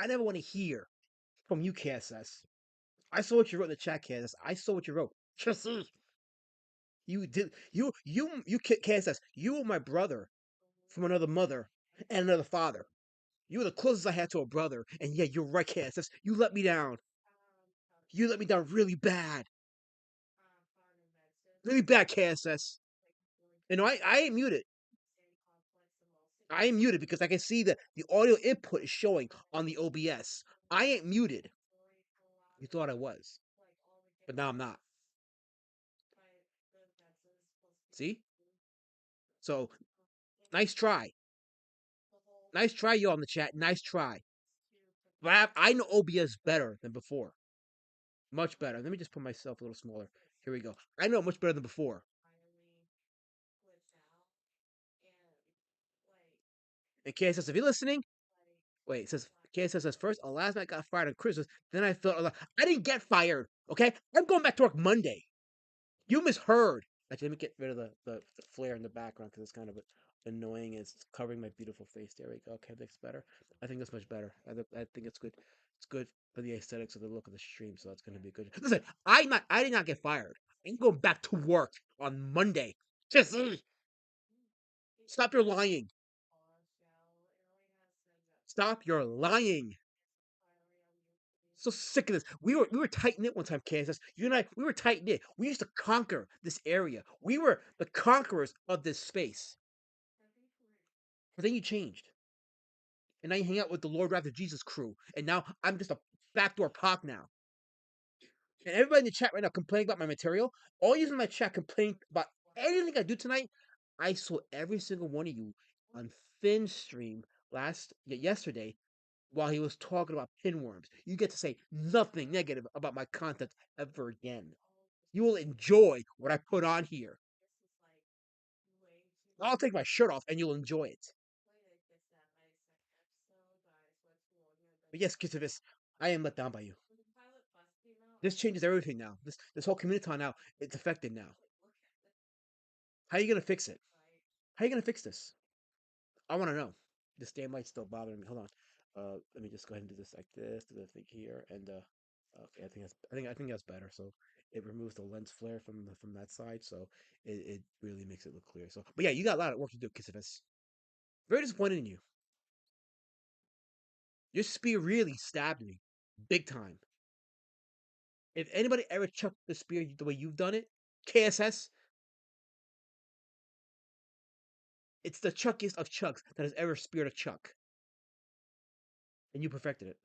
I never want to hear from you, KSS. I saw what you wrote in the chat, KSS. I saw what you wrote. You did KSS. You were my brother from another mother and another father. You were the closest I had to a brother, and yeah, you're right, KSS. You let me down. You let me down really bad. Really bad, KSS. And I ain't muted. I ain't muted because I can see that the audio input is showing on the OBS. I ain't muted. You thought I was, but now I'm not. See? So, nice try. Nice try, you all in the chat. Nice try. But I know OBS better than before. Much better. Let me just put myself a little smaller. Here we go. I know much better than before. And KSS, if you're listening, wait, it says KSS says first, last night got fired on Christmas. Then I felt I didn't get fired. Okay, I'm going back to work Monday. You misheard. Actually, let me get rid of the flare in the background because it's kind of annoying. It's covering my beautiful face. There we go. Okay, that's better. I think that's much better. I think it's good. It's good for the aesthetics of the look of the stream, so that's going to be good. Listen, I did not get fired. I'm going back to work on Monday. Just stop your lying. Stop your lying. So sick of this. We were tight knit one time, KSS. You and I, we were tight knit. We used to conquer this area. We were the conquerors of this space. But then you changed. And now you hang out with the Lord Raptor Jesus crew. And now I'm just a backdoor pop now. And everybody in the chat right now complaining about my material. All you in my chat complaining about anything I do tonight. I saw every single one of you on Finn's stream yesterday while he was talking about pinworms. You get to say nothing negative about my content ever again. You will enjoy what I put on here. I'll take my shirt off and you'll enjoy it. But yes, Kissivus, I am let down by you. This changes everything now. This whole community now, it's affected now. How are you gonna fix it? How are you gonna fix this? I want to know. This damn light's still bothering me. Hold on. Let me just go ahead and do this like this. Do the thing here, and okay, I think that's better. So it removes the lens flare from that side, so it really makes it look clear. So, but yeah, you got a lot of work to do, Kissivus. Very disappointed in you. Your spear really stabbed me, big time. If anybody ever chucked the spear the way you've done it, KSS, it's the chuckiest of chucks that has ever speared a chuck. And you perfected it.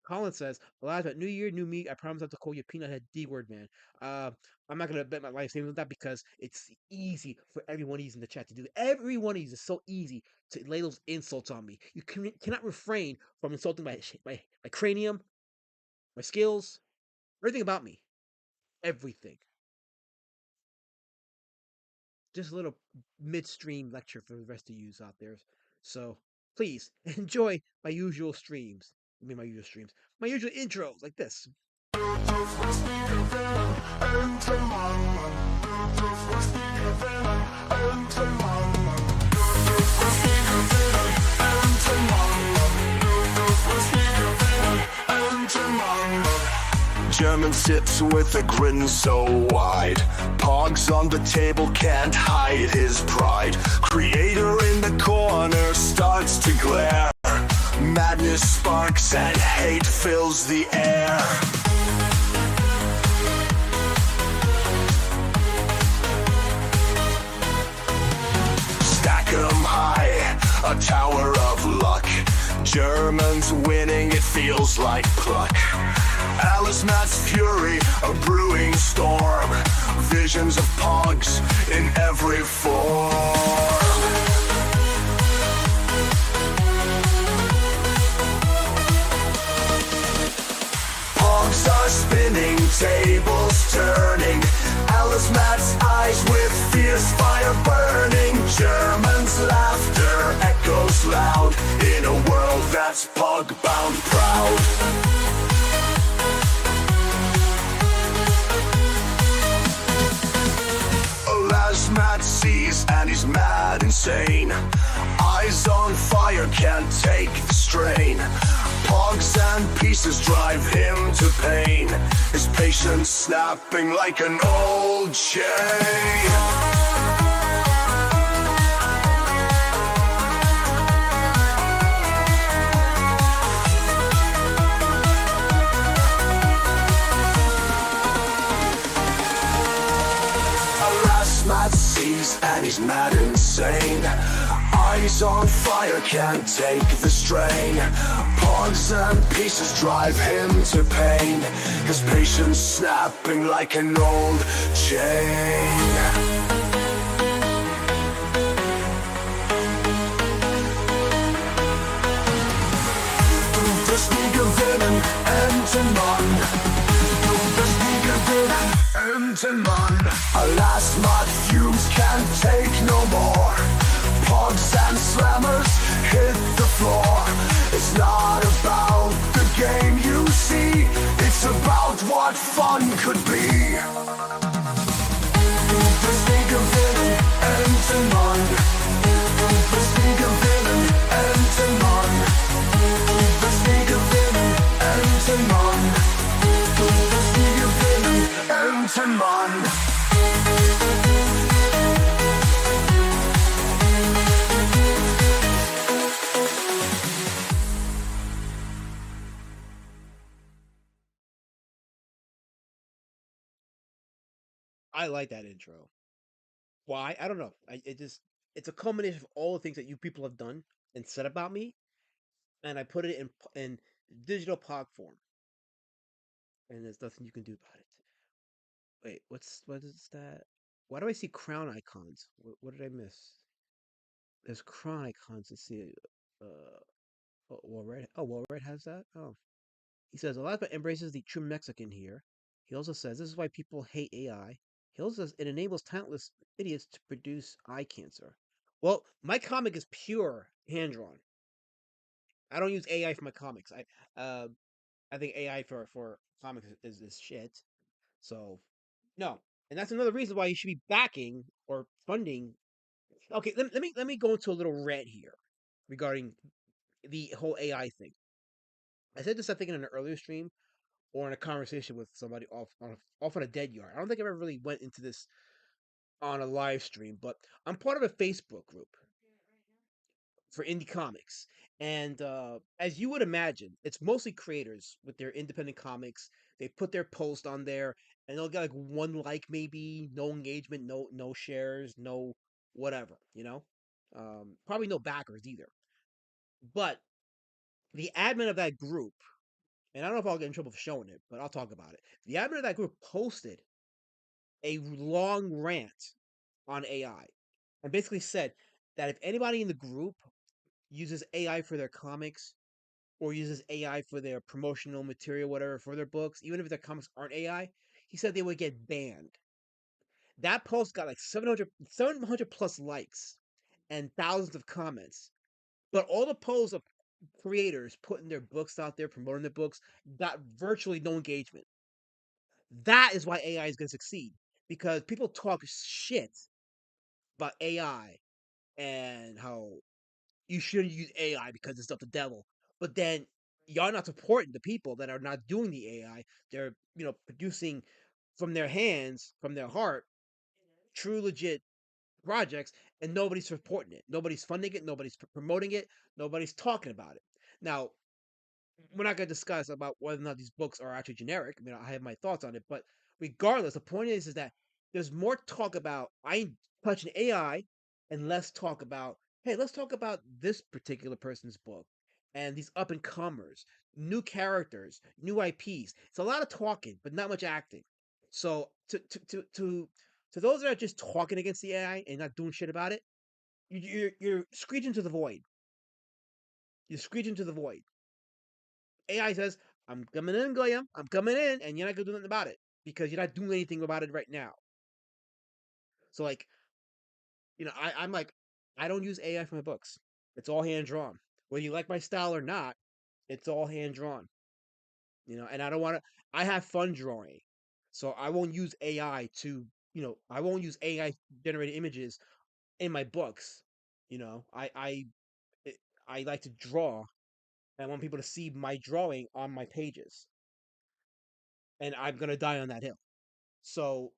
Colin says, Elijah, New Year, new me. I promise not to call you Peanut Head D-word, man. I'm not going to bet my life savings on that because it's easy for everyone in the chat to do. Every one of these is so easy to lay those insults on me. You cannot refrain from insulting my cranium, my skills, everything about me. Everything. Just a little midstream lecture for the rest of you out there. So please enjoy my usual streams. My usual intros like this. German sips with a grin so wide. Pogs on the table can't hide his pride. Creator in the corner starts to glare. Madness sparks and hate fills the air. Stack 'em high, a tower of luck. Germans winning, it feels like pluck. Alice Matt's fury, a brewing storm. Visions of pogs in every form. Pogs are spinning, tables turning. Alice Matt's eyes with fierce fire burning. Germans' laughter echoes loud in a world that's pog-bound proud. Matt sees and he's mad insane. Eyes on fire, can't take the strain. Pogs and pieces drive him to pain. His patience snapping like an old chain. Matt sees and he's mad insane. Eyes on fire, can't take the strain. Pogs and pieces drive him to pain. His patience snapping like an old chain. Das nie gewinnen, enden Mann. Du wirst nie gewinnen, enden Mann. Alas, Mud fumes can't take no more. Pogs and slammers hit the floor. It's not about the game you see, it's about what fun could be. Du wirst nie gewinnen, enden Mann. Du wirst nie gewinnen, enden Mann. Du wirst nie gewinnen, enden Mann. Du wirst nie gewinnen, enden Mann. I like that intro. Why? I don't know. It's a culmination of all the things that you people have done and said about me, and I put it in digital pog form, and there's nothing you can do about it. Wait, what is that? Why do I see crown icons? What did I miss? There's crown icons. Let's see. Uh, well, Red has that. Oh, he says a lot of it embraces the true Mexican here. He also says this is why people hate AI. He also says it enables talentless idiots to produce eye cancer. Well, my comic is pure hand drawn. I don't use AI for my comics. Uh I think AI for comics is shit. So no, and that's another reason why you should be backing or funding. Okay, let me go into a little rant here regarding the whole AI thing. I said this I think in an earlier stream or in a conversation with somebody off on a dead yard. I don't think I ever really went into this on a live stream, but I'm part of a Facebook group for indie comics. And as you would imagine, it's mostly creators with their independent comics. They put their post on there, and they'll get like one like, maybe no engagement, no shares, no whatever. Probably no backers either. But the admin of that group, and I don't know if I'll get in trouble for showing it, but I'll talk about it. The admin of that group posted a long rant on AI and basically said that if anybody in the group uses AI for their comics or uses AI for their promotional material, whatever, for their books, even if their comics aren't AI, he said they would get banned. That post got like 700 plus likes and thousands of comments. But all the posts of creators putting their books out there, promoting their books, got virtually no engagement. That is why AI is going to succeed because people talk shit about AI and how you shouldn't use AI because it's of the devil. But then y'all not supporting the people that are not doing the AI. They're producing from their hands, from their heart, true legit projects, and nobody's supporting it. Nobody's funding it. Nobody's promoting it. Nobody's talking about it. Now, we're not going to discuss about whether or not these books are actually generic. I mean, I have my thoughts on it, but regardless, the point is that there's more talk about I ain't touching AI, and less talk about hey, let's talk about this particular person's book and these up and comers, new characters, new IPs. It's a lot of talking, but not much acting. So to those that are just talking against the AI and not doing shit about it, you're screeching to the void. You're screeching to the void. AI says, I'm coming in, Goyam. I'm coming in, and you're not gonna do nothing about it because you're not doing anything about it right now. So like, I'm like, I don't use AI for my books. It's all hand drawn. Whether you like my style or not, it's all hand drawn. And I don't want to. I have fun drawing, so I won't use AI to I won't use AI generated images in my books. You know, I like to draw, and I want people to see my drawing on my pages, and I'm gonna die on that hill. So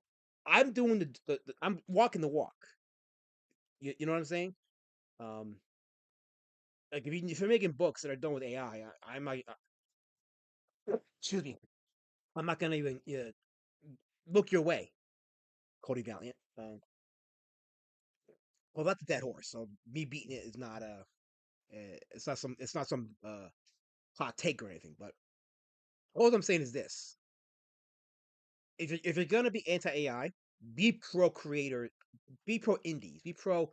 I'm doing I'm walking the walk. You know what I'm saying? Um, like if you're making books that are done with AI, I might excuse me, I'm not gonna even look your way, Cody Valiant. Well, that's a dead horse. So me beating it is not it's not some hot take or anything. But all I'm saying is this: if you're gonna be anti AI, be pro creator, be pro indies, be pro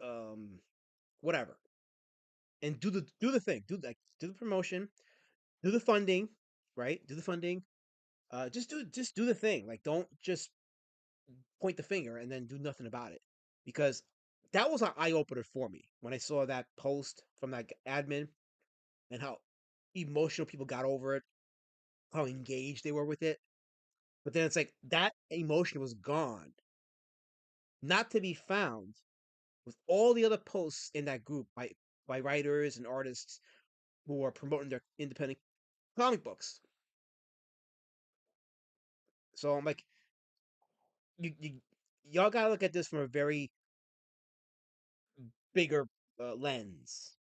um whatever, and do the thing, do the promotion, do the funding, right? Do the funding. Just do the thing. Like, don't just point the finger and then do nothing about it, because that was an eye opener for me when I saw that post from that admin and how emotional people got over it, how engaged they were with it. But then it's like that emotion was gone, not to be found with all the other posts in that group by writers and artists who are promoting their independent comic books. So I'm like, you y'all gotta look at this from a very bigger lens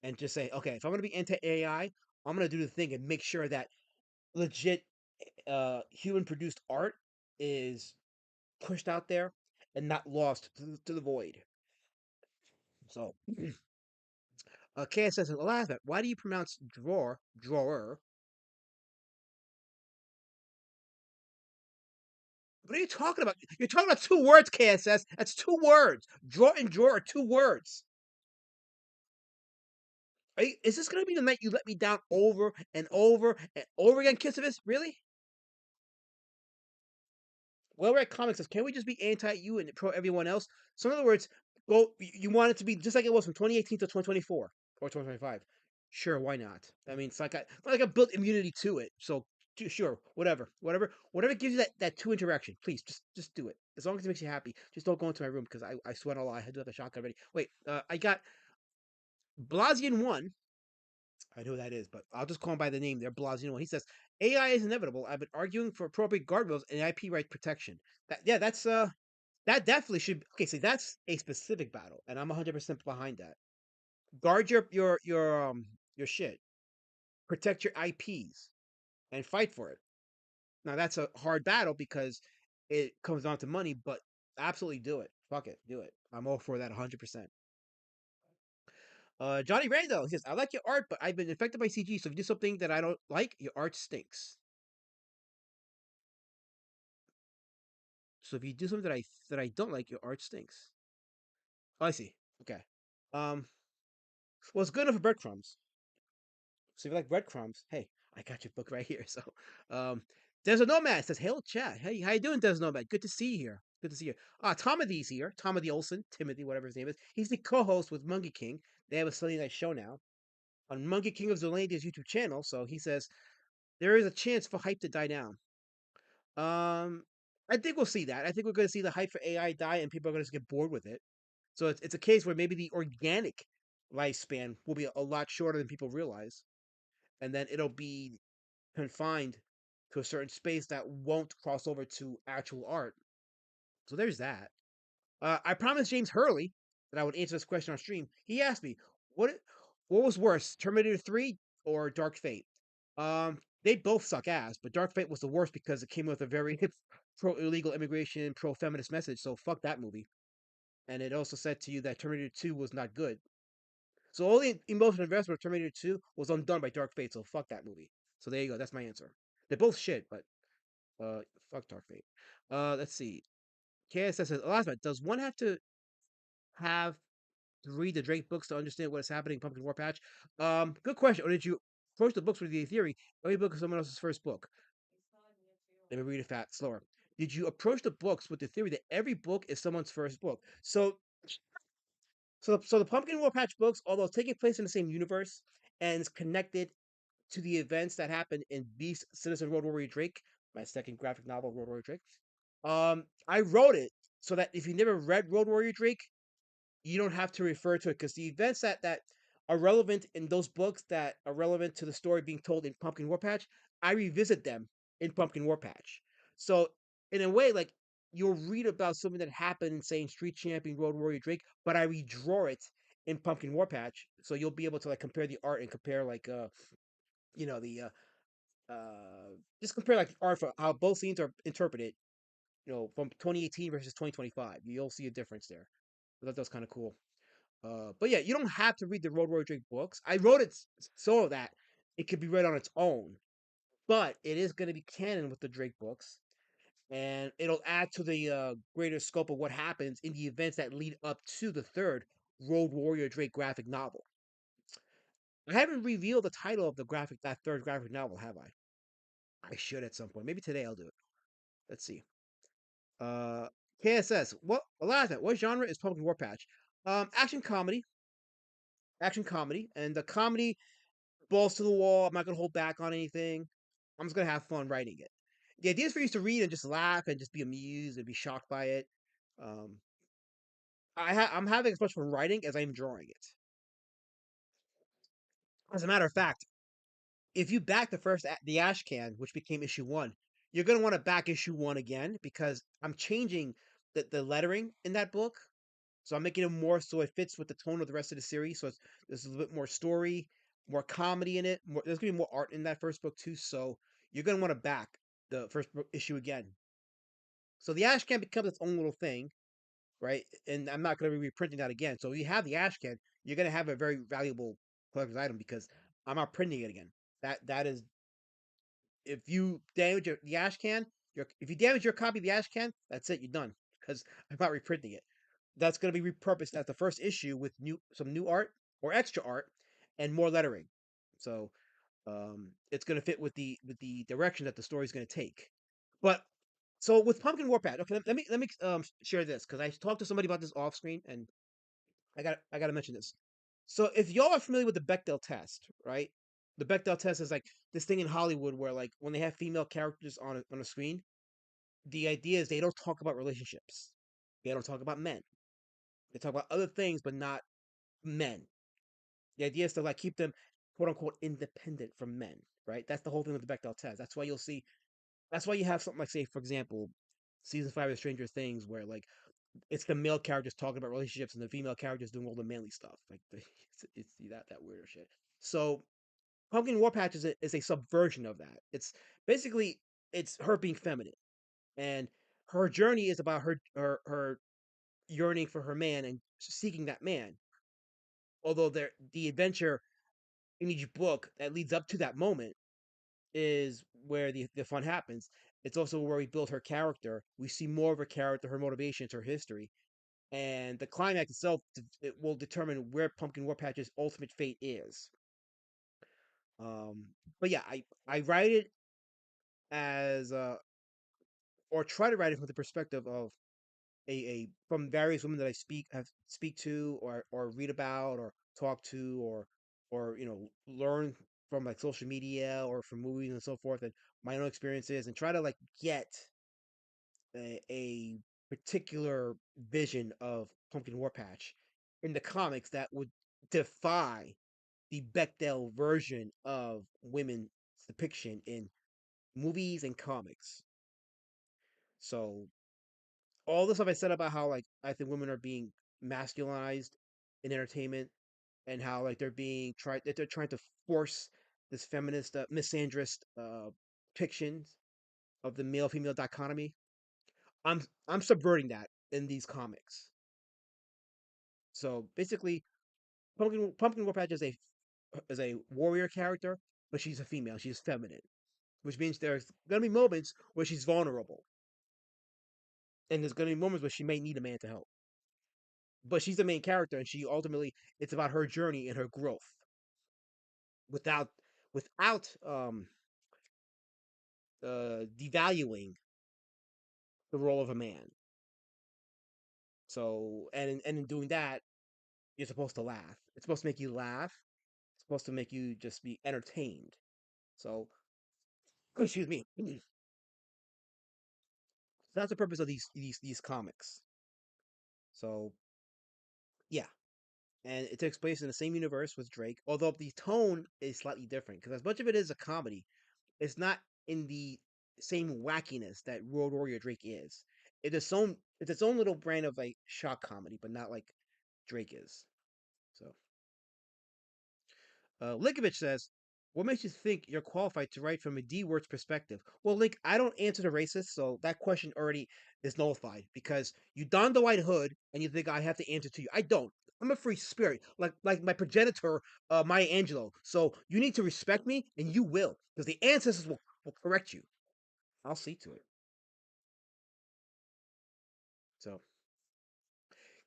and just say, okay, if I'm gonna be anti AI, I'm gonna do the thing and make sure that legit human produced art is pushed out there and not lost to the void. So, KS says, laugh at why do you pronounce drawer? What are you talking about? You're talking about two words, KSS. That's two words. Draw and drawer are two words. Is this going to be the night you let me down over and over and over again, Kissivus? Really? Well, Red Comics says, can we just be anti you and pro everyone else? So, in other words, go. You want it to be just like it was from 2018 to 2024 or 2025. Sure, why not? I mean, it's like I built immunity to it. So, sure, whatever gives you that two interaction. Please, just do it. As long as it makes you happy. Just don't go into my room because I sweat a lot. I do have the shotgun ready. Wait, I got Blasian one. I know who that is, but I'll just call him by the name there, Blasian one. He says AI is inevitable. I've been arguing for appropriate guardrails and IP right protection. That definitely should. Okay, so that's a specific battle, and I'm 100% behind that. Guard your shit, protect your IPs, and fight for it. Now that's a hard battle because it comes down to money, but absolutely do it. Fuck it, do it. I'm all for that 100%. Johnny Rando, he says, I like your art, but I've been infected by CG, so if you do something that I don't like, your art stinks. So if you do something that I don't like, your art stinks. Oh, I see. Okay. Um, well, it's good enough for breadcrumbs. So if you like breadcrumbs, hey, I got your book right here. So, there's a nomad says, "Hail chat. Hey, how you doing, Des Nomad? Good to see you here. Good to see you. Tomothy's here. Tomothy Olsen, Timothy, whatever his name is. He's the co-host with Monkey King. They have a Sunday night show now on Monkey King of Zelandia's YouTube channel. So he says there is a chance for hype to die down. Um, I think we'll see that. I think we're going to see the hype for AI die, and people are going to get bored with it. So it's a case where maybe the organic lifespan will be a lot shorter than people realize, and then it'll be confined to a certain space that won't cross over to actual art. So there's that. I promised James Hurley that I would answer this question on stream. He asked me, what was worse, Terminator 3 or Dark Fate? They both suck ass, but Dark Fate was the worst because it came with a very pro illegal immigration, pro feminist message. So fuck that movie. And it also said to you that Terminator 2 was not good. So all the emotional investment of Terminator 2 was undone by Dark Fate. So fuck that movie. So there you go. That's my answer. They're both shit, but uh, fuck Dark Fate. Let's see. KSS says, Elasma, does one have to read the Drake books to understand what is happening in Pumpkin Warpatch? Good question. Or did you approach the books with the theory? Every book is someone else's first book. Let me read it slower. Did you approach the books with the theory that every book is someone's first book? So the Pumpkin Warpatch books, although taking place in the same universe and is connected to the events that happened in Beast Citizen Road Warrior Drake, my second graphic novel, Road Warrior Drake. I wrote it so that if you never read Road Warrior Drake, you don't have to refer to it because the events that are relevant in those books that are relevant to the story being told in Pumpkin Warpatch, I revisit them in Pumpkin Warpatch. So in a way, like you'll read about something that happened in say in Street Champion Road Warrior Drake, but I redraw it in Pumpkin Warpatch, so you'll be able to like compare the art and compare like you know the just compare like the art for how both scenes are interpreted, from 2018 versus 2025. You'll see a difference there. So that's kind of cool. But yeah, you don't have to read the Road Warrior Drake books. I wrote it so that it could be read on its own, but it is going to be canon with the Drake books, and it'll add to the greater scope of what happens in the events that lead up to the third Road Warrior Drake graphic novel. I haven't revealed the title of that third graphic novel, have I? I should at some point. Maybe today I'll do it. Let's see. Uh, KSS. What a lot of that. What genre is Pumpkin Warpatch? Action comedy, action comedy, and the comedy balls to the wall. I'm not gonna hold back on anything. I'm just gonna have fun writing it. The idea is for you to read and just laugh and just be amused and be shocked by it. Um, I'm having as much fun writing as I'm drawing it. As a matter of fact, if you back the Ash Can, which became issue one, you're gonna want to back issue one again because I'm changing the lettering in that book. So I'm making it more so it fits with the tone of the rest of the series. So there's a little bit more story, more comedy in it. There's gonna be more art in that first book too. So you're gonna want to back the first book issue again. So the Ash Can becomes its own little thing, right? And I'm not gonna be reprinting that again. So if you have the Ash Can, you're gonna have a very valuable collector's item because I'm not printing it again. That is, if you damage the Ash Can, if you damage your copy of the Ash Can, that's it. You're done because I'm not reprinting it. That's going to be repurposed as the first issue with some new art or extra art and more lettering. So it's going to fit with the direction that the story is going to take. But so with Pumpkin Warpath, okay, let me share this because I talked to somebody about this off screen, and I got to mention this. So if y'all are familiar with the Bechdel test, right? The Bechdel test is like this thing in Hollywood where like when they have female characters on a screen, the idea is they don't talk about relationships. They don't talk about men. They talk about other things, but not men. The idea is to like keep them quote unquote independent from men, right? That's the whole thing with the Bechdel test. That's why you'll see. That's why you have something like, say, for example, season 5 of Stranger Things, where like it's the male characters talking about relationships and the female characters doing all the manly stuff. Like it's that weirder shit. So Pumpkin Warpatch is a subversion of that. It's basically it's her being feminine, and her journey is about her yearning for her man and seeking that man. Although the adventure in each book that leads up to that moment is where the fun happens. It's also where we build her character. We see more of her character, her motivations, her history, and the climax itself. It will determine where Pumpkin Warpatch's ultimate fate is. Um, but yeah, I write it as or try to write it from the perspective of a from various women that I speak to or read about or talk to or learn from like social media or from movies and so forth and my own experiences and try to like get a particular vision of Pumpkin Warpatch in the comics that would defy the Bechdel version of women's depiction in movies and comics. So all the stuff I said about how like I think women are being masculinized in entertainment and how like they're trying to force this feminist misandrist depictions of the male female dichotomy. I'm subverting that in these comics. So basically, Pumpkin Warpatch is a warrior character, but she's a female. She's feminine, which means there's gonna be moments where she's vulnerable, and there's gonna be moments where she may need a man to help. But she's the main character, and she ultimately it's about her journey and her growth without without devaluing the role of a man. So and in doing that, you're supposed to laugh. It's supposed to make you laugh. It's supposed to make you just be entertained. So excuse me. So that's the purpose of these comics. So yeah, and it takes place in the same universe with Drake, although the tone is slightly different because as much of it is a comedy, it's not in the same wackiness that Road Warrior Drake is. It's its own little brand of like shock comedy, but not like Drake is. So Linkovich says, "What makes you think you're qualified to write from a D word's perspective?" Well, Link, I don't answer the racist, so that question already is nullified because you don the white hood and you think I have to answer to you. I don't. I'm a free spirit, like my progenitor, Maya Angelou. So you need to respect me, and you will, because the ancestors will correct you. I'll see to it. So,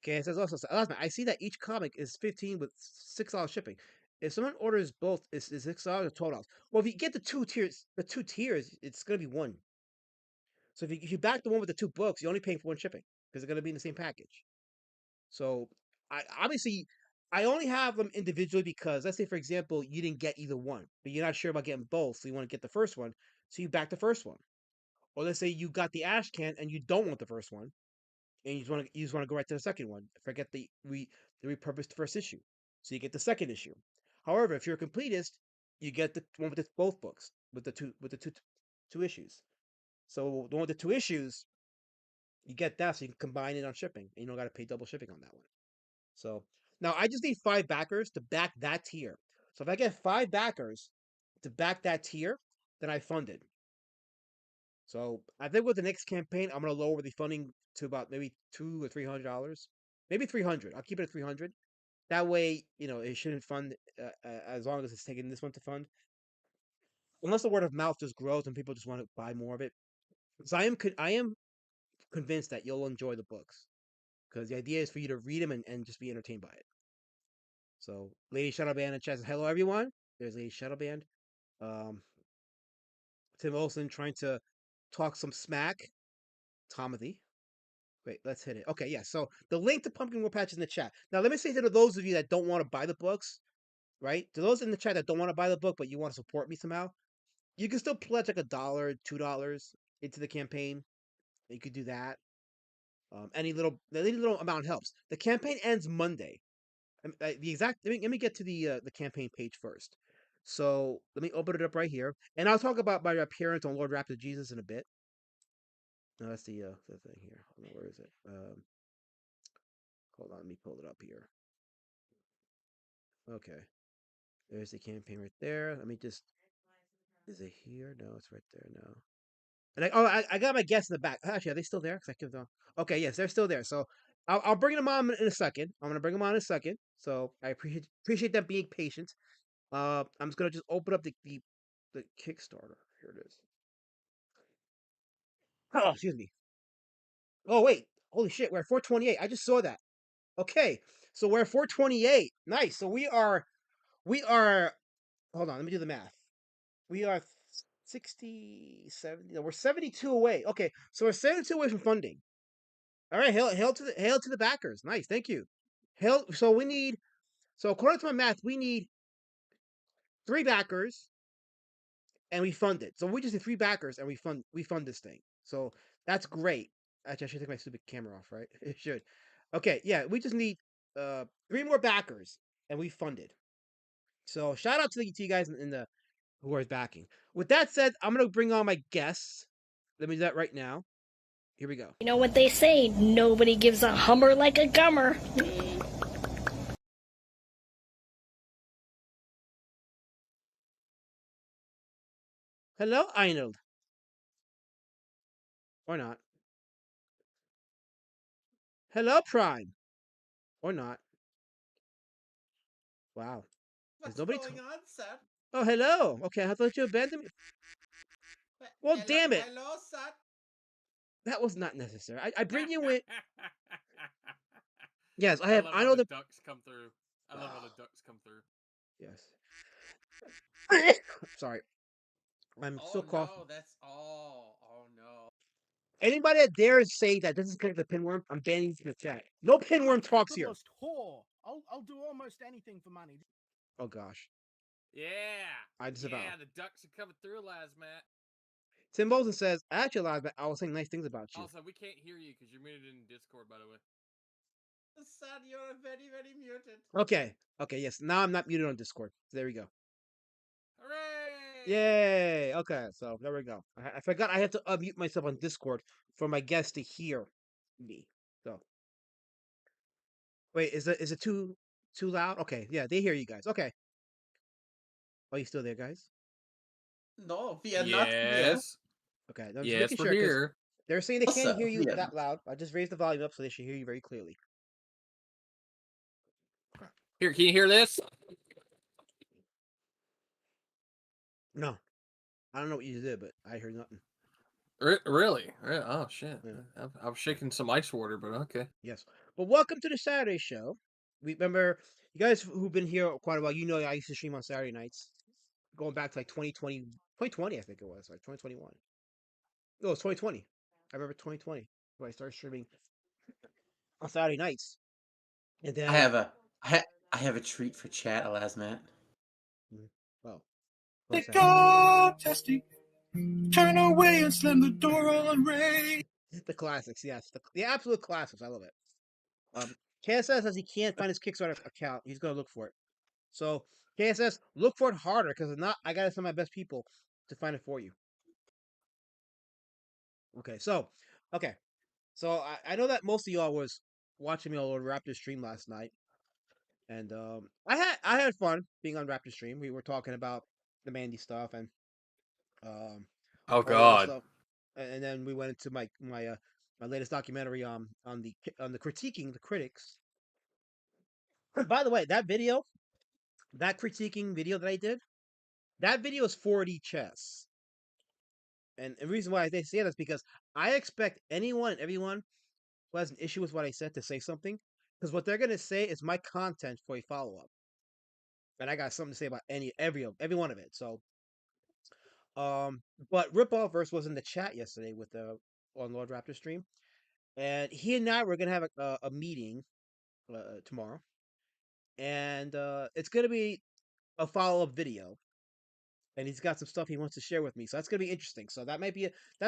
okay, it says also, I see that each comic is 15 with $6 shipping. If someone orders both, is $6 or $12? Well, if you get the two tiers, it's gonna be one. So if you back the one with the two books, you're only paying for one shipping because they're gonna be in the same package. So I obviously I only have them individually because let's say for example you didn't get either one, but you're not sure about getting both, so you want to get the first one, so you back the first one. Or let's say you got the ash can and you don't want the first one, and you just want to go right to the second one. Forget the repurposed first issue, so you get the second issue. However, if you're a completist, you get the one with both books with the two issues. So the one with the two issues, you get that, so you can combine it on shipping, and you don't got to pay double shipping on that one. So now I just need 5 backers to back that tier. So if I get 5 backers to back that tier, then I fund it. So I think with the next campaign, I'm gonna lower the funding to about maybe $200 or $300, maybe 300. I'll keep it at 300. That way, it shouldn't fund as long as it's taking this one to fund. Unless the word of mouth just grows and people just want to buy more of it. So I am convinced that you'll enjoy the books because the idea is for you to read them and just be entertained by it. So Lady Shadowband and chat says, "Hello everyone." There's Lady Shadowband. Um, Tim Olson trying to talk some smack. Tomothy. Wait, let's hit it. Okay, yeah. So the link to Pumpkin Warpatch is in the chat. Now let me say to those of you that don't want to buy the books, right? To those in the chat that don't want to buy the book but you want to support me somehow, you can still pledge like $1, $2 into the campaign. You could do that. Any little amount helps. The campaign ends Monday. The exact. Let me get to the campaign page first. So let me open it up right here, and I'll talk about my appearance on Lord Raptor Jesus in a bit. No, that's the thing here. Hold on, where is it? Hold on, let me pull it up here. Okay, there's the campaign right there. Let me just. Is it here? No, it's right there. No. And I got my guests in the back. Actually, are they still there? Because I kept on. Okay, yes, they're still there. So I'll bring them on in a second. I'm gonna bring them on in a second. So I appreciate them being patient. I'm just gonna just open up the Kickstarter. Here it is. Oh, excuse me. Oh wait, holy shit, we're at 428. I just saw that. Okay, so we're at 428. Nice. So we are. Hold on, let me do the math. We are 60, 70. No, we're 72 away. Okay, so we're 72 away from funding. All right, hail to the backers. Nice, thank you. Hail. So we need. So according to my math, we need 3 backers and we fund it. So we just need 3 backers and we fund this thing. So that's great. Actually, I should take my stupid camera off, right? It should. Okay, yeah, we just need 3 more backers and we funded. So shout out to you guys in the who are backing. With that said, I'm gonna bring on my guests. Let me do that right now. Here we go. You know what they say, nobody gives a hummer like a gummer. Hello, Einald. Or not. Hello, Prime. Or not. Wow. Is What's nobody going on, sir? Oh, hello. Okay, I thought you abandoned me. Well, Hello, damn it. hello, sir. That was not necessary. I bring you in. Yes, I love I how know the the. ducks come through. I love how the ducks come through. Yes. Sorry. I'm Oh still coughing. no, that's all. Oh no. Anybody that dares say that doesn't connect the pinworm, I'm banning you from the chat. No pinworm talks here. Capitalist whore. I'll do almost anything for money. Oh gosh. Yeah. I disavow. Yeah, the ducks are coming through, Matt. Tim Bolton says, actually, I was saying nice things about you. Also, we can't hear you because you're muted in Discord, by the way. Son, you're very, very muted. Okay. Okay. Yes. Now I'm not muted on Discord. There we go. Hooray! Yay. Okay. So there we go. I forgot I had to unmute myself on Discord for my guests to hear me. So wait, is it too loud? Okay. Yeah, they hear you guys. Okay. Are you still there, guys? No, we are not here. Yes. Okay. I'm just Yes, making we're sure because here. they're saying they can't Also, hear you we are that loud. I just raised the volume up so they should hear you very clearly. Here, can you hear this? No, I don't know what you did, but I heard nothing. Really? Oh shit! Yeah. I was shaking some ice water, but okay. Yes. But welcome to the Saturday show. We remember you guys who've been here quite a while. You know, I used to stream on Saturday nights, going back to like 2020, 2020, I think it was, like 2021. No, it was 2020. I remember 2020 when I started streaming on Saturday nights, and I then have a I have a treat for chat, Elasmat. well, They what's that? go testing. Turn away and slam the door on Ray. The classics, yes, the absolute classics. I love it. KSS says he can't find his Kickstarter account. He's gonna look for it. So KSS, look for it harder because if not, I gotta send my best people to find it for you. Okay, so I know that most of y'all was watching me on Raptor stream last night, and I had fun being on Raptor stream. We were talking about the Mandy stuff and um Oh all the other god. stuff, and then we went into my latest documentary on the critiquing the critics. By the way, that critiquing video that I did, that video is 4D chess. And the reason why they say that is because I expect anyone and everyone who has an issue with what I said to say something, because what they're gonna say is my content for a follow up, and I got something to say about every one of it. So, but Ripoff Verse was in the chat yesterday with the on Lord Raptor stream, and he and I were gonna have a meeting tomorrow, and it's gonna be a follow up video. And he's got some stuff he wants to share with me, so that's gonna be interesting. So that's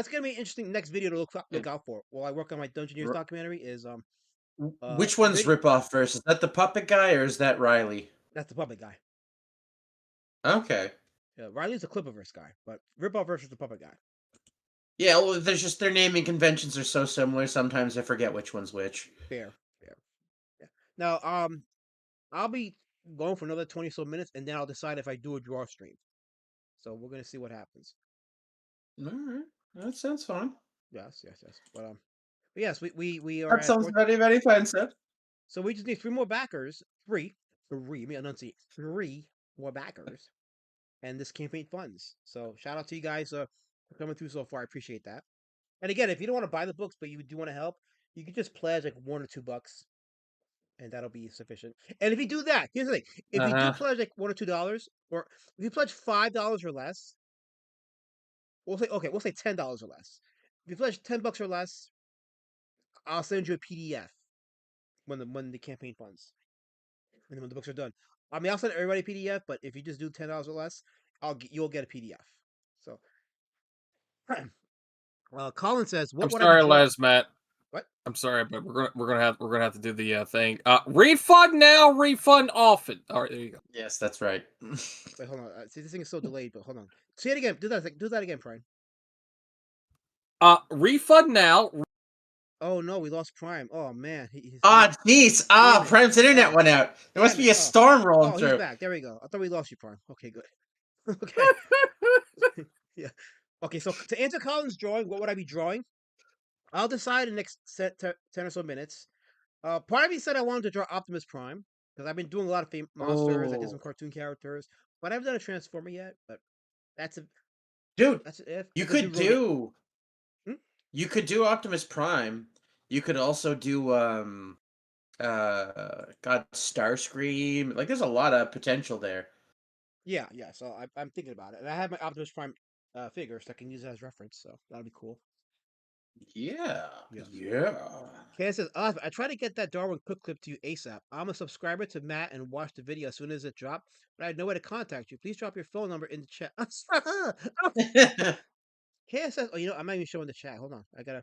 gonna be an interesting next video to look out for while I work on my Dungeoneers R- documentary. Is Which the one's video ripoff verse? Is that the puppet guy or is that Riley? that's the puppet guy. Okay. Yeah, Riley's the Clipperverse guy, but Ripoff versus the puppet guy. Yeah, well, there's just their naming conventions are so similar. Sometimes I forget which one's which. Fair. Yeah. Now, I'll be going for another 20 so minutes, and then I'll decide if I do a draw stream. So we're gonna see what happens. All right, that sounds fun. Yes. But yes, we are That at sounds very, very fun, sir. so we just need three more backers. Three. Let me enunciate. 3 more backers, and this campaign funds. So shout out to you guys for coming through so far. I appreciate that. And again, if you don't want to buy the books, but you do want to help, you can just pledge like $1 or $2, and that'll be sufficient. And if you do that, here's the thing: if you do pledge like $1 or $2, or if you pledge $5 or less, we'll say $10 or less. If you pledge $10 or less, I'll send you a PDF when the campaign funds and when the books are done. I mean, I'll send everybody a PDF, but if you just do $10 or less, you'll get a PDF. So, Colin says, "What I'm would I sorry, be drawing?" Les Matt. What? I'm sorry, but we're gonna have to do the thing. Refund now, refund often. All right, there you go. Yes, that's right. Wait, hold on. See, this thing is so delayed, but hold on. Say it again. Do that again, Prime. Refund now. Oh no, we lost Prime. Oh man, he's Jeez. damn it. Prime's internet Oh, went out. There must damn be it. a storm rolling Oh, he's through. back. There we go. I thought we lost you, Prime. Okay, good. Okay. Yeah. Okay, so to answer Colin's drawing, what would I be drawing? I'll decide in the next 10 or so minutes. Part of me said I wanted to draw Optimus Prime because I've been doing a lot of monsters. I did some Oh, cartoon characters, but I haven't done a Transformer yet. But that's a dude, that's a if. you I'm gonna could do Rodan. do Hmm? you could do Optimus Prime. You could also do God, Starscream. Like, there's a lot of potential there. Yeah. So I'm thinking about it, and I have my Optimus Prime figure, so I can use it as reference. So that'll be cool. Yeah. Yes. Yeah. Ken says, I try to get that Darwin Cook clip to you ASAP. I'm a subscriber to Matt and watch the video as soon as it dropped, but I had no way to contact you. Please drop your phone number in the chat. KSS. Oh, I'm not even showing the chat. Hold on. I gotta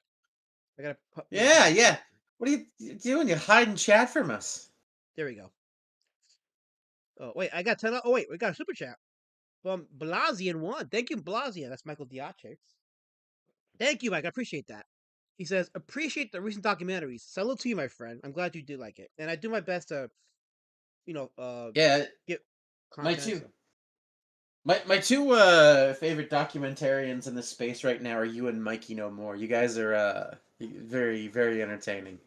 Yeah, yeah. What are you doing? You're hiding chat from us. There we go. Oh wait, I got 10. Oh wait, we got a super chat from Blasian one. Thank you, Blasian. That's Michael Diache. Thank you, Mike. I appreciate that. He says, appreciate the recent documentaries. Salute to you, my friend. I'm glad you did like it, and I do my best to, you know, uh, Yeah, get my content. two So. my two favorite documentarians in this space right now are you and Mikey No More. You guys are very very entertaining.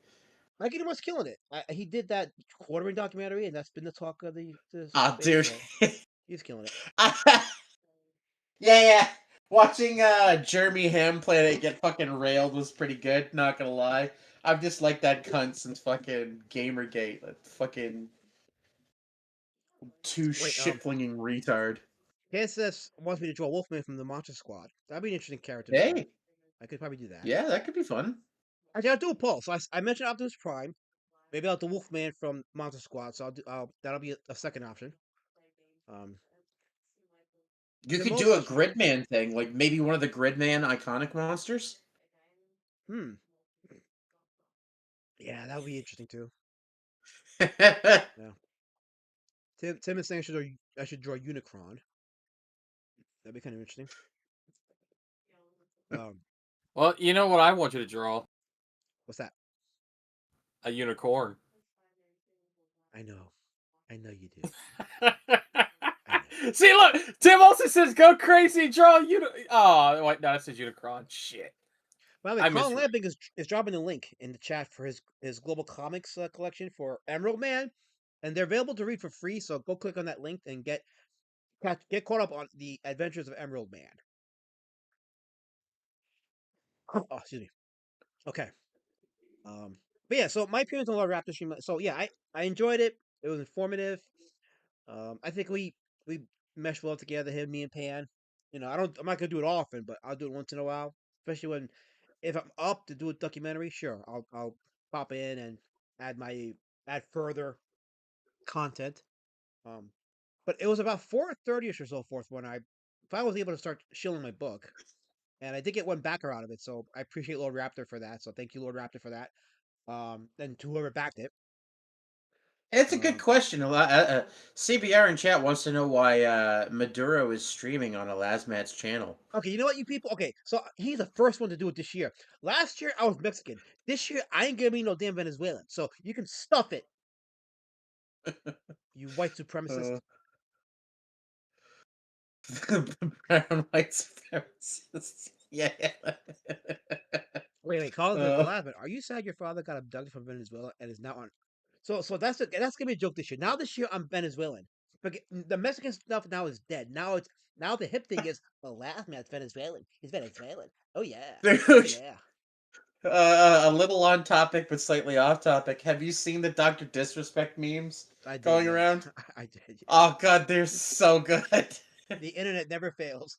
Mikey was killing it. He did that quartering documentary, and that's been the talk of the Ah, space. dude. So he's killing it. Yeah, yeah. Watching Jeremy Ham play it get fucking railed was pretty good, not gonna lie. I've just liked that cunt since fucking Gamergate. That fucking two Wait, shit-flinging retard. KSS wants me to draw Wolfman from the Monster Squad. That'd be an interesting character to draw. Hey, I could probably do that. yeah, that could be fun. Actually, I'll do a poll. So I mentioned Optimus Prime. Maybe I'll do Wolfman from Monster Squad. So that'll be a second option. Um, You the could do a most Gridman thing, like maybe one of the Gridman iconic monsters. hmm yeah, that would be interesting too. That's Yeah. Tim is saying I should draw Unicron. That'd be kind of interesting. Um, Well, you know what I want you to draw? what's that? A unicorn. I know you do. I know. See, look, Tim also says go crazy, draw Oh, wait, no, that says Unicron. Shit. By the way, I Colin misread. Lamping is dropping a link in the chat for his global comics collection for Emerald Man, and they're available to read for free. So go click on that link and get caught up on the adventures of Emerald Man. Oh, excuse me. Okay. But yeah, so my appearance on the Raptor stream. So yeah, I enjoyed it. It was informative. I think we meshed well together. Him, me, and Pan. I'm not gonna do it often, but I'll do it once in a while. Especially when if I'm up to do a documentary, sure, I'll pop in and add my add further content. Um, but it was about 4:30ish or so forth when I finally was able to start shilling my book, and I did get one backer out of it. So I appreciate Lord Raptor for that. So thank you, Lord Raptor, for that. And to whoever backed it. a good question. CBR in chat wants to know why Maduro is streaming on Elasmat's channel. Okay, you know what, you people? Okay, so he's the first one to do it this year. Last year I was Mexican. This year I ain't gonna be no damn Venezuelan. So you can stuff it, you white supremacist. Uh, Brown white supremacists. Yeah. Wait, Collins Uh, Lavin, are you sad your father got abducted from Venezuela and is now on? So that's gonna be a joke this year. Now this year I'm Venezuelan. But the Mexican stuff now is dead. Now the hip thing is last man's Venezuelan. He's Venezuelan. Oh yeah. Oh dude, yeah. a little on topic but slightly off topic. Have you seen the Doctor Disrespect memes I did, going yes. around? I did, yes. Oh god, they're so good. The internet never fails.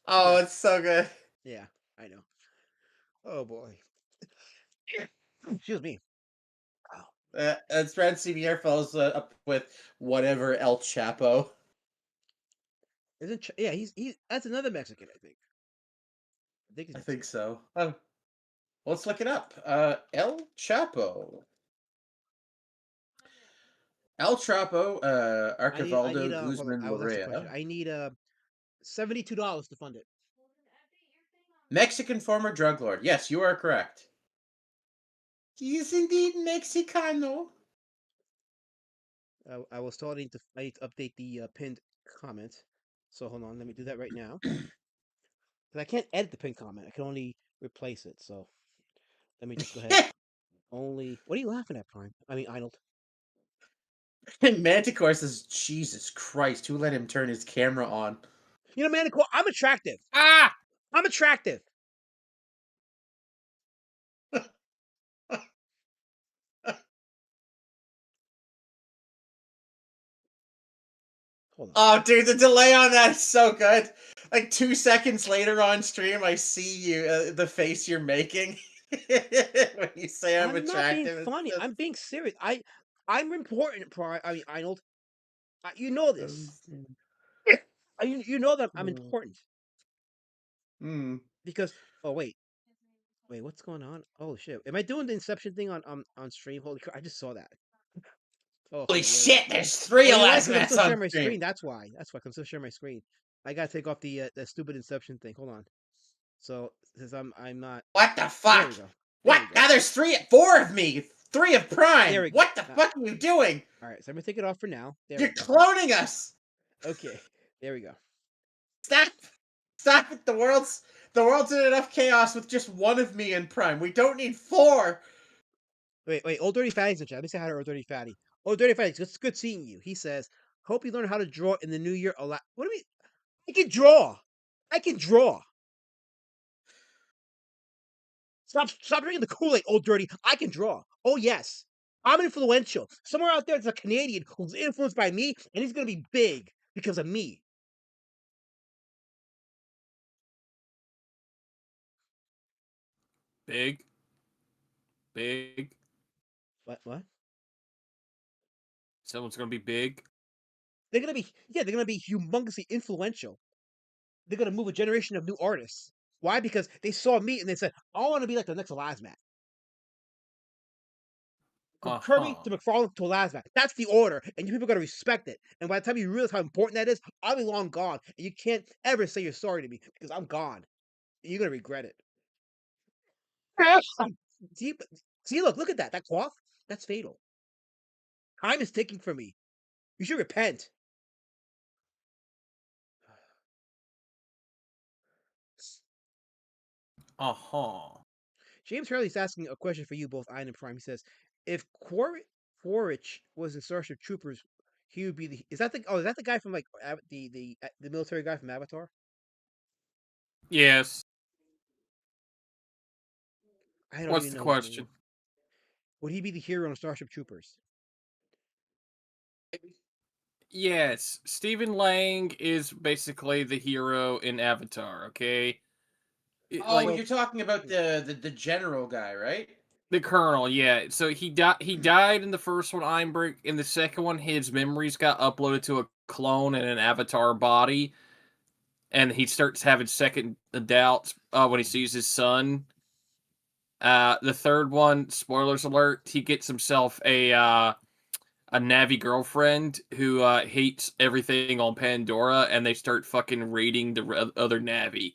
Oh, it's so good. Yeah, I know. Oh boy. Excuse me. Oh, As Red CBR follows up with whatever El Chapo. yeah, he's that's another Mexican, I think. I think he's I think Mexican. so. Let's look it up. El Chapo. El Chapo, I need Archivaldo hold on, Guzman I was asked a question. Lorea, I need $72 to fund it. Mexican former drug lord. Yes, you are correct. He is indeed Mexicano. I was told I need to update the pinned comment. So hold on, let me do that right now. Because I can't edit the pinned comment. I can only replace it. So let me just go ahead. Only. What are you laughing at, Prime? I mean, Arnold. And Manticore says, Jesus Christ, who let him turn his camera on? Manicore, I'm attractive. Ah! I'm attractive. Hold on. Oh, dude, the delay on that is so good. Like 2 seconds later on stream, I see you, the face you're making when you say I'm I'm not being attractive. funny. I'm being serious. I'm important, Prime. I mean, Arnold. You know this. You know that I'm important. Hmm. because oh wait, what's going on? Oh shit, am I doing the Inception thing on stream? Holy crap, I just saw that. Holy Okay, there we go. shit! There's 3 Oh, you know why? Because I'm elasmats still on sharing my stream. screen. That's why. That's why 'cause I'm still sharing my screen. I gotta take off the stupid Inception thing. Hold on. So since I'm not. What the There fuck? we go. There What? we go. Now there's 4 of me. 3 of There Prime. we go. What the Now, fuck are you doing? all right. So I'm gonna take it off for now. There You're we go. cloning us. Okay. There we go. Stop. Stop it. The world's in enough chaos with just 1 of me in Prime. We don't need 4. Wait. Old Dirty Fatty's in chat. Let me say hi to Old Dirty Fatty. Old Dirty Fatty, it's good seeing you. He says, "Hope you learn how to draw in the new year a lot." What do we? I can draw. I can draw. Stop drinking the Kool Aid, Old Dirty. I can draw. Oh yes, I'm influential. Somewhere out there's a Canadian who's influenced by me, and he's gonna be big because of me. Big, big. What? Someone's gonna be big. They're gonna be humongously influential. They're gonna move a generation of new artists. Why? Because they saw me and they said, "I want to be like the next Elasmat." From Uh Kirby huh. to McFarlane to Elasmat. That's the order, and you people gotta respect it. And by the time you realize how important that is, I'll be long gone, and you can't ever say you're sorry to me because I'm gone. And you're gonna regret it. see, see, look at that. That cough. That's fatal. Time is ticking for me. You should repent. Uh huh. James Hurley's asking a question for you, both Ian and Prime. He says, if Quaritch was in Starship Troopers, he would be the. Is that the guy from like the military guy from Avatar? Yes. I don't What's even the know his name. question? Would he be the hero in Starship Troopers? Yes, Stephen Lang is basically the hero in Avatar. Okay, Oh, like Well, you're talking about the general guy, right? the Colonel. Yeah, so he died. He died in the first one, Einberg. In the second one, his memories got uploaded to a clone in an Avatar body, and he starts having second doubts when he sees his son. The third one, spoilers alert, he gets himself a Navi girlfriend who hates everything on Pandora, and they start fucking raiding the other Navi.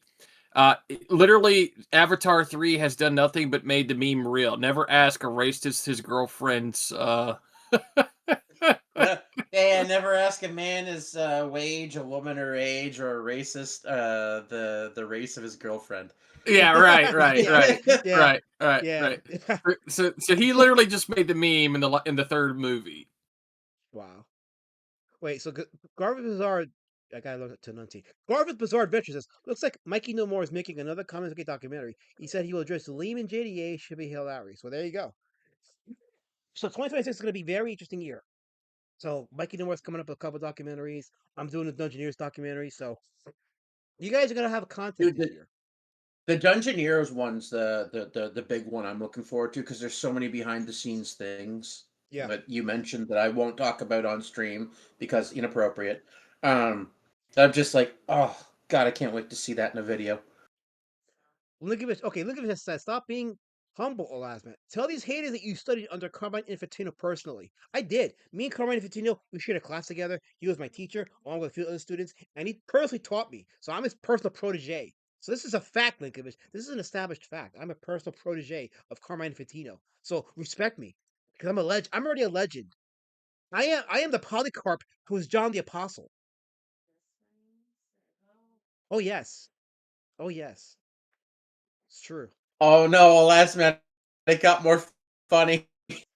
Literally, Avatar 3 has done nothing but made the meme real. Never ask a racist his girlfriend's. Yeah, never ask a man his wage, a woman her age, or a racist the race of his girlfriend. Yeah, right, right, yeah, right, yeah, right, right, yeah. right. So he literally just made the meme in the third movie. Wow. Wait, so Garvis Bizarre. I gotta learn to enunciate. Garvis Bizarre Adventure says, looks like Mikey No More is making another comic book documentary. He said he will address Liam and JDA. Should be hilarious. Well, there you go. So 2026 is going to be a very interesting year. So Mikey No More is coming up with a couple documentaries. I'm doing the Dungeoneers documentary. So you guys are going to have content Dude, this year. the Dungeoneers one's the big one I'm looking forward to because there's so many behind the scenes things Yeah. that you mentioned that I won't talk about on stream because inappropriate. I'm just like, oh god, I can't wait to see that in a video. Look at this. Okay, look at this. Says, stop being humble, Elasman. Tell these haters that you studied under Carmine Infantino personally. I did. Me and Carmine Infantino, we shared a class together. He was my teacher, along with a few other students, and he personally taught me. So I'm his personal protege. So this is a fact, Linkovich. This is an established fact. I'm a personal protege of Carmine Infantino. So respect me, because I'm a legend. I'm already a legend. I am the Polycarp who is John the Apostle. Oh yes. Oh yes. It's true. Oh no, last minute it got more funny.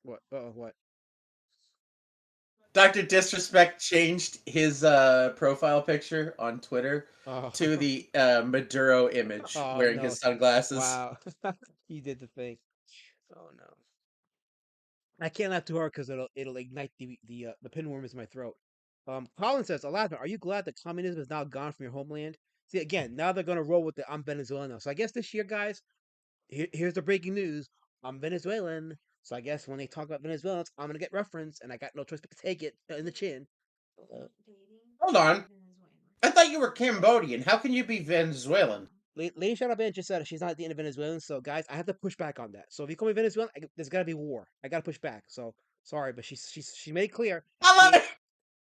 What? What? Dr. Disrespect changed his profile picture on Twitter Oh. to the Maduro image Oh wearing no! his sunglasses. Wow, he did the thing. Oh no! I can't laugh too hard because it'll ignite the pinworm in my throat. Colin says, "Aladdin, are you glad that communism is now gone from your homeland?" See, again, now they're gonna roll with the I'm Venezuelan now. So I guess this year, guys, here's the breaking news: I'm Venezuelan. So I guess when they talk about Venezuelans, I'm gonna get reference, and I got no choice but to take it in the chin. Hold on. I thought you were Cambodian. How can you be Venezuelan? Lady Shadow Band just said she's not at the end of Venezuelan. So guys, I have to push back on that. So if you call me Venezuelan, there's gotta be war. I gotta push back. So sorry, but she made it clear I she love it.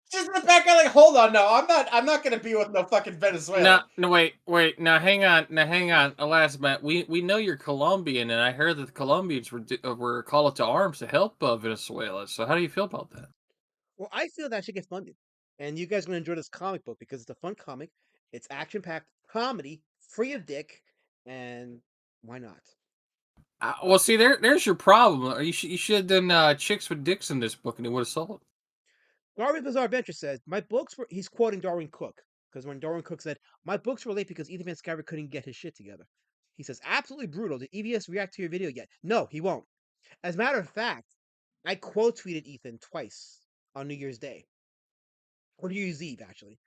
Just in the background, like, hold on, no, I'm not gonna be with no fucking No, Venezuelan. no, wait. Now, hang on. Alas, Matt, we know you're Colombian, and I heard that the Colombians were called to arms to help Venezuela. So, how do you feel about that? Well, I feel that should get funded. And you guys are gonna enjoy this comic book because it's a fun comic. It's action packed comedy, free of dick, and why not? Well, see, there's your problem. You should have done chicks with dicks in this book, and it would have sold. Darwin Bizarre Adventure says, my books were he's quoting Darwin Cook, because when Darwin Cook said, my books were late because Ethan Van Sciver couldn't get his shit together. He says, absolutely brutal. Did EVS react to your video yet? No, he won't. As a matter of fact, I quote tweeted Ethan twice on New Year's Day. Or New Year's Eve, actually.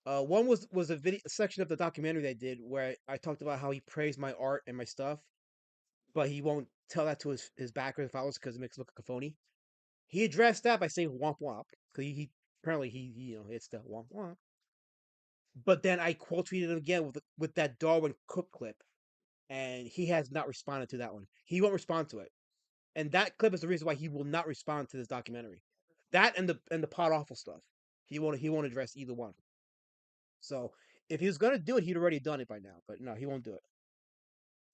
One was a section of the documentary they did where I talked about how he praised my art and my stuff, but he won't tell that to his backers and followers because it makes it look like a phony. He addressed that by saying womp womp because he apparently he it's the womp womp. But then I quote tweeted him again with that Darwin Cook clip, and he has not responded to that one. He won't respond to it, and that clip is the reason why he will not respond to this documentary. That and the pot awful stuff. He won't address either one. So if he was gonna do it, he'd already done it by now. But no, he won't do it.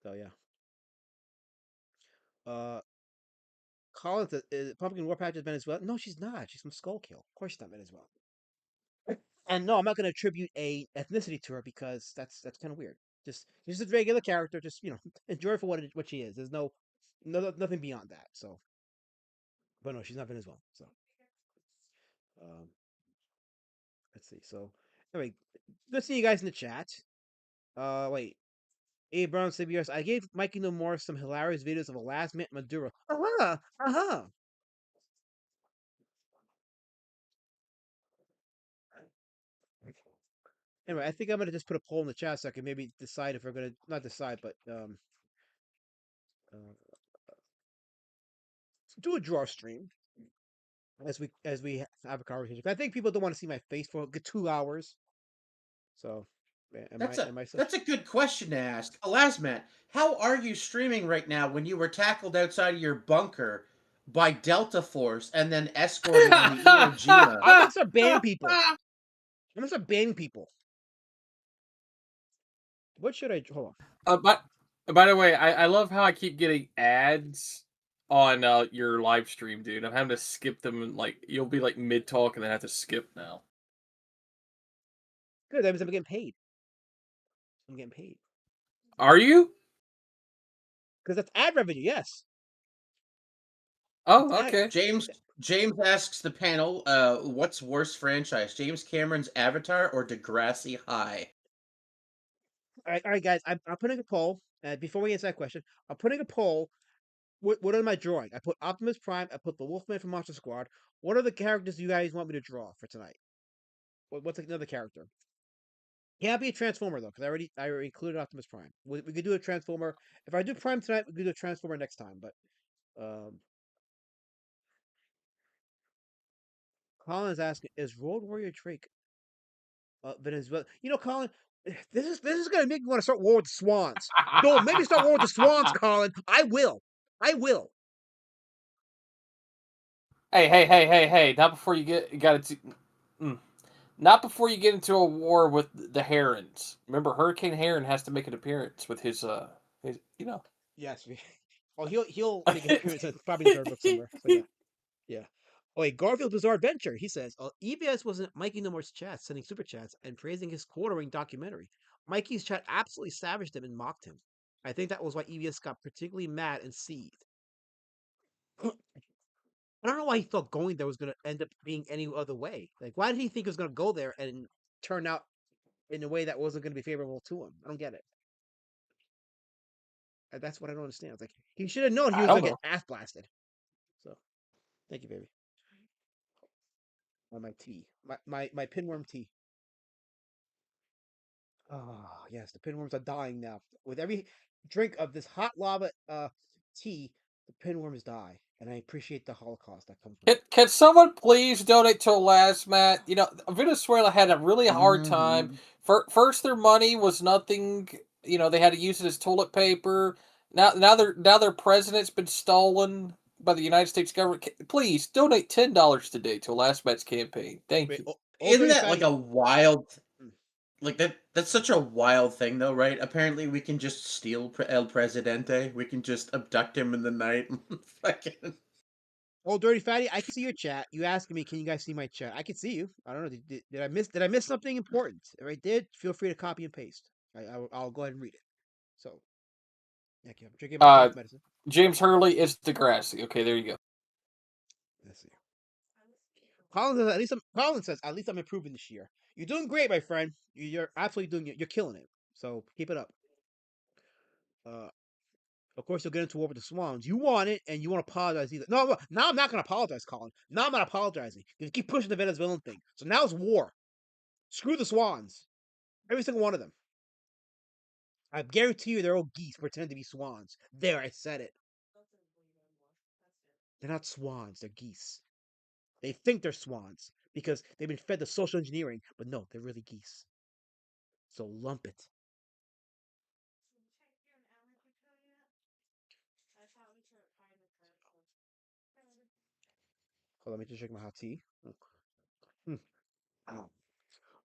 So yeah. Uh, Collins, Pumpkin Warpatch is Venezuela. No, she's not. She's from Skullkill. Of course, she's not Venezuela. And no, I'm not going to attribute a ethnicity to her because that's kind of weird. Just she's just a regular character. Just enjoy her for what she is. There's nothing beyond that. So, but no, she's not Venezuelan. So, um, let's see. So, anyway, good seeing you guys in the chat. Wait. A Brown CBS. I gave Mikey No More some hilarious videos of a last minute Maduro. Uh huh. Anyway, I think I'm gonna just put a poll in the chat so I can maybe decide if we're gonna not decide, but uh, do a draw stream as we have a conversation. I think people don't want to see my face for a good 2 hours. So, am I such? That's a good question to ask. Alasmat, how are you streaming right now when you were tackled outside of your bunker by Delta Force and then escorted on the Iwo Jima? I'm gonna start banning people. I'm gonna start banning people. What should I hold on? But by the way, I love how I keep getting ads on your live stream, dude. I'm having to skip them, and like you'll be like mid talk and then have to skip now. Good, that means I'm getting paid. I'm getting paid Are you? because that's ad revenue. Yes. Oh, okay. James asks the panel, what's worse franchise, James Cameron's Avatar or Degrassi High? All right, guys. I'm putting a poll. Before we answer that question, I'm putting a poll. What am I drawing? I put Optimus Prime. I put the Wolfman from Monster Squad. What are the characters you guys want me to draw for tonight? What's another character? Can't be a Transformer though, because I already included Optimus Prime. We could do a Transformer. If I do Prime tonight, we could do a Transformer next time. But Colin is asking, is Road Warrior Drake Venezuela? Colin, this is gonna make me want to start war with the Swans. Don't make me start war with the Swans, Colin. I will. I will. Hey! Not before not before you get into a war with the Herons. Remember, Hurricane Heron has to make an appearance with his. Yes. Oh, he'll make an appearance in probably the third book somewhere. So yeah. Yeah. Oh, wait, Garfield Bizarre Adventure. He says, EBS wasn't Mikey No More's chat, sending super chats and praising his quartering documentary. Mikey's chat absolutely savaged him and mocked him. I think that was why EBS got particularly mad and seethed. I don't know why he thought going there was going to end up being any other way. Like, why did he think he was going to go there and turn out in a way that wasn't going to be favorable to him? I don't get it. That's what I don't understand. It's like, he should have known he was going to get ass blasted. So, thank you, baby. My tea. My pinworm tea. Oh, yes, the pinworms are dying now. With every drink of this hot lava tea, the pinworms die. And I appreciate the Holocaust that comes from it. Can someone please donate to Last Matt? Venezuela had a really hard time. First, their money was nothing They had to use it as toilet paper. Now their president's been stolen by the United States government. Please donate $10 today to a Last Match campaign. Thank Wait, you. Old Isn't Dirty that like Fatty. a wild, Mm. like that's such a wild thing though, right? Apparently we can just steal El Presidente. We can just abduct him in the night. Fucking. Old Dirty Fatty, I can see your chat. You asking me, can you guys see my chat? I can see you. I don't know. Did I miss something important? If I did, feel free to copy and paste. I'll go ahead and read it. So, thank you. I'm drinking my Uh, cough medicine. James Hurley is Degrassi. Okay, there you go. Let's see. Colin says at least I'm improving this year. You're doing great, my friend. You're absolutely doing it. You're killing it. So keep it up. Uh, of course, you'll get into war with the Swans. You want it, and you want to apologize either. No, now I'm not going to apologize, Colin. Now I'm not apologizing. You keep pushing the Venezuelan thing. So now it's war. Screw the Swans. Every single one of them. I guarantee you they're all geese pretending to be swans. There, I said it. They're not swans, they're geese. They think they're swans because they've been fed the social engineering, but no, they're really geese. So lump it. Hold on, let me just drink my hot tea. Hmm.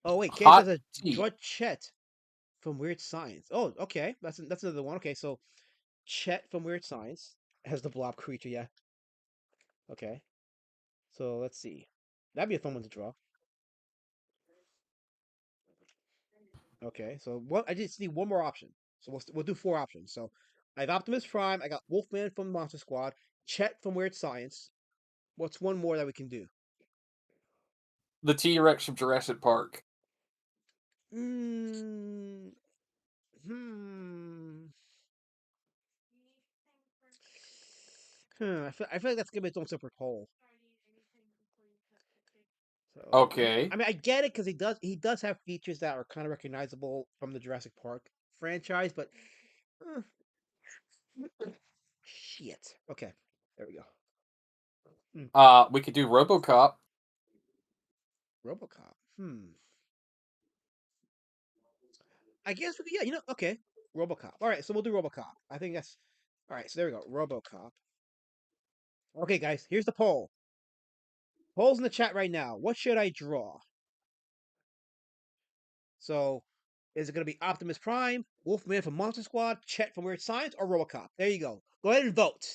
Oh wait, Kay says Hot a tea. draw Chet from Weird Science. Oh, okay, that's another one. Okay, so Chet from Weird Science has the blob creature. Yeah. Okay. So let's see. That'd be a fun one to draw. Okay, so what? I just need one more option. So we'll do four options. So I have Optimus Prime. I got Wolfman from Monster Squad. Chet from Weird Science. What's one more that we can do? The T-Rex from Jurassic Park. Hmm. Hmm. I feel like that's gonna be its own separate poll. So Okay. I get it because he does have features that are kind of recognizable from the Jurassic Park franchise, but uh, shit. Okay, there we go. Hmm. We could do RoboCop. RoboCop. I guess we could, yeah, okay. RoboCop. All right, so we'll do RoboCop. I think that's all right. So there we go. RoboCop. Okay, guys, here's the poll. Polls in the chat right now. What should I draw? So, is it going to be Optimus Prime, Wolfman from Monster Squad, Chet from Weird Science, or RoboCop? There you go. Go ahead and vote.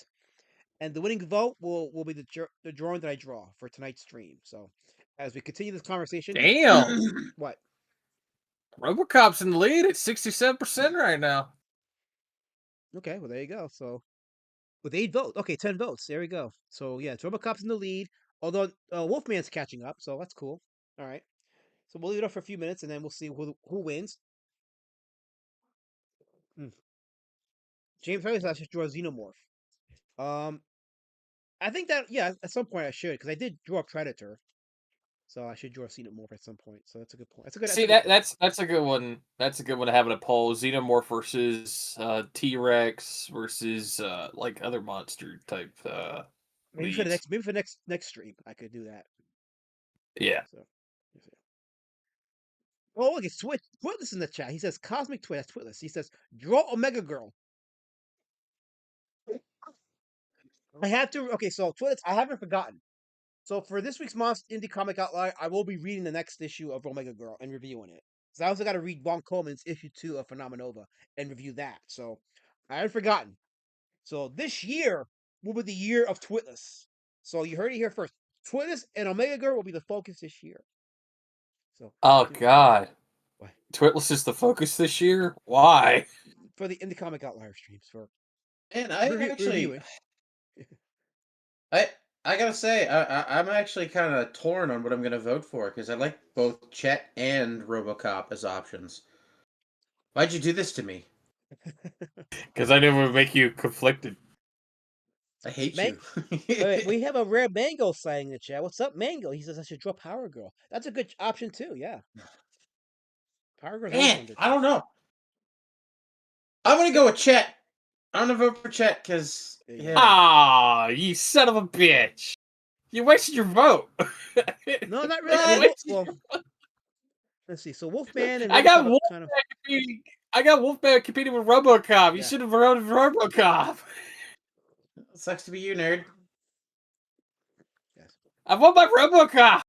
And the winning vote will be the drawing that I draw for tonight's stream. So, as we continue this conversation, Damn. what? RoboCop's in the lead at 67% right now. Okay, well there you go. So with 8 votes. Okay, 10 votes. There we go. So yeah, RoboCop's in the lead. Although Wolfman's catching up, so that's cool. All right. So we'll leave it up for a few minutes, and then we'll see who wins. Hmm. James Harris, I should draw a Xenomorph. Um, I think that yeah, at some point I should because I did draw a Predator, so I should draw a Xenomorph at some point. So that's a good point. That's See a good point. that's a good one. That's a good one to have in a poll. Xenomorph versus T-Rex versus like other monster type Maybe for the leads. next stream I could do that. Yeah. So. Oh, look, it's Twitless in the chat. He says Cosmic Twit. That's Twitless. He says draw Omega Girl. I had to. Okay, so Twitless, I haven't forgotten. So for this week's Monster Indie Comic Outlier, I will be reading the next issue of Omega Girl and reviewing it. So I also got to read Von Coleman's issue 2 of Phenomenova and review that. So I had forgotten. So this year will be the year of Twitless. So you heard it here first. Twitless and Omega Girl will be the focus this year. So Oh God. why? Twitless is the focus this year. Why? For the Indie Comic Outlier streams for And I actually, reviewing. I I gotta say, I'm actually kind of torn on what I'm gonna vote for because I like both Chet and RoboCop as options. Why'd you do this to me? Because I knew it would make you conflicted. I hate Man- you. we have a rare Mango saying in the chat. What's up, Mango? He says I should draw Power Girl. That's a good option too. Yeah, Power Girl's always Man, fun to I draw. don't know. I'm gonna go with Chet. I'm gonna vote for Chet because There you go. Ah, you son of a bitch! You wasted your vote. No, not really. You I mean, wasted well, let's see. So Wolfman and I got RoboCop one kind of. defeating. I got Wolfman competing with RoboCop. You Yeah. should have voted for RoboCop. Sucks to be you, nerd. Yes. I want my RoboCop.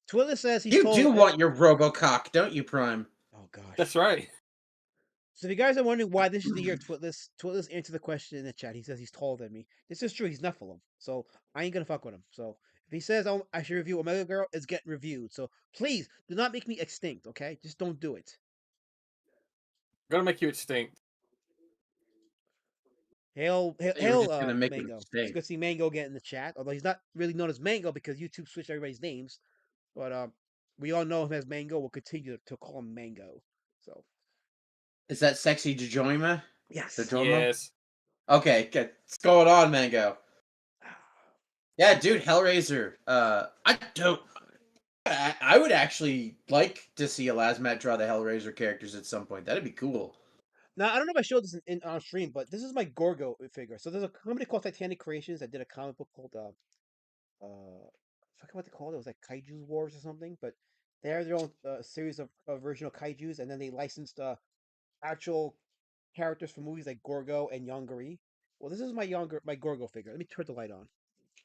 Twitter says he's You told. do want your RoboCop, don't you, Prime? Oh gosh. That's right. So if you guys are wondering why this is the year Twitless answered the question in the chat. He says he's taller than me. This is true. He's Nephilim. So I ain't gonna fuck with him. So if he says I should review Omega Girl, it's getting reviewed. So please do not make me extinct. Okay, just don't do it. I'm gonna make you extinct. Hail, hail, You were just hail gonna make it Mango. It's extinct. good to see Mango get in the chat. Although he's not really known as Mango because YouTube switched everybody's names. But we all know him as Mango. We'll continue to call him Mango. So Is that sexy Jojoima? yes. Jojoima? Yes. Okay, what's going on, Mango? Yeah, dude, Hellraiser. I don't. I would actually like to see Elasmat draw the Hellraiser characters at some point. That'd be cool. Now I don't know if I showed this in on stream, but this is my Gorgo figure. So there's a company called Titanic Creations that did a comic book called I forget what they called it. It was like Kaiju Wars or something. But they have their own series of original kaiju's, and then they licensed actual characters from movies like Gorgo and Yongari. Well, this is my Gorgo figure. Let me turn the light on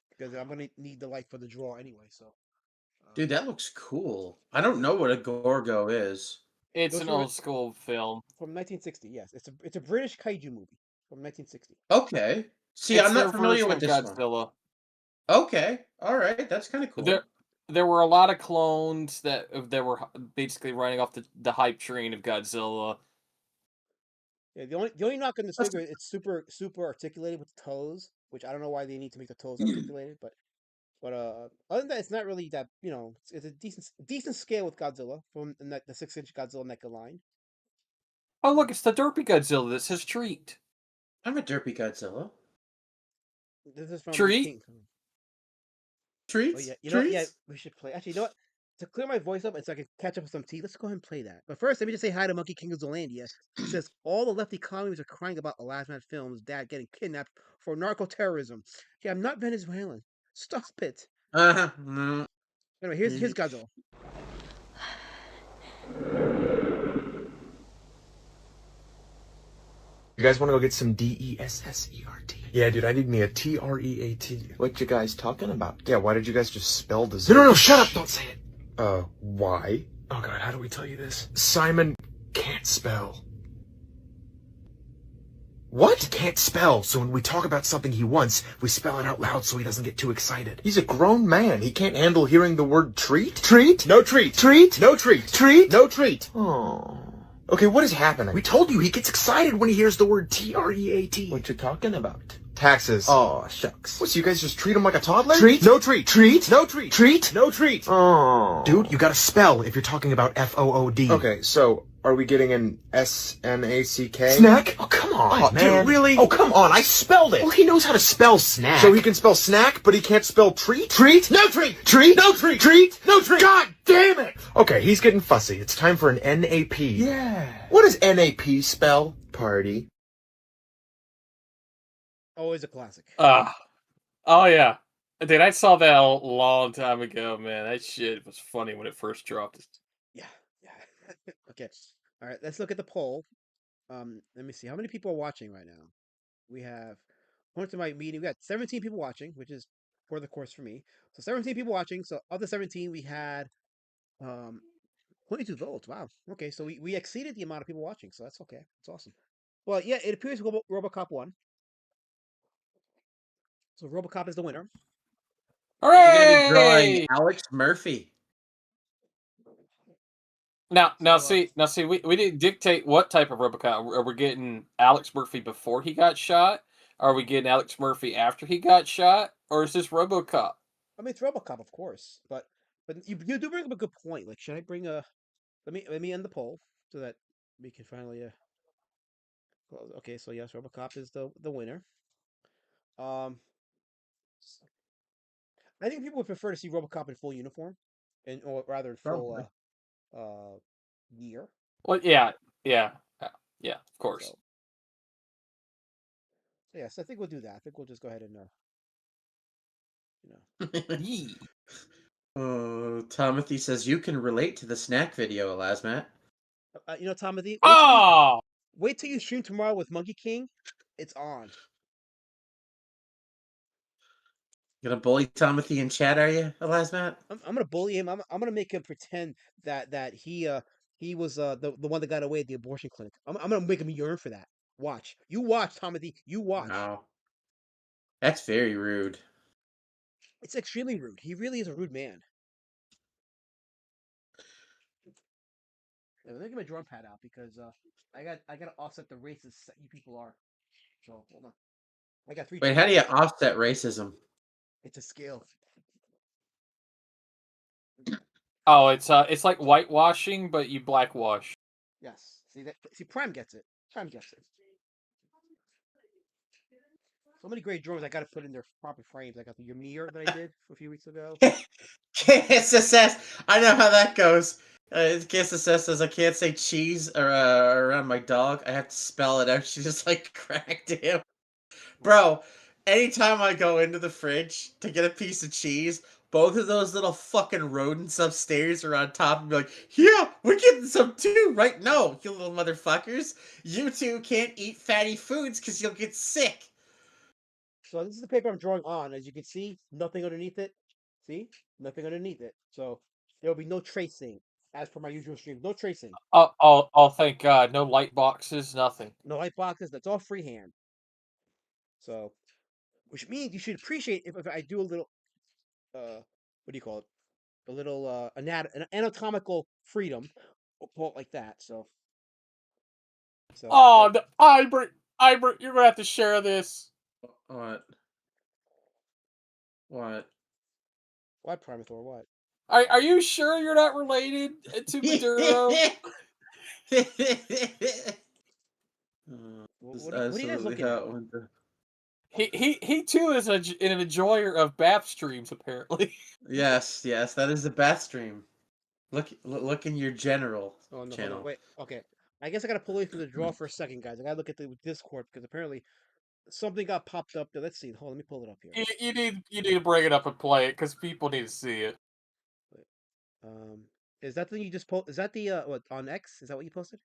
because I'm gonna need the light for the draw anyway. So, Dude, that looks cool. I don't know what a Gorgo is. It's Those an were- old school film. from 1960. Yes, it's a British kaiju movie from 1960. Okay. See, It's I'm their not familiar with version this of one. Godzilla. Okay. All right. That's kind of cool. There were a lot of clones that were basically running off the hype train of Godzilla. Yeah, the only knock on this That's- figure, it's super articulated with the toes, which I don't know why they need to make the toes articulated, but other than that, it's not really that it's a decent scale with Godzilla from the 6-inch Godzilla NECA line. Oh look, it's the derpy Godzilla that says treat. I'm a derpy Godzilla. This is from Treat? King. Oh Treats? yeah, you know what? Yeah, Treats? we should play. Actually, you know what? To clear my voice up and so I can catch up with some tea, let's go ahead and play that. But first, let me just say hi to Monkey King of Zolandia. He says all the lefty commies are crying about Elasmat Films' dad getting kidnapped for narco terrorism. Yeah, I'm not Venezuelan. Stop it. No. Anyway, here's Godzilla. You guys want to go get some DESSERT? Yeah, dude, I need me a TREAT. What you guys talking about? Yeah, why did you guys just spell the No, shut up! Don't say it! Why? Oh god, how do we tell you this? Simon can't spell. What? He can't spell, so when we talk about something he wants, we spell it out loud so he doesn't get too excited. He's a grown man. He can't handle hearing the word treat? Treat? No treat. Treat? No treat. Treat? No treat. Oh. Okay, what is happening? We told you he gets excited when he hears the word TREAT. What you talking about? Taxes. Oh, shucks. What, so you guys just treat him like a toddler? Treat? No treat. Treat? No treat. Treat? No treat. Oh. Dude, you gotta spell if you're talking about FOOD. Okay, so are we getting an SNACK? Snack? Oh, come on, man. Dude, really? Oh, come on, I spelled it. Well, he knows how to spell snack. So he can spell snack, but he can't spell treat? Treat? No treat. Treat? No treat. Treat? No treat. God damn it! Okay, he's getting fussy. It's time for an NAP. Yeah. What does NAP spell? Party. Always a classic. Oh yeah. Dude, I saw that a long time ago, man. That shit was funny when it first dropped. Yeah. Okay. All right. Let's look at the poll. Let me see. How many people are watching right now? We have, according to my meeting, we got 17 people watching, which is for the course for me. So 17 people watching. So of the 17, we had 22 votes. Wow. Okay. So we exceeded the amount of people watching. So that's okay. That's awesome. Well, yeah, it appears RoboCop won. So RoboCop is the winner. You're gonna be Hooray! drawing Alex Murphy. Now, see, we didn't dictate what type of RoboCop. Are we getting Alex Murphy before he got shot? Are we getting Alex Murphy after he got shot? Or is this RoboCop? I mean, it's RoboCop, of course, but you do bring up a good point. Like, should I bring a? Let me end the poll so that we can finally close. Okay, so yes, RoboCop is the winner. I think people would prefer to see RoboCop in full uniform, or rather in full gear. Well, yeah, of course. So yes, I think we'll do that. I think we'll just go ahead and Yee. Oh, Timothy says you can relate to the snack video, Elasmat. Timothy, Oh, wait till you stream tomorrow with Monkey King. It's on. Gonna bully Timothy in chat, are you, Matt? I'm gonna bully him. I'm gonna make him pretend that he was the one that got away at the abortion clinic. I'm gonna make him yearn for that. Watch. You watch, Timothy. You watch. Wow. That's very rude. It's extremely rude. He really is a rude man. Yeah, let me get my drawing pad out because I gotta offset the racist you people are. So hold on. I got three Wait, how do drawings. you offset racism? It's a scale. oh, it's like whitewashing, but you blackwash. Yes. See that? See, Prime gets it. Prime gets it. So many great drawings I got to put in their proper frames. I got the Ymir that I did a few weeks ago. KSSS. I know how that goes. KSSS says I can't say cheese around my dog. I have to spell it out. She just like cracked him. Bro, anytime I go into the fridge to get a piece of cheese, both of those little fucking rodents upstairs are on top and be like, yeah, we're getting some too, right? No, you little motherfuckers. You two can't eat fatty foods because you'll get sick. So this is the paper I'm drawing on. As you can see, nothing underneath it. See? Nothing underneath it. So there will be no tracing. As per my usual stream, no tracing. Oh, thank God, no light boxes, nothing. No light boxes. That's all freehand. So, which means you should appreciate if I do a little, what do you call it? A little an anatomical freedom. We'll call it like that. So Oh, that, no, Ibert, you're gonna have to share this. What? What? what Primathor? What? Are you sure you're not related to Maduro? This is What are you guys absolutely looking how at? it went down. He too is an enjoyer of BAP streams apparently. Yes, yes, that is the Bath stream. Look in your general Oh no, hold on, channel. wait. Okay, I guess I gotta pull away from the draw for a second, guys. I gotta look at the Discord because apparently something got popped up there. Let's see. Hold on, let me pull it up here. You need to bring it up and play it because people need to see it. Wait, is that the thing you just post? Is that the what on X? Is that what you posted?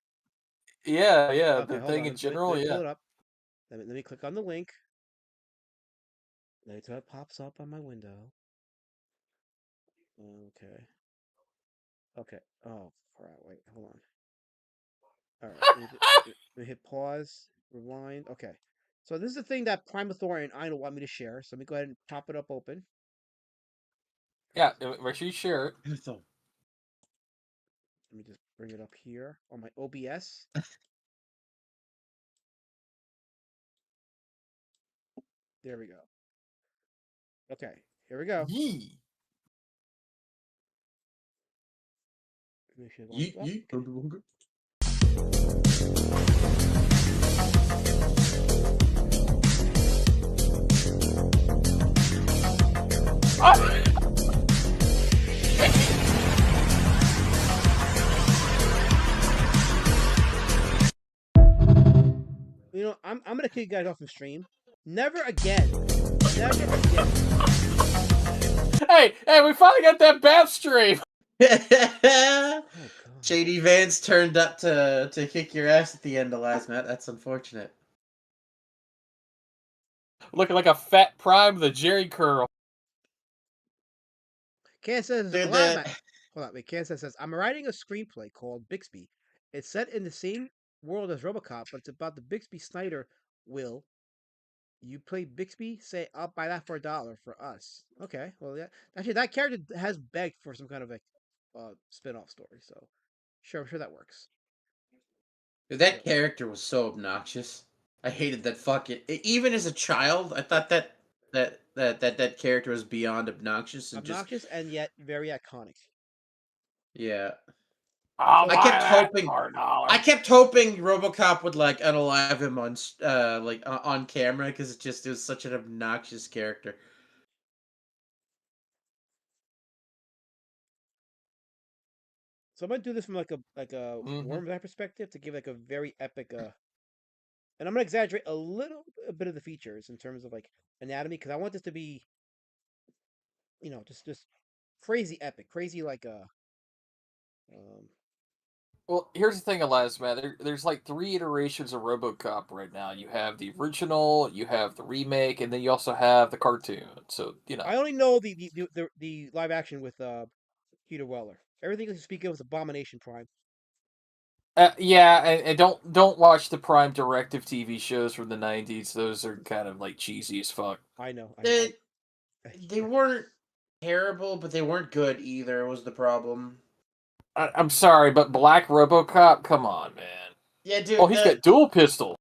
Yeah, Okay, the hold thing on. in Let general, me pull yeah. it up. Let me click on the link. Let me see it pops up on my window. Okay. Okay. Oh crap! Wait, hold on. All right. Let me hit pause. Rewind. Okay. So this is the thing that Primathor and I don't want me to share. So let me go ahead and pop it up open. Yeah, make sure you share it. Let me just bring it up here on my OBS. There we go. Okay, here we go. Yee. Make sure it lines Yeet up. yeet. Okay. Ah! I'm gonna kick you guys off the stream. Never again. Never again. Hey, we finally got that BAP stream. Oh god. Shady Vance turned up to kick your ass at the end of last match. That's unfortunate. Looking like a fat prime the Jerry curl. Kansas says a Dude, lot of my. that Hold on, wait. Kansas says I'm writing a screenplay called Bixby. It's set in the same world as RoboCop, but it's about the Bixby Snyder will. You play Bixby? Say I'll buy that for $1 for us. Okay, well yeah. Actually, that character has begged for some kind of a spin-off story, so sure, I'm sure that works. that But character was so obnoxious. I hated that fucking. Even as a child, I thought that character was beyond obnoxious and just obnoxious and yet very iconic. yeah. I'll So I this buy kept that hoping for I $1. kept hoping RoboCop would like unalive him on on camera because it was such an obnoxious character. I'm gonna do this from like a Mm-hmm. warm perspective to give like a very epic and I'm gonna exaggerate a bit of the features in terms of like anatomy because I want this to be just crazy epic, crazy like um Well, here's the thing, Elasma. There's like three iterations of RoboCop right now. You have the original, you have the remake, and then you also have the cartoon. So I only know the live action with Peter Weller. Everything you speak of is Abomination Prime. yeah, and don't watch the Prime Directive TV shows from the '90s. Those are kind of like cheesy as fuck. I know. They I they weren't terrible, but they weren't good either. Was the problem? I'm sorry, but Black RoboCop, come on, man. Yeah, Oh, dude. he's got dual pistol.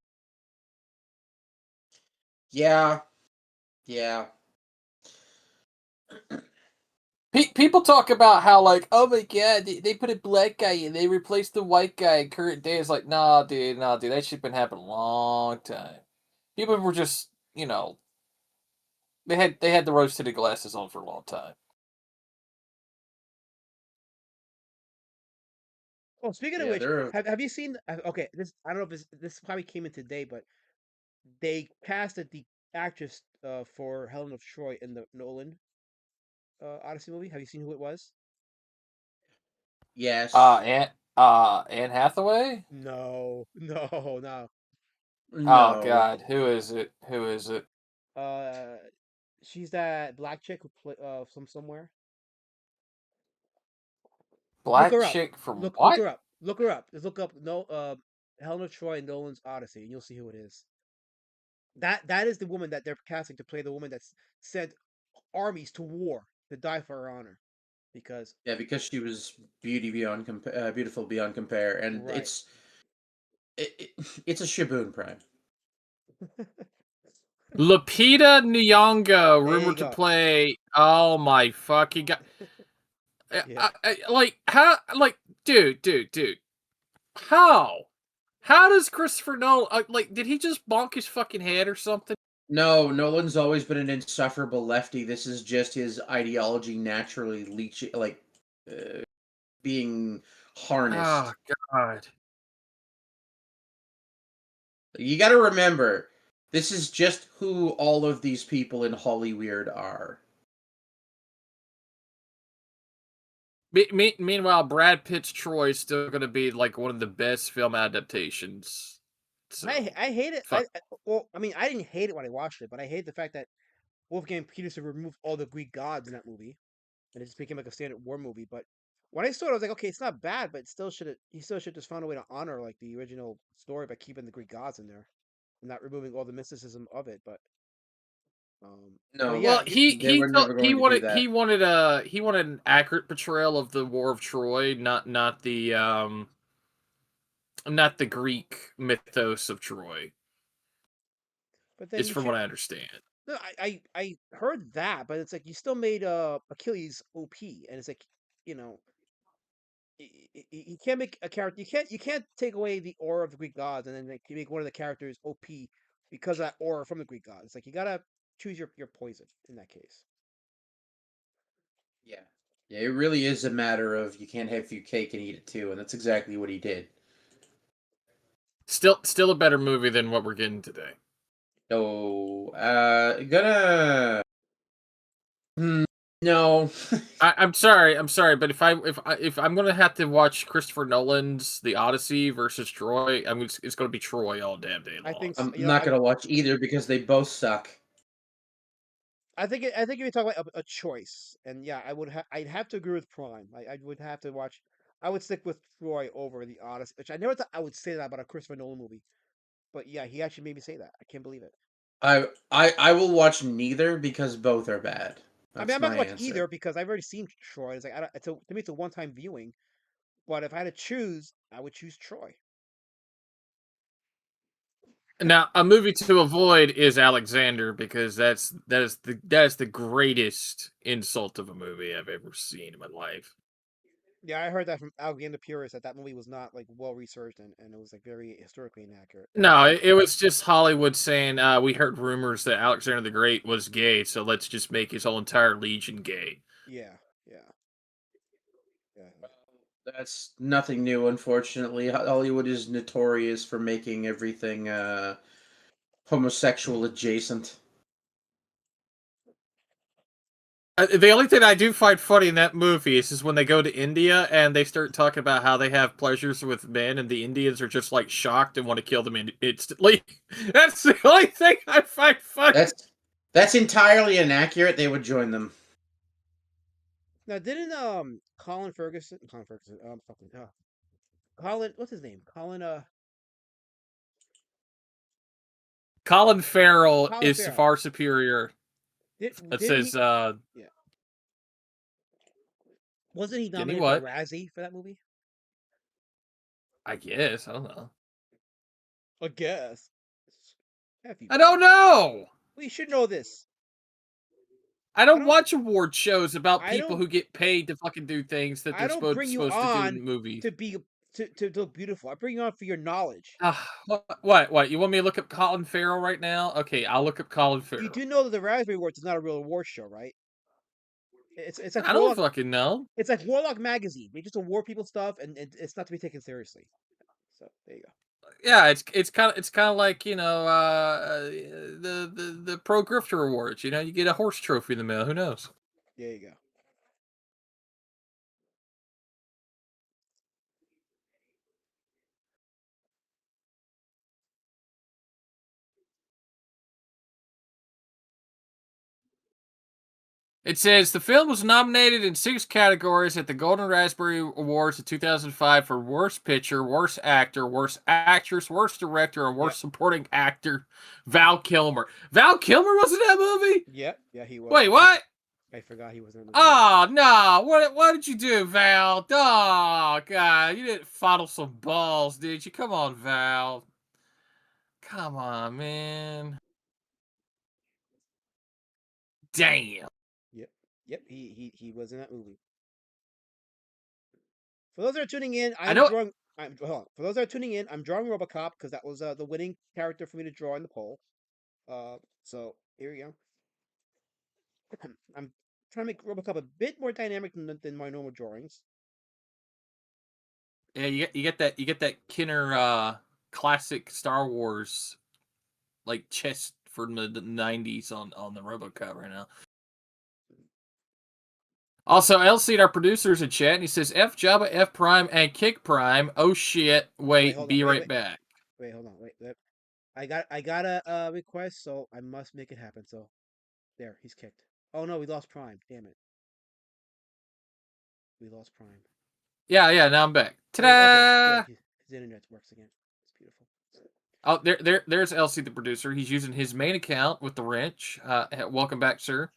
Yeah, yeah. People talk about how like, oh my god, they put a black guy and they replaced the white guy in current day. It's like, nah, dude, that shit been happening a long time. People were just, they had the rose tinted glasses on for a long time. Oh, speaking of Yeah, which, they're have you seen? Okay, this I don't know if this probably came in today, but they casted the actress for Helen of Troy in the Nolan Odyssey movie. Have you seen who it was? yes. Anne Hathaway. No, no, no. Oh No. god, who is it? Who is it? Uh, she's that black chick who play from somewhere. Look Black her up. chick from Look what? her up. Look her up. Just look up no Helen of Troy and Nolan's Odyssey, and you'll see who it is. That is the woman that they're casting to play the woman that's sent armies to war to die for her honor. Because Yeah, because she was beautiful beyond compare, and right. it's a Shaboon Prime. Lupita Nyong'o, There you rumored to go. play. Oh my fucking god! Yeah. Like how? Like, dude. How? How does Christopher Nolan like? Did he just bonk his fucking head or something? No, Nolan's always been an insufferable lefty. This is just his ideology naturally leeching, being Oh harnessed. god. You got to remember, this is just who all of these people in Hollyweird are. Meanwhile, Brad Pitt's Troy is still going to be like one of the best film adaptations. So I hate it. fuck. Well, I mean, I didn't hate it when I watched it, but I hate the fact that Wolfgang Peterson removed all the Greek gods in that movie, and it just became like a standard war movie. But when I saw it, I was like, okay, it's not bad, but it still should he still should just found a way to honor like the original story by keeping the Greek gods in there, and not removing all the mysticism of it. But No, yeah, Well, you, they were never he going to do wanted that. he wanted an accurate portrayal of the War of Troy, not the Greek mythos of Troy. but then Is you from what can't. I understand. No, I heard that, but it's like you still made Achilles OP, and it's like you know you can't make a character. You can't take away the aura of the Greek gods and then like, make one of the characters OP because of that aura from the Greek gods. It's like you gotta choose your poison in that case. Yeah. Yeah, it really is a matter of you can't have your cake and eat it too, and that's exactly what he did. Still a better movie than what we're getting today. No, gonna. No. I'm sorry, but if I'm gonna have to watch Christopher Nolan's The Odyssey versus Troy, it's gonna be Troy all damn day I long. think I'm you know not gonna watch either because they both suck. I think if you talk about a choice, and yeah, I'd have to agree with Prime. I would have to watch. I would stick with Troy over the Odyssey, which I never thought I would say that about a Christopher Nolan movie. But yeah, he actually made me say that. I can't believe it. I will watch neither because both are bad. I mean, That's I'm not my gonna watch answer. either because I've already seen Troy. It's like to me, it's a one-time viewing. But if I had to choose, I would choose Troy. Now, a movie to avoid is Alexander because that is the greatest insult of a movie I've ever seen in my life. Yeah, I heard that from Alexander Purist that movie was not like well researched and it was like very historically inaccurate. No, it was just Hollywood saying, we heard rumors that Alexander the Great was gay, so let's just make his whole entire legion gay. Yeah, yeah, yeah. That's nothing new, unfortunately. Hollywood is notorious for making everything homosexual adjacent. The only thing I do find funny in that movie is when they go to India and they start talking about how they have pleasures with men, and the Indians are just like shocked and want to kill them instantly. That's the only thing I find funny. That's entirely inaccurate. They would join them. Now, didn't Colin, what's his name? Colin Farrell Colin is Farrell. far superior. It Didn't says, he? Yeah. Wasn't he didn't he nominated for a what? Razzie for that movie? I guess. I don't know. I guess. Have you I don't know! We should know this. I don't watch award shows about I people don't- who get paid to fucking do things that I they're don't bring you supposed to do on in movies. to be to look beautiful. I bring you on for your knowledge. What? You want me to look up Colin Farrell right now? Okay, I'll look up Colin Farrell. You do know that the Raspberry Awards is not a real award show, right? It's like I don't fucking know. It's like Warlock Magazine. They just award people stuff, and it's not to be taken seriously. So there you go. Yeah, it's kind of like, you know, the Pro Grifter Awards. You know, you get a horse trophy in the mail. Who knows? There you go. It says the film was nominated in 6 categories at the Golden Raspberry Awards of 2005 for Worst Picture, Worst Actor, Worst Actress, Worst Director, and Worst Supporting Actor. Val Kilmer. Val Kilmer was in that movie? Yeah, he was. Wait, what? I forgot he was in the movie. Oh, no. What did you do, Val? Oh, God. You didn't fondle some balls, did you? Come on, Val. Come on, man. Damn. Yep. He was in that movie. For those that are tuning in, I know. hold on. For those that are tuning in, I'm drawing RoboCop because that was the winning character for me to draw in the poll. So here we go. I'm trying to make RoboCop a bit more dynamic than my normal drawings. Yeah, you get that Kenner classic Star Wars like chest from the 90s on the RoboCop right now. Also, LC, our producer's in chat, and he says F Jabba, F Prime, and Kick Prime. Oh shit! Wait, be right back. Wait, hold on. I got a request, so I must make it happen. So there, he's kicked. Oh no, we lost Prime. Damn it. We lost Prime. Yeah. Now I'm back. Ta-da! Okay, his internet works again. It's beautiful. Oh, there's LC, the producer. He's using his main account with the wrench. Welcome back, sir.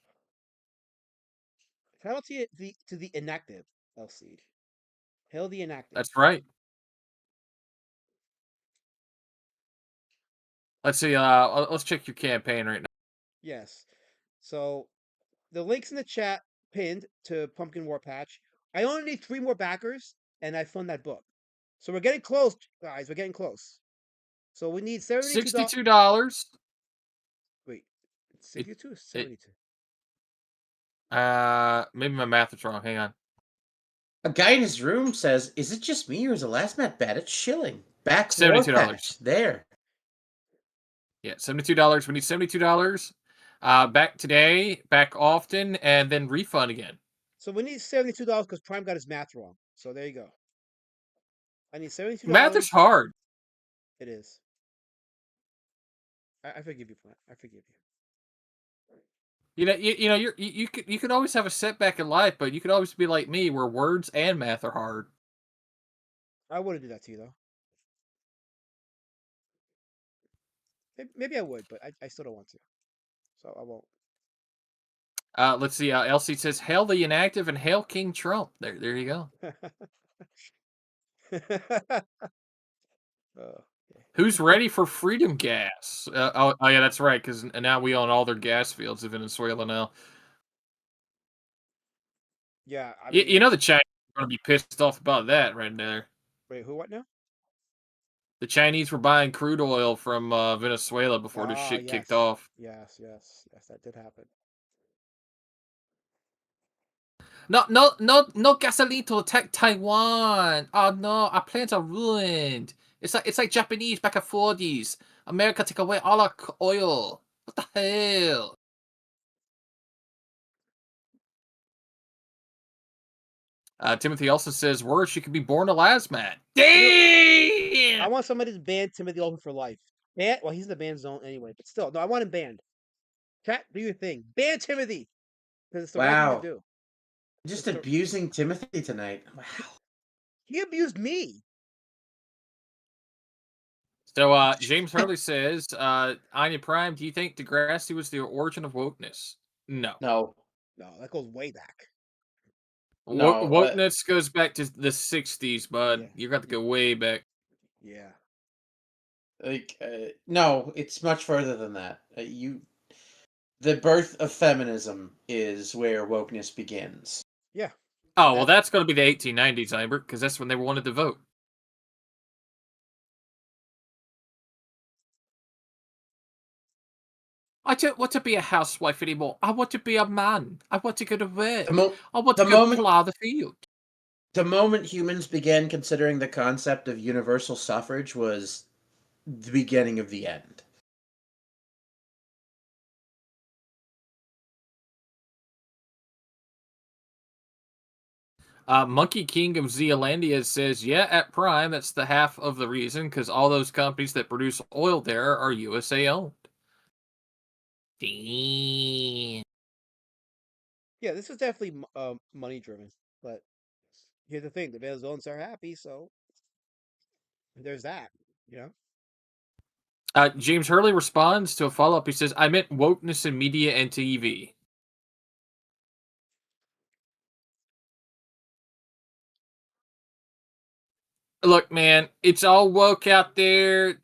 Title to the inactive, LC. Hail the inactive. That's right. Let's see. Let's check your campaign right now. Yes. So the links in the chat pinned to Pumpkin Warpatch. I only need 3 more backers, and I fund that book. So we're getting close, guys. We're getting close. So we need $62. Wait, 62 or 72? Maybe my math is wrong. Hang on. A guy in his room says, "Is it just me, or is the last Matt Babbitt shilling?" Back $72. There. Yeah, $72. We need $72. Back today, back often, and then refund again. So we need $72 because Prime got his math wrong. So there you go. I need $72. Math is hard. It is. I forgive you, Prime. I forgive you. You can always have a setback in life, but you can always be like me, where words and math are hard. I wouldn't do that to you though. Maybe I would, but I still don't want to. So I won't. Let's see. Elsie says, "Hail the inactive and hail King Trump." There you go. Who's ready for freedom gas? Oh yeah, that's right. Because now we own all their gas fields in Venezuela now. Yeah, you know the Chinese are going to be pissed off about that right there. Wait, who? What now? The Chinese were buying crude oil from Venezuela before this shit kicked off. Yes, that did happen. No gasoline to attack Taiwan. Oh no, our plans are ruined. It's like Japanese back in 40s. America took away all our oil. What the hell? Timothy also says, "Word, she could be born a lasmat." Damn! I want somebody to ban Timothy Open for life. Ban? Well, he's in the ban zone anyway, but still, no, I want him banned. Chat, do your thing. Ban Timothy, because it's the right thing to Wow. do. Just It's abusing Timothy tonight. Wow. He abused me. So James Hurley says, Anya Prime, do you think Degrassi was the origin of wokeness? No. No. No, that goes way back. No, Wokeness goes back to the 60s, bud. Yeah. You got to go way back. Yeah. No, it's much further than that. The birth of feminism is where wokeness begins. Yeah. Oh, well, that's going to be the 1890s, Ibert, because that's when they wanted to vote. I don't want to be a housewife anymore. I want to be a man. I want to go to work. I want to go plow the field. The moment humans began considering the concept of universal suffrage was the beginning of the end. Monkey King of Zealandia says, yeah, at Prime, that's the half of the reason, because all those companies that produce oil there are USA owned. Damn. Yeah, this is definitely money driven. But here's the thing: the Venezuelans are happy, so there's that. You know. James Hurley responds to a follow up. He says, I meant wokeness in media and TV. Look, man, it's all woke out there.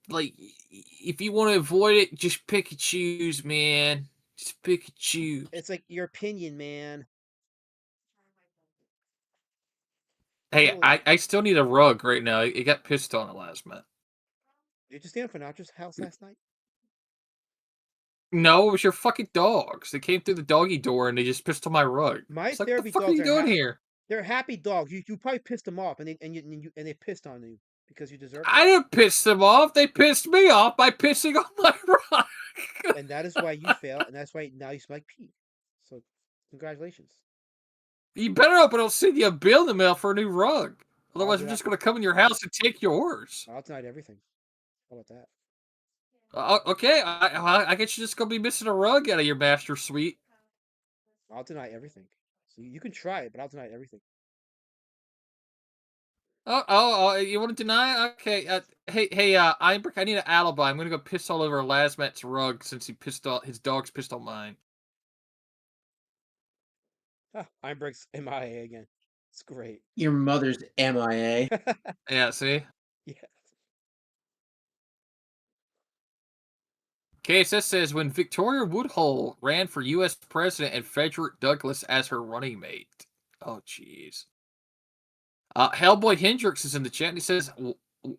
Like, if you want to avoid it, just pick and choose, man. Just pick and choose. It's like your opinion, man. Hey, I still need a rug right now. It got pissed on it last month. Did you stand for Nacho's house last night? No, it was your fucking dogs. They came through the doggy door and they just pissed on my rug. My It's like, therapy what the fuck are dogs you doing here? They're happy dogs. You probably pissed them off, and they pissed on you because you deserve it. I didn't piss them off. They pissed me off by pissing on my rug. And that is why you fail, and that's why now you smell like pee. So, congratulations. You better hope I don't send you a bill in the mail for a new rug. Otherwise, do we're that. just going to come in your house and take yours. I'll deny everything. How about that? Okay, I guess you're just going to be missing a rug out of your master suite. I'll deny everything. So you can try it, but I'll deny everything. You want to deny? Okay. Hey, Einbrick, I need an alibi. I'm going to go piss all over Lasmat's rug since his dog's pissed on mine. Einbrick's MIA again. It's great. Your mother's MIA. Yeah, see? Yeah. KSS says, when Victoria Woodhull ran for U.S. president and Frederick Douglass as her running mate. Oh, jeez. Hellboy Hendricks is in the chat and he says,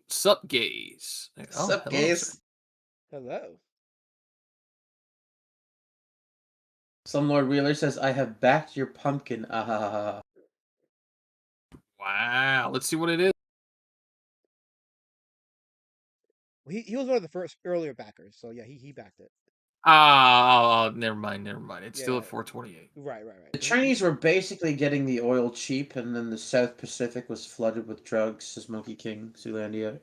sup, gays. Sup, hello, gays? sir. Hello. Some Lord Wheeler says, I have backed your pumpkin. Wow. Let's see what it is. He was one of the first earlier backers, so yeah, he backed it. Never mind. It's still at 428. Right. The Chinese were basically getting the oil cheap, and then the South Pacific was flooded with drugs, says Monkey King, Zealandia.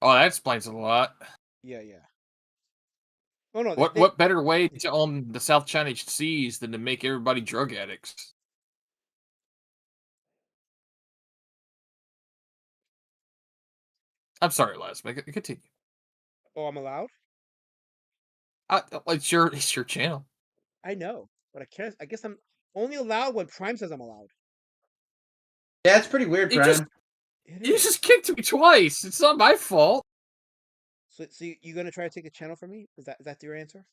Oh, that explains a lot. Yeah. Oh no. What better way to own the South China Seas than to make everybody drug addicts? I'm sorry, Les. Continue. Oh, I'm allowed? It's your channel. I know, but I guess I'm only allowed when Prime says I'm allowed. Yeah, it's pretty weird, Prime. You just kicked me twice. It's not my fault. So you gonna try to take the channel from me? Is that your answer?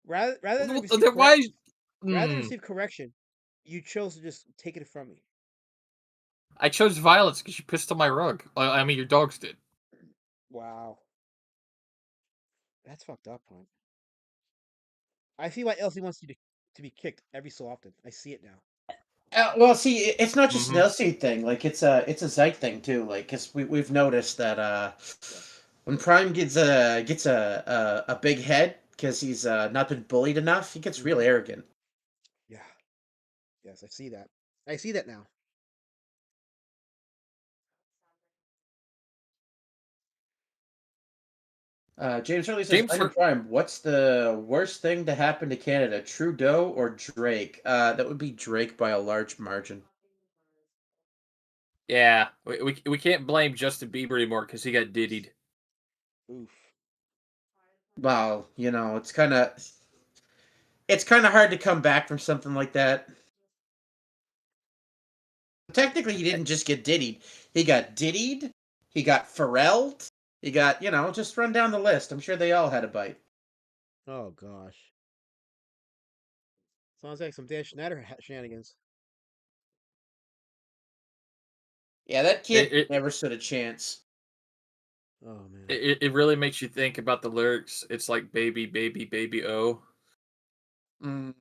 Rather than receive correction, you chose to just take it from me. I chose violence because you pissed on my rug. I mean, your dogs did. Wow. That's fucked up, Prime. I see why Elsie wants you to be kicked every so often. I see it now. Well, see, it's not just an Elsie thing. Like, it's a Zeit thing too. Like, cause we've noticed that when Prime gets a big head because he's not been bullied enough, he gets real arrogant. Yeah. Yes, I see that. I see that now. James Hurley says, James Onion Hur- Prime, what's the worst thing to happen to Canada, Trudeau or Drake? That would be Drake by a large margin. Yeah, we can't blame Justin Bieber anymore because he got diddied. Oof. Well, it's kind of hard to come back from something like that. Technically, he didn't just get diddied. He got diddied. He got Pharrelled. He got, just run down the list. I'm sure they all had a bite. Oh gosh. Sounds like some Dan Schneider shenanigans. Yeah, that It kid it, never stood a chance. Oh man. it really makes you think about the lyrics. It's like baby, baby, baby, oh. Mm.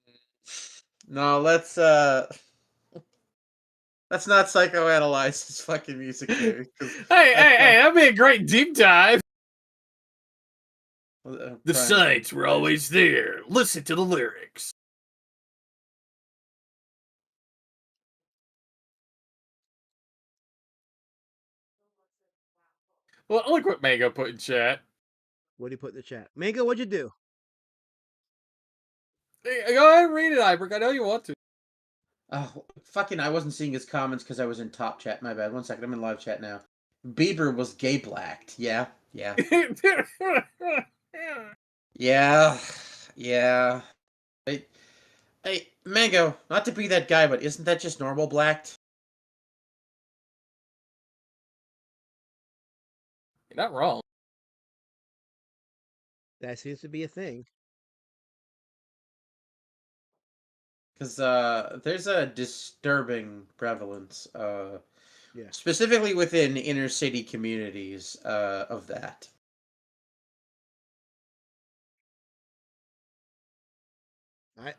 No, let's not psychoanalyze his fucking music there. 'Cause Hey, that's that'd be a great deep dive. The trying- signs were always there. Listen to the lyrics. Well, look what Mango put in chat. What do you put in the chat? Mango, what'd you do? Hey, go ahead and read it, Ibrook. I know you want to. Oh, fucking! I wasn't seeing his comments because I was in top chat. My bad. 1 second. I'm in live chat now. Bieber was gay blacked. Yeah. Yeah. Yeah. Hey, Mango, not to be that guy, but isn't that just normal blacked? You're not wrong. That seems to be a thing. Because there's a disturbing prevalence, Yeah. specifically within inner city communities, of that.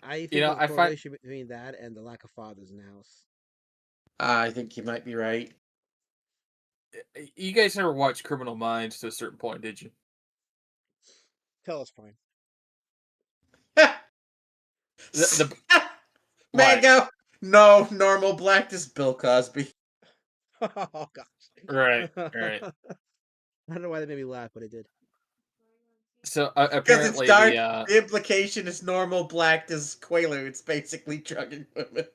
I think You know, there's a I find correlation between that and the lack of fathers in the house. I think you might be right. you guys never watched Criminal Minds to a certain point, did you? Tell us, fine. The Mango! No, normal blacked is Bill Cosby. Oh gosh. Right. I don't know why that made me laugh, but it did. So Because it's apparently dark, the the implication is normal blacked is Quaaludes, basically drugging women.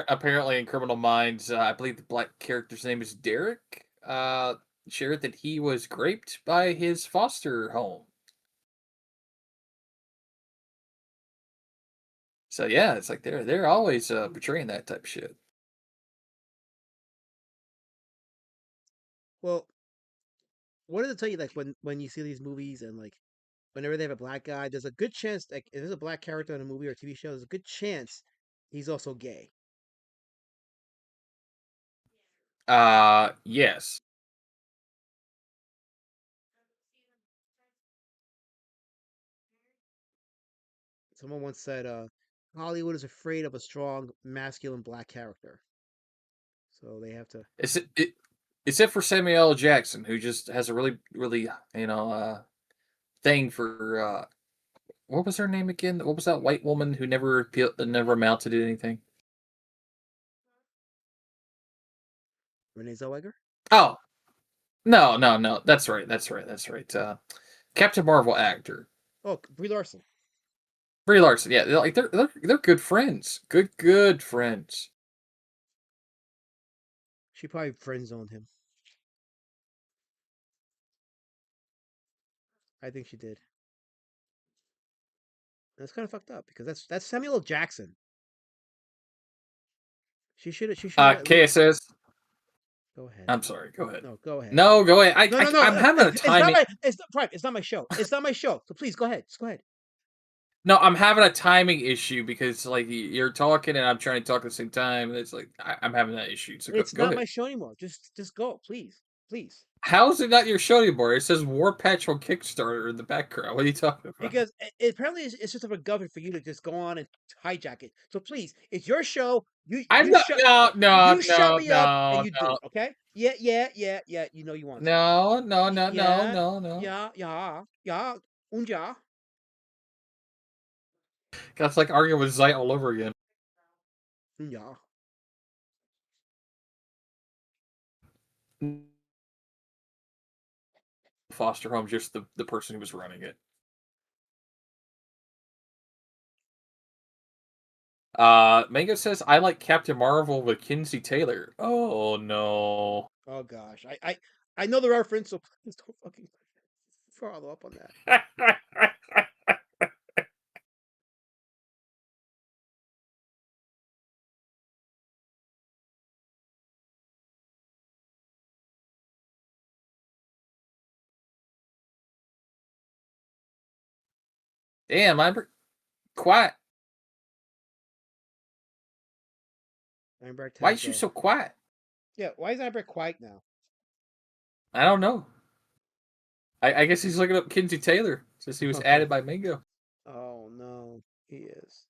apparently in Criminal Minds, I believe the black character's name is Derek. Shared that he was raped by his foster home. So yeah, it's like they're always portraying that type of shit. Well, what did it tell you? Like when you see these movies and like whenever they have a black guy, there's a good chance like if there's a black character in a movie or TV show, there's a good chance he's also gay. Yes. Someone once said, Hollywood is afraid of a strong masculine black character. So they have to Except for Samuel L. Jackson, who just has a really, really, thing for what was her name again? What was that white woman who never amounted to anything? Renee Zellweger? Oh, no. That's right. Captain Marvel actor Oh, Brie Larson. Brie Larson. Yeah, they're good friends. Good friends. She probably friend zoned him. I think she did. That's kind of fucked up because that's Samuel L. Jackson. She should at least KSS. go ahead. I'm sorry. Go ahead. No, go ahead. No, go ahead. No. I'm having a timing. It's not Prime. It's not my show. It's not my show. So please go ahead. Just go ahead. No, I'm having a timing issue because like you're talking and I'm trying to talk at the same time. And it's like I'm having that issue. So It's go not ahead. my show anymore. Just go, please. How is it not your show anymore? It says Warpatch on Kickstarter in the background. What are you talking about? Because apparently it's just a government for you to just go on and hijack it. So please, it's your show. I'm You not. shut No. you shut me up and you do it. Okay? Yeah. You know you want to. No. Yeah. Und ja. That's like arguing with Zeit all over again. Yeah. Foster home, just the person who was running it. Mango says I like Captain Marvel with Kinsey Taylor. Oh no. Oh gosh. I know the reference, so please don't fucking follow up on that. Damn, I'm quiet. Amber Why has is you so quiet? Yeah, why is Amber quiet now? I don't know. I guess he's looking up Kinsey Taylor since he was added by Mango. Oh no, he is.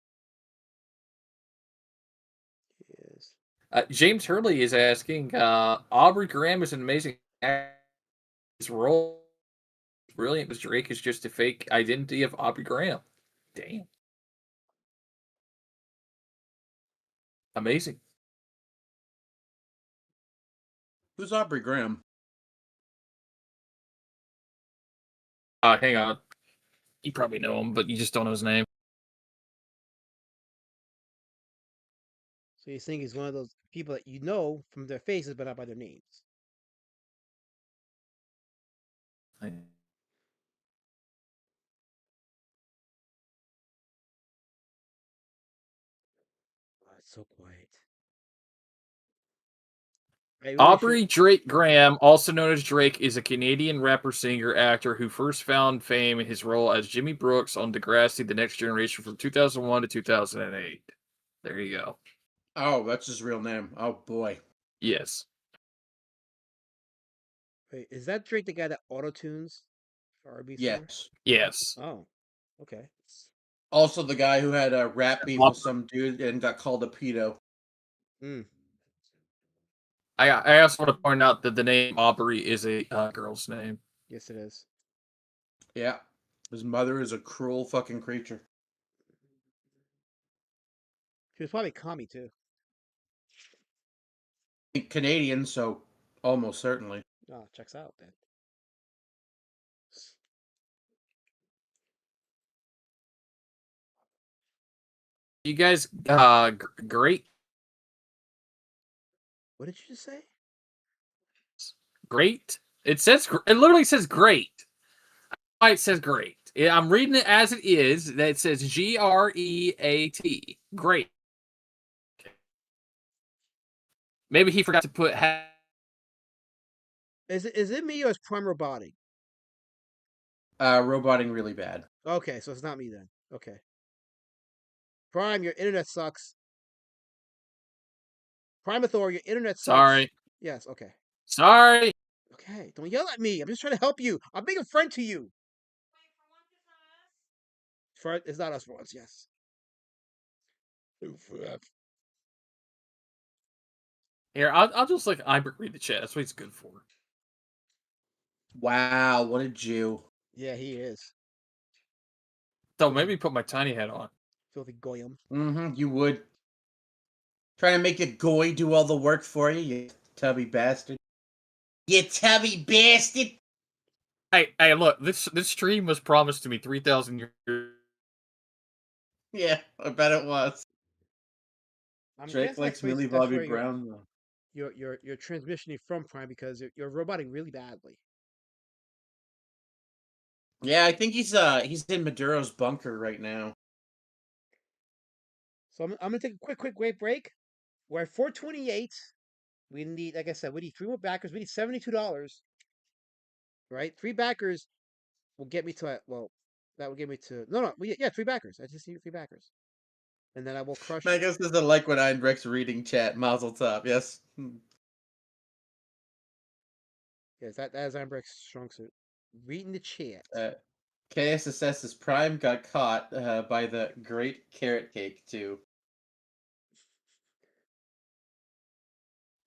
He is. James Hurley is asking, Aubrey Graham is an amazing actor. His role is brilliant, but Drake is just a fake identity of Aubrey Graham. Damn. Amazing. Who's Aubrey Graham? Hang on. You probably know him, but you just don't know his name. So you think he's one of those people that you know from their faces, but not by their names. Oh, it's so quiet. Aubrey Drake Graham, also known as Drake, is a Canadian rapper, singer, actor who first found fame in his role as Jimmy Brooks on Degrassi: The Next Generation from 2001 to 2008. There you go. Oh, that's his real name. Oh boy. Yes. Wait, is that Drake the guy that auto tunes for RB songs? Yes. Yes. Oh, okay. Also the guy who had a rap beef with some dude and got called a pedo. Mm. I also want to point out that the name Aubrey is a girl's name. Yes, it is. Yeah. His mother is a cruel fucking creature. She was probably commie too. Canadian, so almost certainly. Oh, checks out then. You guys, great, What did you just say? great. It literally says great. Why it says great? I'm reading it as it is. That it says GREAT. Great. Maybe he forgot to put. Is it me or is Prime robotic? Roboting really bad. Okay, so it's not me then. Okay. Prime, your internet sucks. Primathor, your internet sucks. Sorry. Yes, okay. Sorry. Okay, don't yell at me. I'm just trying to help you. I'm being a friend to you. It's not us for once, yes. Here, I'll just like Ibert read the chat. That's what he's good for. Wow, what a Jew. Yeah, he is. So maybe put my tiny hat on. Filthy goyim. Mm-hmm, you would. Trying to make a goy do all the work for you, you tubby bastard. You tubby bastard! Hey, look, this stream was promised to me 3,000 years. Yeah, I bet it was. I'm Drake guessing likes that's Millie that's Bobby where Brown, though. you're transmissioning from Prime because you're roboting really badly. Yeah, I think he's in Maduro's bunker right now. So I'm gonna take a quick break. We're at 428. We need, like I said, we need 3 more backers. We need $72. Right? 3 backers will get me to that will get me to yeah, 3 backers. I just need 3 backers. And then I will crush. I guess doesn't like when Einbrecht's reading chat. Mazel tov, yes. Yes, that is Ambrecht's strong suit. Reading the chat. KSSS's Prime got caught by the Great Carrot Cake, too.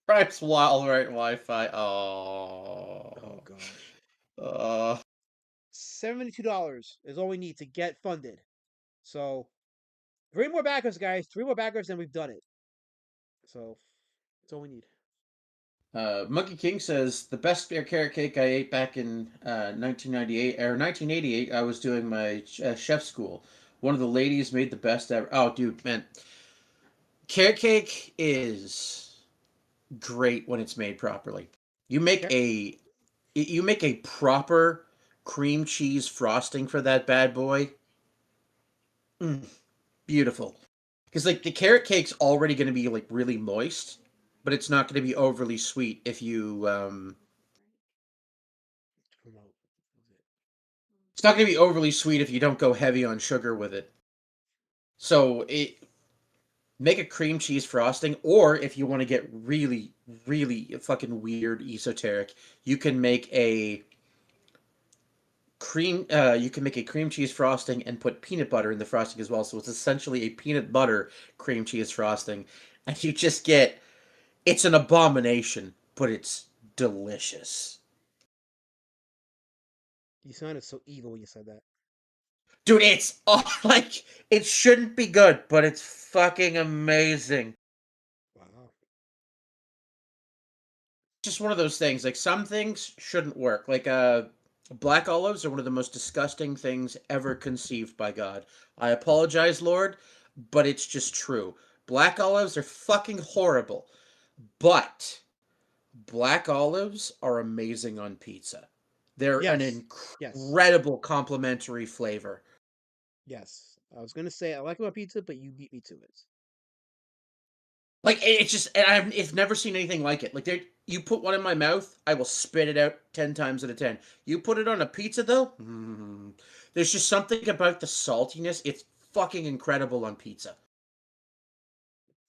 Prime's right Wi-Fi. Oh gosh. Uh, $72 is all we need to get funded. So 3 more backers, guys. 3 more backers, and we've done it. So that's all we need. Monkey King says the best carrot cake I ate back in 1998 or 1988. I was doing my chef school. One of the ladies made the best ever. Oh, dude, man, carrot cake is great when it's made properly. You make Yep. a proper cream cheese frosting for that bad boy. Mm, beautiful. Because like the carrot cake's already going to be like really moist, but it's not going to be overly sweet if you Promote. it's not going to be overly sweet if you don't go heavy on sugar with it. So it make a cream cheese frosting, or if you want to get really, really fucking weird esoteric, you can make a cream cheese frosting and put peanut butter in the frosting as well. So it's essentially a peanut butter cream cheese frosting, and you just get it's an abomination, but it's delicious. You sounded so evil when you said that. Dude, it's like it shouldn't be good, but it's fucking amazing. Wow. Just one of those things. Like some things shouldn't work. Like black olives are one of the most disgusting things ever conceived by God. I apologize, Lord, but it's just true. Black olives are fucking horrible. But black olives are amazing on pizza. They're an Yes. Yes. incredible complementary flavor. Yes. I was gonna say I like about pizza, but you beat me to it. Like it's just, and I've never seen anything like it. Like you put one in my mouth, I will spit it out 10 times out of 10. You put it on a pizza though, there's just something about the saltiness. It's fucking incredible on pizza.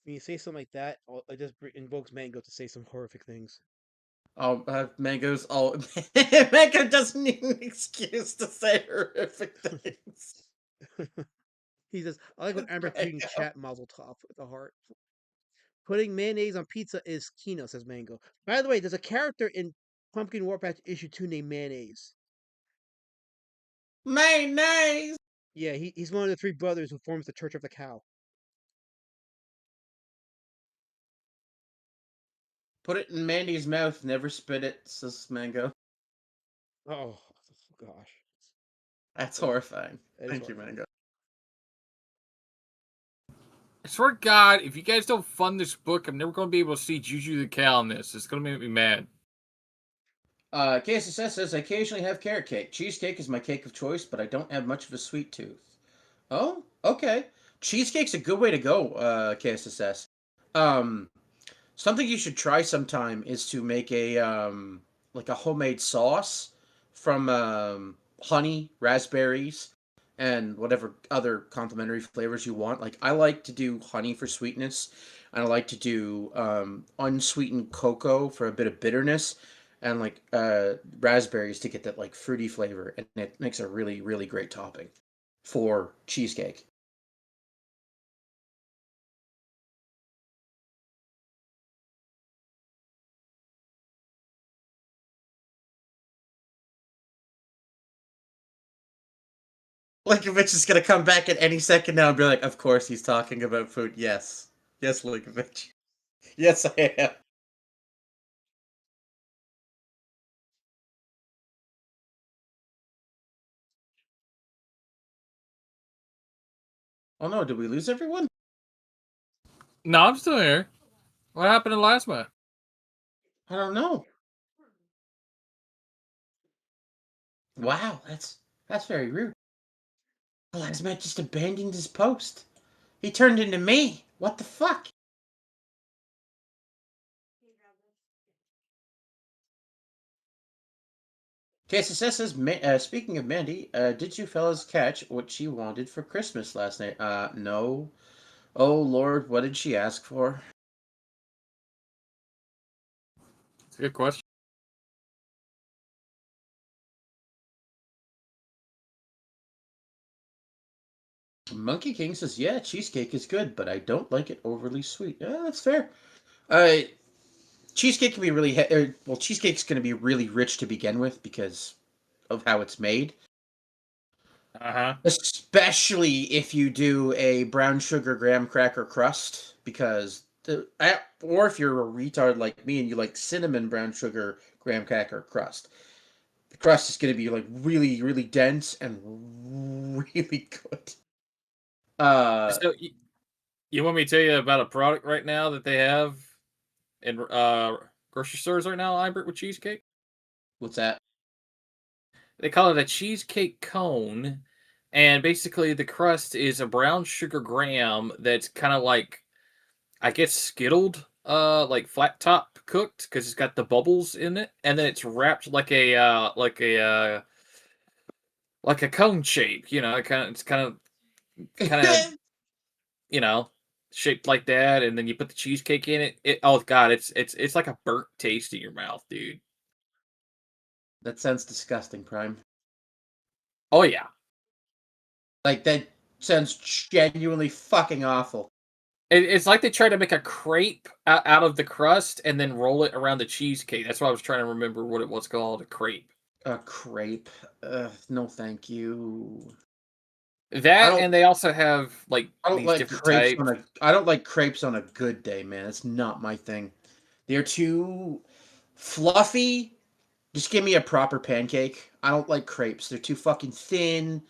When you say something like that, it just invokes Mango to say some horrific things. Oh, Mango's all Mango doesn't need an excuse to say horrific things. He says, "I like when Amber tweeting Mango. chat Mazel Tov with a heart." Putting mayonnaise on pizza is Kino, says Mango. By the way, there's a character in Pumpkin Warpatch issue 2 named Mayonnaise. Mayonnaise. Yeah, he's one of the 3 brothers who forms the Church of the Cow. Put it in Mandy's mouth, never spit it, says Mango. Oh gosh, That's that, horrifying. that is Thank you, horrifying. Mango. I swear to God, if you guys don't fund this book, I'm never going to be able to see Juju the Cow in this. It's going to make me mad. KSSS says, I occasionally have carrot cake. Cheesecake is my cake of choice, but I don't have much of a sweet tooth. Oh, okay. Cheesecake's a good way to go, KSSS. Um, something you should try sometime is to make a like a homemade sauce from honey, raspberries, and whatever other complementary flavors you want. Like I like to do honey for sweetness, and I like to do unsweetened cocoa for a bit of bitterness, and like raspberries to get that like fruity flavor, and it makes a really really great topping for cheesecake. Linkovich is gonna come back at any second now and be like, "Of course he's talking about food." Yes, yes, Linkovich. Yes, I am. Oh no, did we lose everyone? No, I'm still here. What happened in the last match? I don't know. Wow, that's very rude. Plasmat just abandoned his post. He turned into me. What the fuck? KSSS says, speaking of Mandy, did you fellas catch what she wanted for Christmas last night? No. Oh Lord, what did she ask for? It's a good question. Monkey King says, yeah, cheesecake is good, but I don't like it overly sweet. Yeah, that's fair. Cheesecake can be really, well, cheesecake's going to be really rich to begin with because of how it's made. Uh-huh. Especially if you do a brown sugar graham cracker crust, because or if you're a retard like me and you like cinnamon brown sugar graham cracker crust, the crust is going to be like really, really dense and really good. So you want me to tell you about a product right now that they have in grocery stores right now, Albert, with cheesecake? What's that? They call it a cheesecake cone, and basically the crust is a brown sugar graham that's kind of like, I guess, skittled, like flat top cooked because it's got the bubbles in it, and then it's wrapped like a cone shape. You know, it's kind of you know shaped like that, and then you put the cheesecake in it. Oh god, it's like a burnt taste in your mouth, dude. That sounds disgusting, Prime. Oh yeah. Like, that sounds genuinely fucking awful. It's like they tried to make a crepe out of the crust and then roll it around the cheesecake. That's why I was trying to remember what it was called, a crepe. A crepe. No, thank you. I That, don't. and they also have like I don't these like different crepes on types. a. I don't like crepes on a good day, man. It's not my thing. They're too fluffy. Just give me a proper pancake. I don't like crepes. They're too fucking thin.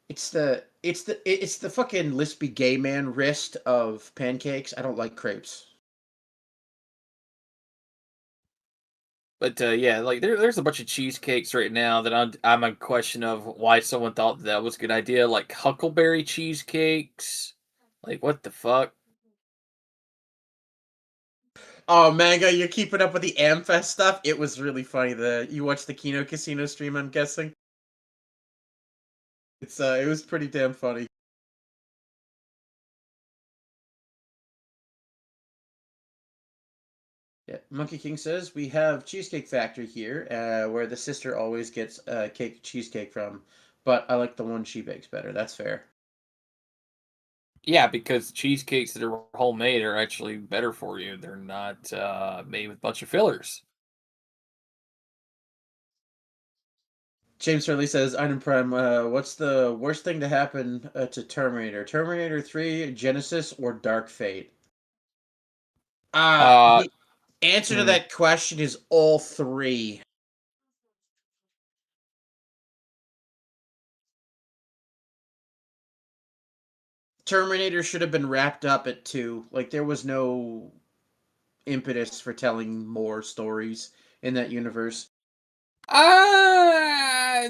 It's the fucking lispy gay man wrist of pancakes. I don't like crepes. But yeah, like there's a bunch of cheesecakes right now that I'm a question of why someone thought that was a good idea. Like huckleberry cheesecakes. Like what the fuck? Oh, Manga, you're keeping up with the Amfest stuff. It was really funny. You watched the Kino Casino stream, I'm guessing. It was pretty damn funny. Yeah, Monkey King says we have Cheesecake Factory here, where the sister always gets cheesecake from, but I like the one she bakes better. That's fair. Yeah, because cheesecakes that are homemade are actually better for you. They're not made with a bunch of fillers. James Hurley says, Item Prime, what's the worst thing to happen to Terminator? Terminator 3, Genesis, or Dark Fate? Uh, The answer to hmm. that question is all three. Terminator should have been wrapped up at 2. Like, there was no impetus for telling more stories in that universe.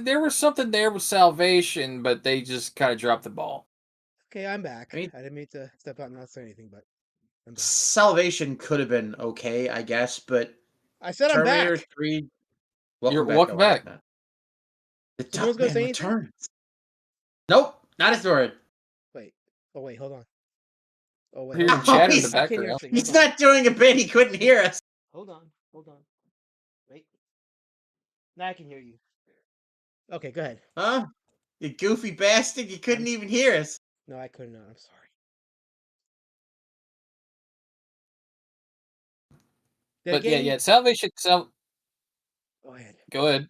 There was something there with Salvation, but they just kind of dropped the ball. Okay, I'm I back. mean, I didn't mean to step out and not say anything, but I'm back. Salvation could have been okay, I guess, but I said I'm Terminator back. 3. You're Welcome back, welcome Elias, back. man. The So no one's gonna Duckman say anything? returns. Nope, not a sword. Wait. Oh wait, hold on. Oh wait, hold Hearing on. Oh, chatter in the I can't hear a background. thing. Hold he's on. not doing a bit. He couldn't hear us. Hold on. Hold on. Wait. Now I can hear you. Okay, go ahead. Huh? You goofy bastard. You couldn't even hear us. No, I couldn't. I'm sorry. Then But yeah, again, yeah, Salvation. go ahead. Go ahead.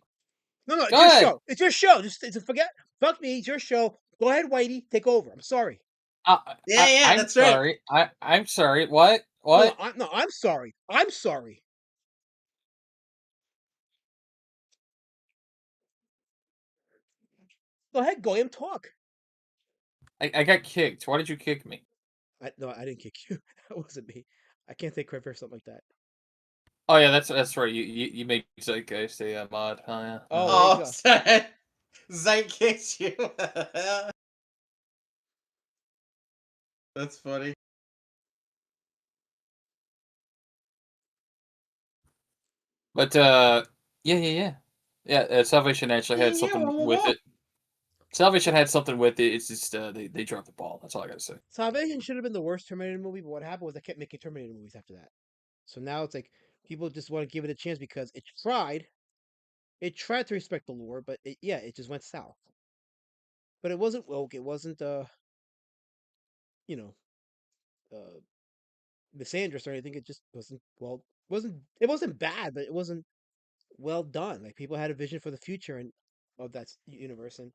No, it's Go your ahead. show. It's your show. Just forget. Fuck me. It's your show. Go ahead, Whitey. Take over. I'm sorry. Yeah, I'm that's right. sorry. I'm sorry. What? No, no, What? I'm sorry. I'm sorry. Go ahead, Goyam. Talk. I got kicked. Why did you kick me? No, I didn't kick you. That wasn't me. I can't take credit for something like that. Oh yeah, that's right. You made Zeitgeist a mod. Oh yeah. Oh, there you Oh, go. Zeit kicks you. That's funny. But yeah. Salvation actually had Yeah, something with it. Salvation had something with it. It's just they dropped the ball. That's all I gotta say. Salvation should have been the worst Terminator movie, but what happened was they kept making Terminator movies after that. So now it's like people just want to give it a chance because it tried. It tried to respect the lore, but it just went south. But it wasn't woke. It wasn't you know, uh, misandrous or anything. It just wasn't it wasn't bad, but it wasn't well done. Like people had a vision for the future and of that universe, and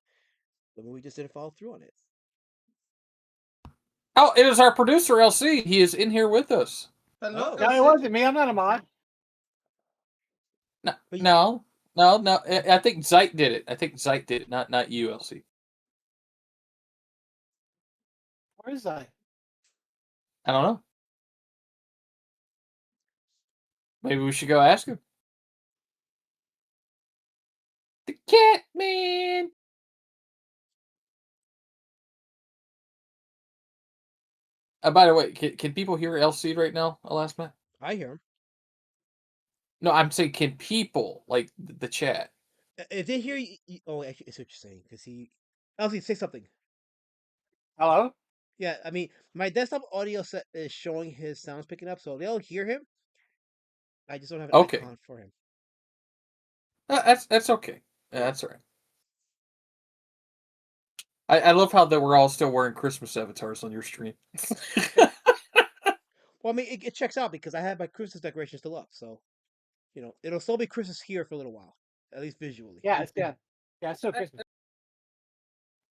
The movie just didn't follow through on it. Oh, it is our producer, LC. He is in here with us. Hello, Oh. No, it wasn't me. I'm not a mod. No, But you- no. I think Zeit did it. Not you, LC. Where is I? I don't know. Maybe we should go ask him. The Cat Man. By the way, can people hear LC right now, last minute? I hear him. No, I'm saying, can people, like, the chat? If they hear you, oh, actually, it's what you're saying because he. Elsie, say something. Hello? Yeah, I mean, my desktop audio set is showing his sounds picking up, so they'll hear him. I just don't have an Okay. icon for him. That's okay. Yeah, that's all right. I love how that we're all still wearing Christmas avatars on your stream. Well, I mean, it checks out because I have my Christmas decorations still up, so it'll still be Christmas here for a little while, at least visually. Yeah, it's still Christmas.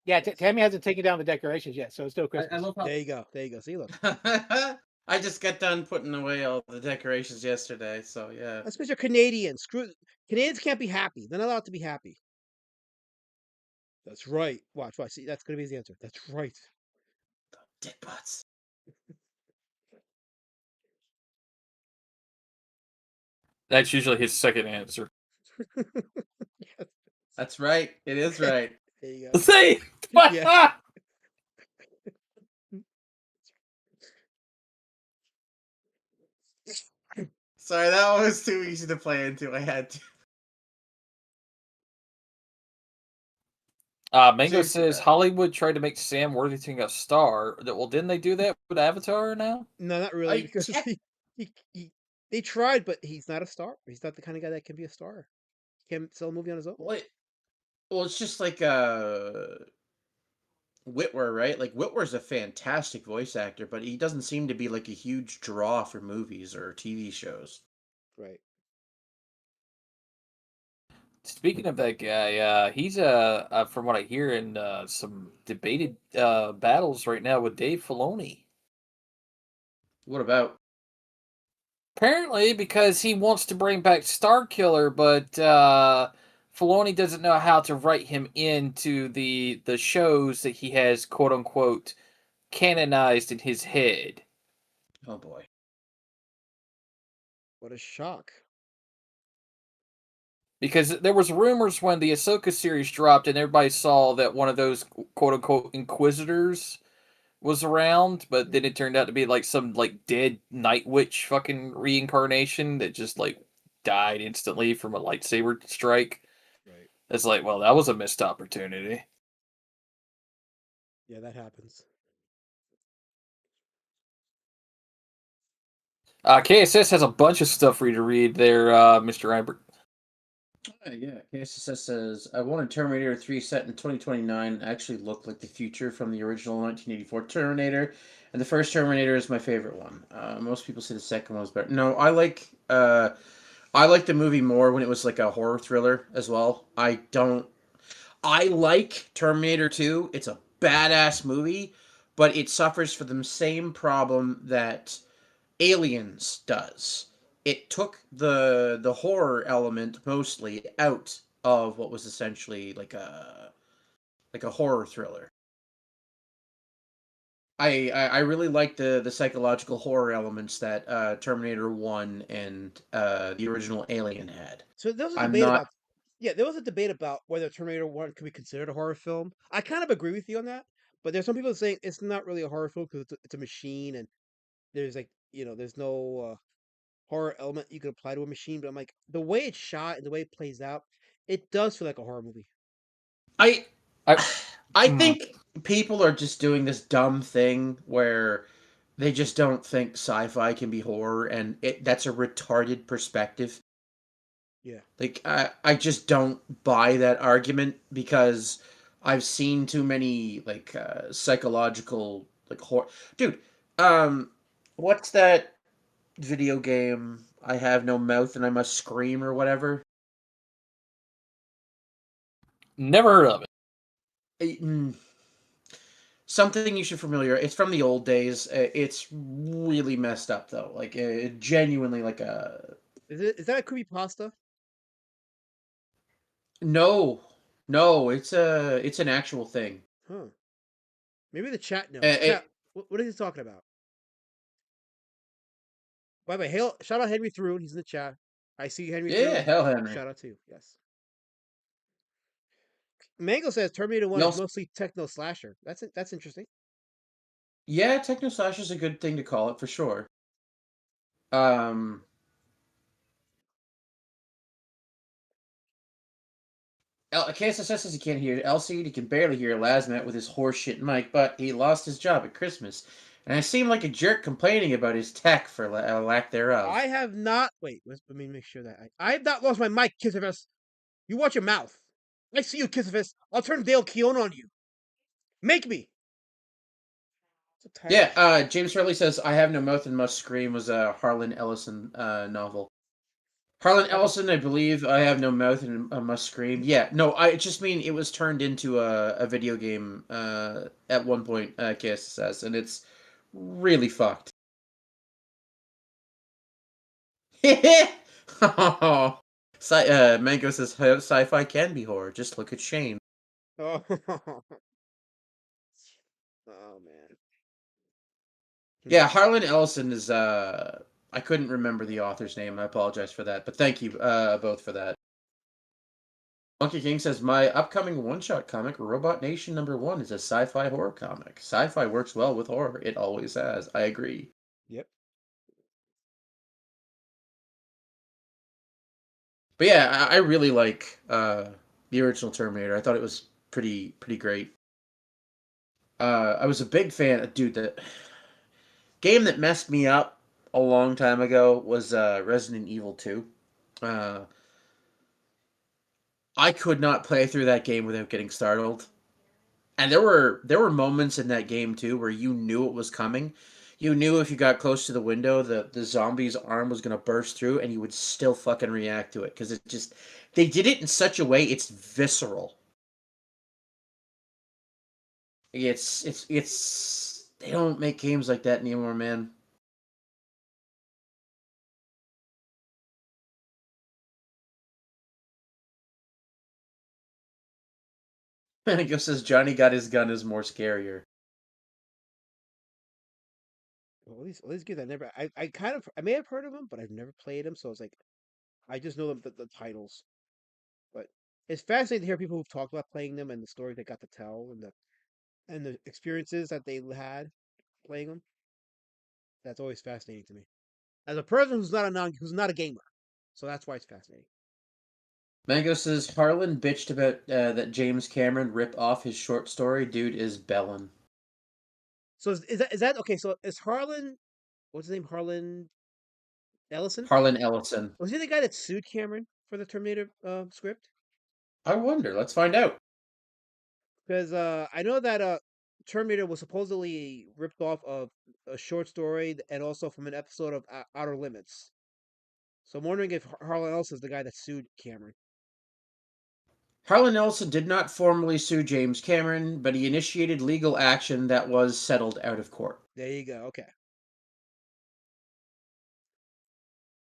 Yeah, Tammy hasn't taken down the decorations yet, so it's still Christmas. I love how There you go. There you go. See, look. I just got done putting away all the decorations yesterday, so yeah. That's because you're Canadian. Canadians can't be happy. They're not allowed to be happy. That's right. Watch. See, that's gonna be his answer. That's right. Dick butts. that's usually his second answer. Yes, That's right. It is right. there you go. Say, Yeah. Sorry, that one was too easy to play into. I had to. Mango Seriously, says Hollywood tried to make Sam Worthington a star. Well, didn't they do that with Avatar now? No, not really, I because can't- they tried, but he's not a star. He's not the kind of guy that can be a star. He can't sell a movie on his own. What? Well, it's just like Whitwer, right? Like Whitwer's a fantastic voice actor, but he doesn't seem to be like a huge draw for movies or TV shows. Right. Speaking of that guy, he's from what I hear in some debated battles right now with Dave Filoni. What about? Apparently, because he wants to bring back Starkiller, but Filoni doesn't know how to write him into the shows that he has quote unquote canonized in his head. Oh boy. What a shock. Because there was rumors when the Ahsoka series dropped and everybody saw that one of those quote-unquote Inquisitors was around, but then it turned out to be like some like dead Night Witch fucking reincarnation that just like died instantly from a lightsaber strike. Right. It's like, well, that was a missed opportunity. Yeah, that happens. KSS has a bunch of stuff for you to read there, Mr. Eibert. Yeah, KSS says, I wanted Terminator 3 set in 2029 actually looked like the future from the original 1984 Terminator, and the first Terminator is my favorite one. Most people say the second one was better. No, I like the movie more when it was like a horror thriller as well. I like Terminator 2. It's a badass movie, but it suffers from the same problem that Aliens does. It took the horror element mostly out of what was essentially like a horror thriller. I really like the psychological horror elements that Terminator 1 and the original Alien had. So there was a I'm debate not about. Yeah, there was a debate about whether Terminator 1 could be considered a horror film. I kind of agree with you on that, but there's some people saying it's not really a horror film because it's a machine and there's like there's no horror element you could apply to a machine. But I'm like the way it's shot and the way it plays out, it does feel like a horror movie. I I, I think people are just doing this dumb thing where they just don't think sci-fi can be horror, and that's a retarded perspective. Yeah. Like I just don't buy that argument because I've seen too many like psychological like horror. Dude, what's that video game? I have no mouth and I must scream or whatever. never heard of it. mm, something you should familiar. It's from the old days. It's really messed up though. Like genuinely, like a Is that a creepy pasta? no, no. It's an actual thing. Huh. Maybe the chat knows. Chat, It, what is he talking about? By the way, hail, shout out Henry Thrune. He's in the chat. I see you, Henry yeah, Thrune. hell, Henry. Shout out to you. Yes. Mango says Terminator One You is also, mostly techno slasher. That's interesting. yeah, techno slash is a good thing to call it for sure. Um, KSSS says he can't hear. LC he can barely hear Lasmat with his horseshit mic, but he lost his job at Christmas, and I seem like a jerk complaining about his tech for lack thereof. I have not. Wait, let me make sure that I have not lost my mic, Kissifus. You watch your mouth. I see you, Kissifus. I'll turn Dale Keown on you. Make me. So tired of Yeah, this shit. James Hurley says I Have No Mouth and Must Scream was a Harlan Ellison novel. Harlan Okay. Ellison, I believe, I Have No Mouth and Must Scream. Yeah, no, I just mean it was turned into a video game at one point, KSS, and it's really fucked. Oh, Mango says sci-fi can be horror. Just look at Shane. Oh. Oh man. Hmm. Yeah, Harlan Ellison is. I couldn't remember the author's name. I apologize for that, but thank you both for that. Monkey King says my upcoming one-shot comic, Robot Nation #1, is a sci-fi horror comic. Sci-fi works well with horror. It always has. I agree. Yep. But yeah, I really like the original Terminator. I thought it was pretty great. I was a big fan. Dude, the game that messed me up a long time ago was Resident Evil 2. Uh, I could not play through that game without getting startled. And there were moments in that game too where you knew it was coming. You knew if you got close to the window, the zombie's arm was gonna burst through, and you would still fucking react to it because it just they did it in such a way it's visceral. It's they don't make games like that anymore, man. And it just says Johnny Got His Gun is more scarier. Well, at least games I kind of I may have heard of them, but I've never played them. So it's like I just know them the titles. But it's fascinating to hear people who've talked about playing them and the story they got to tell and the experiences that they had playing them. That's always fascinating to me. As a person who's not a gamer, so that's why it's fascinating. Mango says Harlan bitched about that James Cameron rip off his short story. Dude is bellin'. So is that okay? So is Harlan? What's his name? Harlan Ellison? Harlan Ellison. Was he the guy that sued Cameron for the Terminator script? I wonder. Let's find out. Because I know that Terminator was supposedly ripped off of a short story and also from an episode of Outer Limits. So I'm wondering if Harlan Ellison is the guy that sued Cameron. Harlan Ellison did not formally sue James Cameron, but he initiated legal action that was settled out of court. There you go. Okay.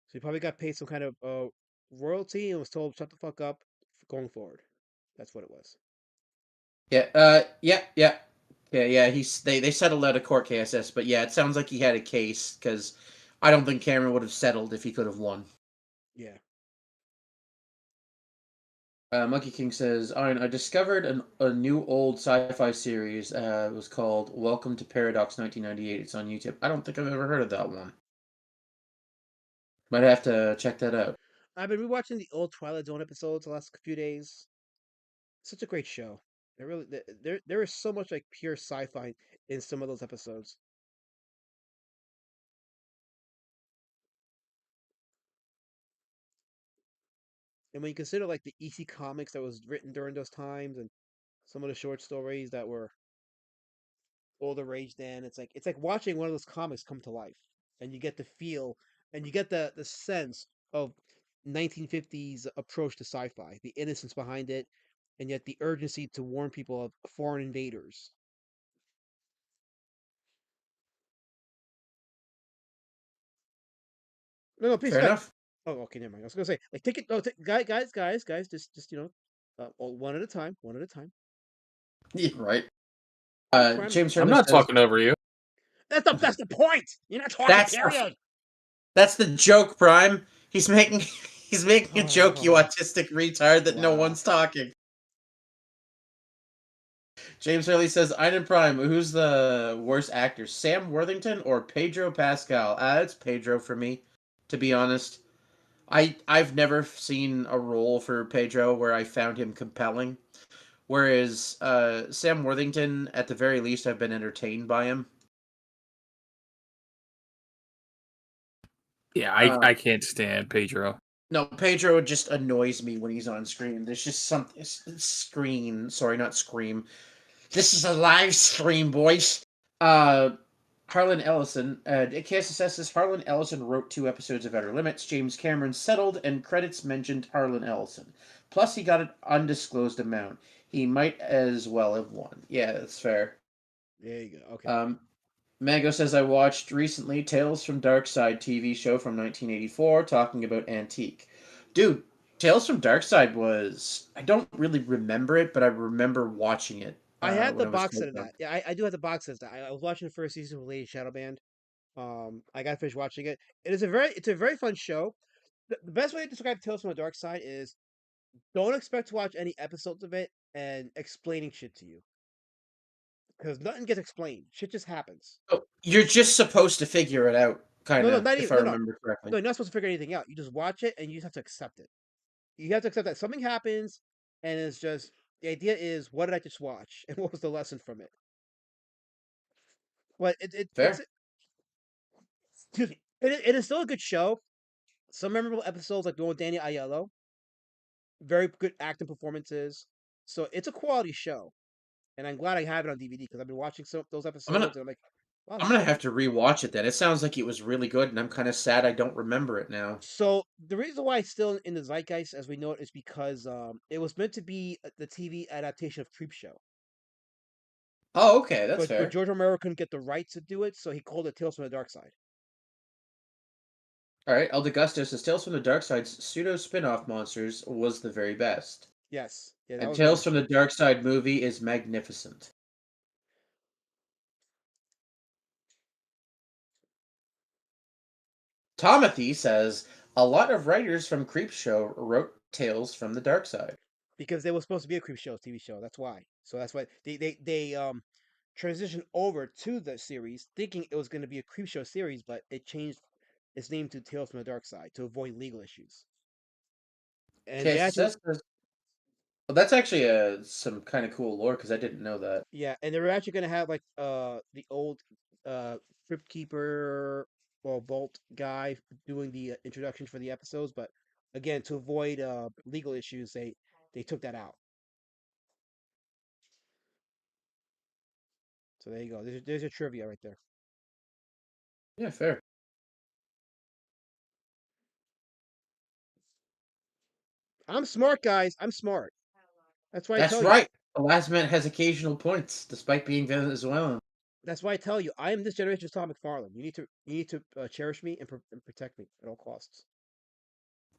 So he probably got paid some kind of royalty and was told shut the fuck up going forward. That's what it was. Yeah, yeah. They settled out of court KSS, but yeah, it sounds like he had a case because I don't think Cameron would have settled if he could have won. Yeah. Monkey King says, I discovered a new old sci-fi series. It was called Welcome to Paradox 1998. It's on YouTube. I don't think I've ever heard of that one. Might have to check that out. I've been rewatching the old Twilight Zone episodes the last few days. Such a great show. There is so much like pure sci-fi in some of those episodes. And when you consider like the EC comics that was written during those times and some of the short stories that were all the rage then, it's like watching one of those comics come to life. And you get the feel and you get the sense of 1950s approach to sci-fi, the innocence behind it, and yet the urgency to warn people of foreign invaders. No, no, please, Fair guys. enough. Oh, okay, never mind. I was gonna say, like, take it. No, guys, just one at a time, one at a time. Yeah, right. No crime. James I'm Hurley not says talking over you. That's the point. You're not talking. that's the Period. that's the joke, Prime. He's making he's making a joke, you Oh, autistic retard, that no wow. one's talking. James Hurley says, Iden Prime, who's the worst actor, Sam Worthington or Pedro Pascal? It's Pedro for me, to be honest. I've never seen a role for Pedro where I found him compelling. Whereas Sam Worthington, at the very least, I've been entertained by him. Yeah, Uh, I can't stand Pedro. no, Pedro just annoys me when he's on screen. There's just something. Screen. Sorry, not scream. This is a live stream, boys. Harlan Ellison. KSSS says Harlan Ellison wrote 2 episodes of Outer Limits. James Cameron settled, and credits mentioned Harlan Ellison. Plus, he got an undisclosed amount. He might as well have won. Yeah, that's fair. There you go. Okay. Mango says I watched recently Tales from Darkside TV show from 1984 talking about Antique. Dude, Tales from Darkside was, I don't really remember it, but I remember watching it I had when the I was box quite set of young. that. Yeah, I do have the box set of that. I was watching the first season of Lady Shadowband. I got finished watching it. It's a very fun show. The best way to describe Tales from the Dark Side is don't expect to watch any episodes of it and explaining shit to you because nothing gets explained. Shit just happens. Oh, you're just supposed to figure it out, No, kind no, of, not if even. I No, no, remember correctly. no. You're not supposed to figure anything out. You just watch it and you just have to accept it. You have to accept that something happens, and it's just the idea is what did I just watch and what was the lesson from it. But it's Fair. excuse me. It is still a good show. Some memorable episodes like the one with Danny Aiello. Very good acting performances. So it's a quality show, and I'm glad I have it on DVD because I've been watching some of those I'm gonna episodes, and I'm like, wow, I'm this is gonna good. have to rewatch it then. It sounds like it was really good, and I'm kind of sad I don't remember it now. So the reason why it's still in the zeitgeist as we know it is because it was meant to be the TV adaptation of Creepshow, Oh, okay, that's but fair. George Romero couldn't get the rights to do it, so he called it Tales from the Dark Side. All right, El Degusto says Tales from the Dark Side's pseudo spin-off monsters was the very best. Yes, yeah, that And was a Tales good from show. the Dark Side movie is magnificent. Tomothy says a lot of writers from Creepshow wrote Tales from the Dark Side. Because they were supposed to be a Creepshow TV show. That's why. So that's why they transitioned over to the series, thinking it was going to be a Creepshow series, but it changed its name to Tales from the Dark Side to avoid legal issues. And they actually, KSSS says, well, that's actually some kind of cool lore because I didn't know that. yeah, and they were actually going to have like the old Crypt Keeper or Bolt guy doing the introductions for the episodes, but again, to avoid legal issues, they took that out. So there you go. There's your trivia right there. Yeah, fair. I'm smart, guys. I'm smart. That's why I That's tell you. right. The last man has occasional points, despite being Venezuelan. That's why I tell you. I am this generation's Tom McFarlane. You need to cherish me and protect me at all costs.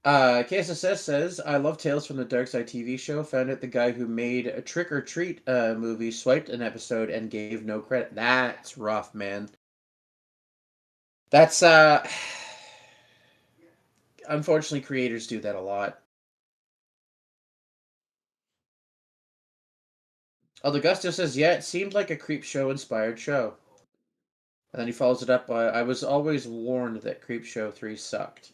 KSSS says, I love Tales from the Dark Side TV show. Found out the guy who made a Trick or Treat movie swiped an episode and gave no credit. That's rough, man. That's, unfortunately, creators do that a lot. Aldegusto says, yeah, it seemed like a creep show inspired show. And then he follows it up by, I was always warned that Creep Show 3 sucked.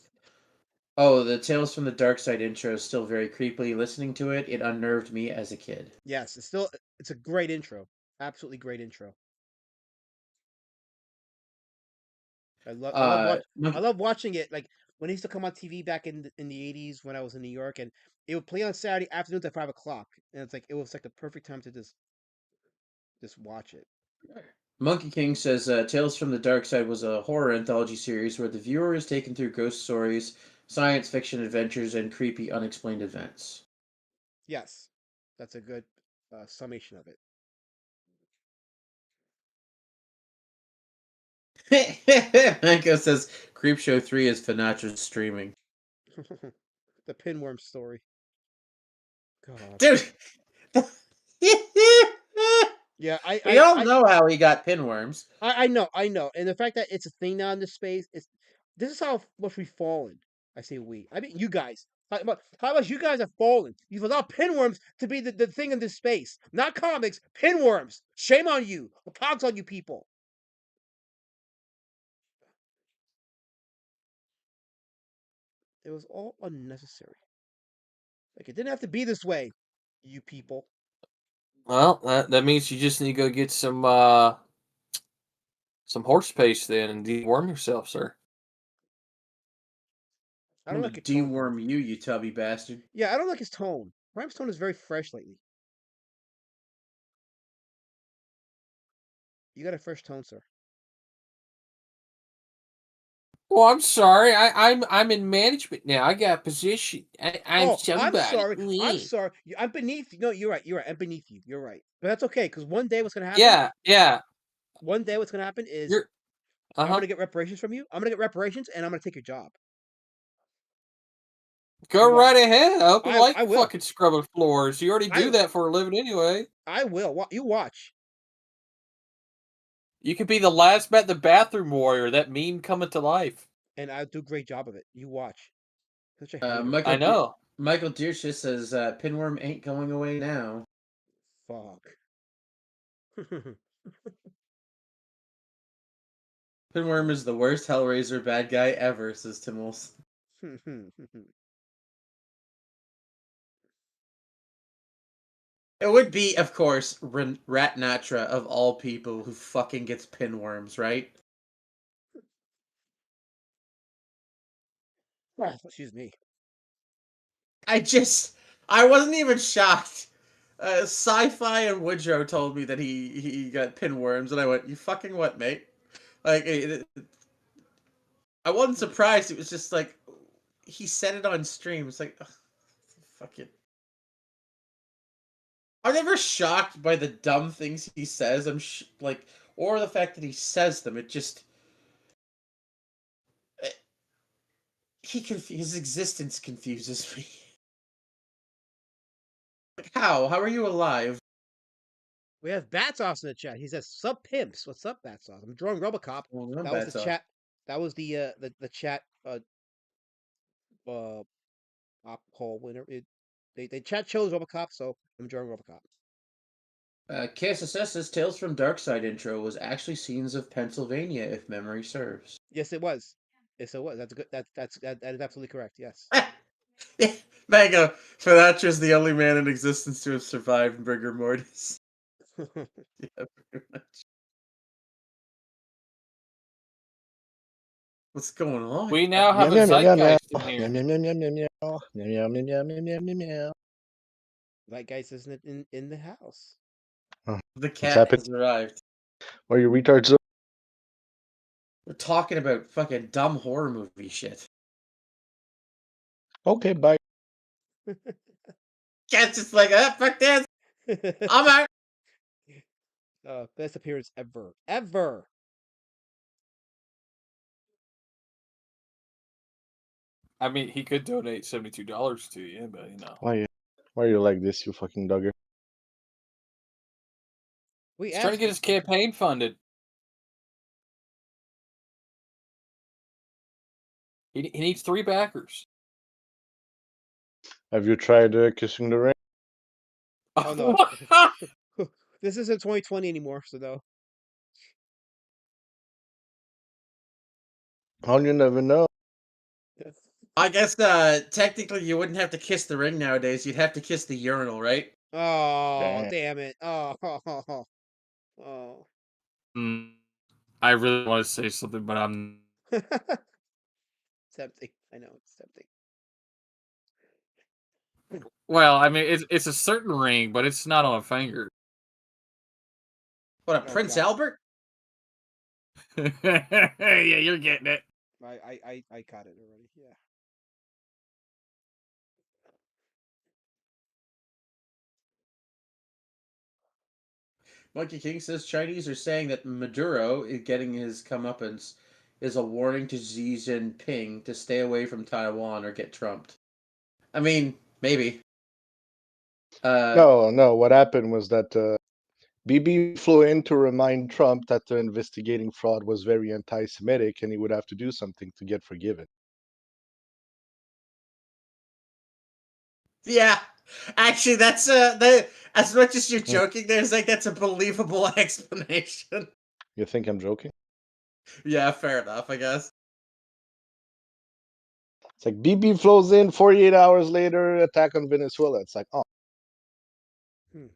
Oh, the Tales from the Dark Side intro is still very creepy. Listening to it, it unnerved me as a kid. Yes, it's a great intro. Absolutely great intro. Uh, I love watching it. Like when it used to come on TV back in the '80s when I was in New York, and it would play on Saturday afternoons at 5 o'clock, and it's like it was like the perfect time to just watch it. Monkey King says Tales from the Dark Side was a horror anthology series where the viewer is taken through ghost stories, science fiction adventures, and creepy unexplained events. Yes. That's a good summation of it. Manko says Creepshow 3 is Finatra's streaming. it. The pinworm story. God. Dude! Yeah, We all know how he got pinworms. I know, and the fact that it's a thing now in this space, this is how much we've fallen. I say we. I mean you guys. How much you guys have fallen? You've allowed pinworms to be the thing in this space, not comics. Pinworms. Shame on you. Pogs on you people. It was all unnecessary. Like it didn't have to be this way, you people. Well, that means you just need to go get some horse paste then and deworm yourself, sir. I I'm don't gonna like your tone. deworm you, you tubby bastard. Yeah, I don't like his tone. Rhyme's tone is very fresh lately. You got a fresh tone, sir. Well, I'm sorry. I'm in management now. I got a position. I'm Oh, I'm somebody. sorry. I'm sorry. I'm beneath you. No, you're right. You're right. I'm beneath you. You're right. But that's okay, because one day what's gonna happen? Yeah. One day what's gonna happen is You're I'm uh-huh. gonna get reparations from you. I'm gonna get reparations, and I'm gonna take your job. Go You right watch. ahead. I hope you like I will. fucking scrubbing floors. You already do I that for a living anyway. I will. You watch. You could be the last bet the bathroom warrior, that meme coming to life. And I'll do a great job of it. You watch. Such a hater. I know. Michael Deersha says pinworm ain't going away now. Fuck. Pinworm is the worst Hellraiser bad guy ever, says Timmels. It would be, of course, Ratnatra of all people who fucking gets pinworms, right? Excuse me. I wasn't even shocked. Sci-Fi and Woodrow told me that he got pinworms, and I went, "You fucking what, mate?" Like, I wasn't surprised. It was just like he said it on stream. It's like, ugh, fuck it. I'm never shocked by the dumb things he says. Like, or the fact that he says them. It just his existence confuses me. Like, how? How are you alive? We have Batsoffs in the chat. He says, "Sub pimps." What's up, Batsoffs? I'm drawing Robocop. Well, no, That was the that's chat. That was the chat uh poll winner. They chat chose Robocop, so I'm drawing Robocop. KSSS's Tales from Darkside intro was actually scenes of Pennsylvania, if memory serves. Yes, it was. Yes, it was. That's good. That is absolutely correct. Yes. Mango, Finatra's the only man in existence to have survived rigor mortis. Yeah, pretty much. What's going on? We now have a zeitgeist in here. That guy's isn't in the house. The cat has arrived. Are you retards? We're talking about fucking dumb horror movie shit. Okay, bye. Cat's just like, fuck this. I'm out. Best appearance ever. I mean, he could donate $72 to you, but Why are you like this, you fucking dogger? He's trying to get his campaign funded. He needs 3 backers. Have you tried kissing the ring? Oh no. This isn't 2020 anymore, so no. Oh, you never know. I guess technically you wouldn't have to kiss the ring nowadays. You'd have to kiss the urinal, right? Oh, damn it. Oh. Oh. I really want to say something, but I'm Tempting. I know it's tempting. well, I mean, it's a certain ring, but it's not on a finger. What, a Prince Albert? Yeah, you're getting it. I caught it already. Yeah. Monkey King says Chinese are saying that Maduro is getting his comeuppance is a warning to Xi Jinping to stay away from Taiwan or get trumped. I mean, maybe. No. What happened was that BB flew in to remind Trump that the investigating fraud was very anti-Semitic, and he would have to do something to get forgiven. Yeah, actually, that's as much as you're joking, there's like that's a believable explanation. You think I'm joking? Yeah, fair enough, I guess. It's like BB flows in 48 hours later, attack on Venezuela. It's like, oh, Hmm.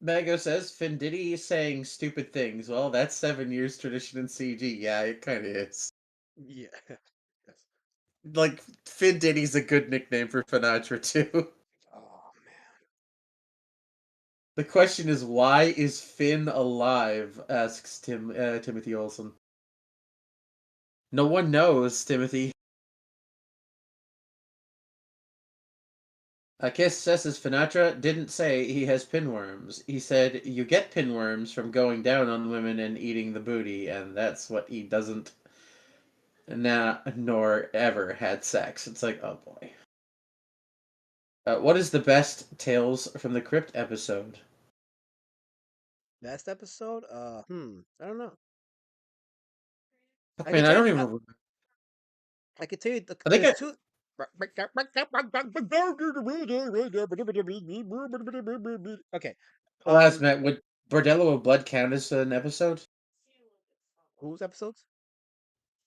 Mago says Finn Diddy is saying stupid things. Well, that's 7 years tradition in CG. Yeah, it kind of is. Yeah. Yes. Like Finn Diddy's a good nickname for Finatra too. Oh man. The question is, why is Finn alive? Asks Timothy Olsen. No one knows, Timothy. Kiss says Finatra didn't say he has pinworms. He said you get pinworms from going down on women and eating the booty, and that's what he doesn't nor ever had sex. It's like, oh boy. What is the best Tales from the Crypt episode? Best episode? I don't know. I I mean, can I tell don't you. even. I can tell you. I think There's I. two. Okay. Last night, would Bordello of Blood count as an episode? Whose episodes?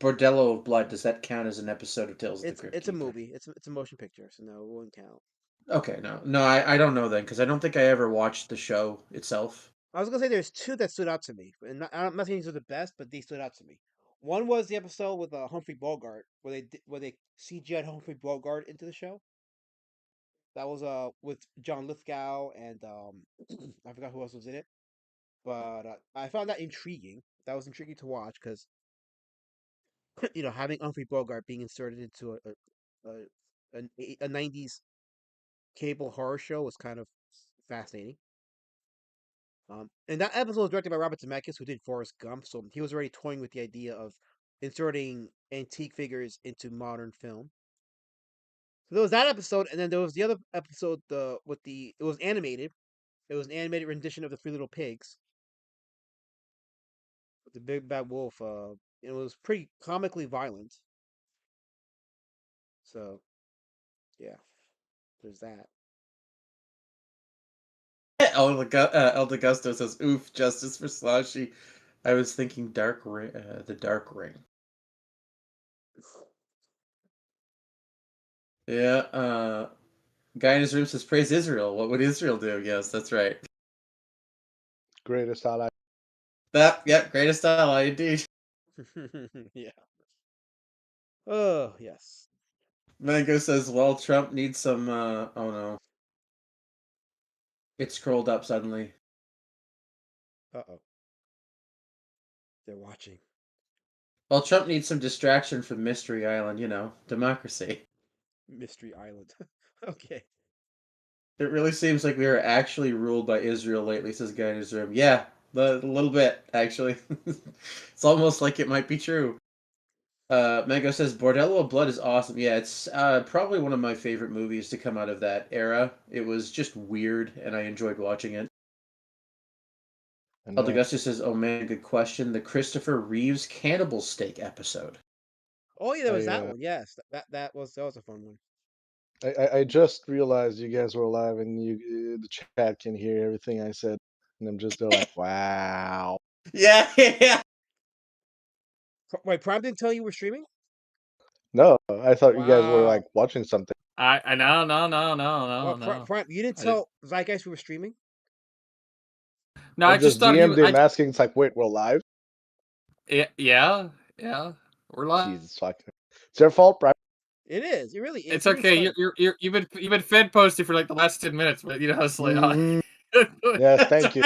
Bordello of Blood, does that count as an episode of Tales of the Crypt It's a Keeper? movie. It's a motion picture, so no, it won't count. Okay, no, I don't know then, because I don't think I ever watched the show itself. I was gonna say there's two that stood out to me, and I'm not saying these are the best, but these stood out to me. One was the episode with Humphrey Bogart, where they CGI'd Humphrey Bogart into the show. That was with John Lithgow and I forgot who else was in it, but I found that intriguing. That was intriguing to watch because having Humphrey Bogart being inserted into a '90s cable horror show was kind of fascinating. And that episode was directed by Robert Zemeckis, who did Forrest Gump, so he was already toying with the idea of inserting antique figures into modern film. So there was that episode, and then there was the other episode, it was animated. It was an animated rendition of the Three Little Pigs with the Big Bad Wolf. It was pretty comically violent. So yeah, there's that. El Gusto says, "Oof, justice for Slushy." I was thinking the Dark Ring. Yeah. Guy in his room says, "Praise Israel." What would Israel do? Yes, that's right. greatest ally. Greatest ally indeed. Yeah. Oh yes. Mango says, "Well, Trump needs some." Oh no, it scrolled up suddenly. Uh-oh. They're watching. Well, Trump needs some distraction from Mystery Island. Democracy. Mystery Island. Okay. It really seems like we are actually ruled by Israel lately, says Guy in his room. Yeah, a little bit, actually. It's almost like it might be true. Mango says, Bordello of Blood is awesome. Yeah, it's probably one of my favorite movies to come out of that era. It was just weird, and I enjoyed watching it. And Augustus says, oh man, good question. The Christopher Reeves Cannibal Steak episode. Oh yeah, there was that I, one. Yes, that was a fun one. I just realized you guys were live, and the chat can hear everything I said, and I'm just they're like, wow. Yeah, yeah. Wait, Prime didn't tell you we're streaming? No, I thought you guys were like Wow. watching something. I no no no no Well, no no. Prime, you didn't I just, tell Zeitgeist we were streaming? no, I I just just thought he DM'd was. him asking. It's like, wait, we're live. Yeah. We're live. Jesus, fucking, it's their fault, right? It is. It really is. It's okay. You've been fed posting for like the last 10 minutes, but it's like. Mhm. Yes, thank you.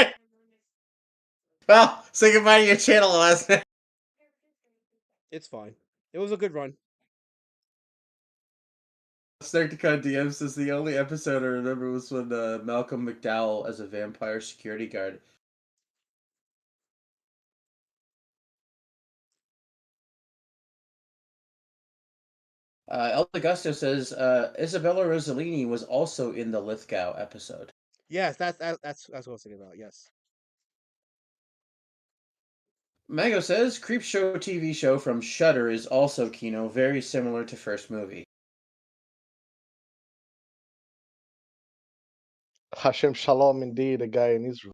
Well, say goodbye to your channel last night. It's fine. It was a good run. Snarkticon DM says the only episode I remember was when Malcolm McDowell as a vampire security guard. El Augusto says Isabella Rossellini was also in the Lithgow episode. Yes, that's what I was thinking about. Yes. Mango says Creepshow TV show from Shudder is also Kino, very similar to first movie. Hashem Shalom, indeed, a guy in Israel.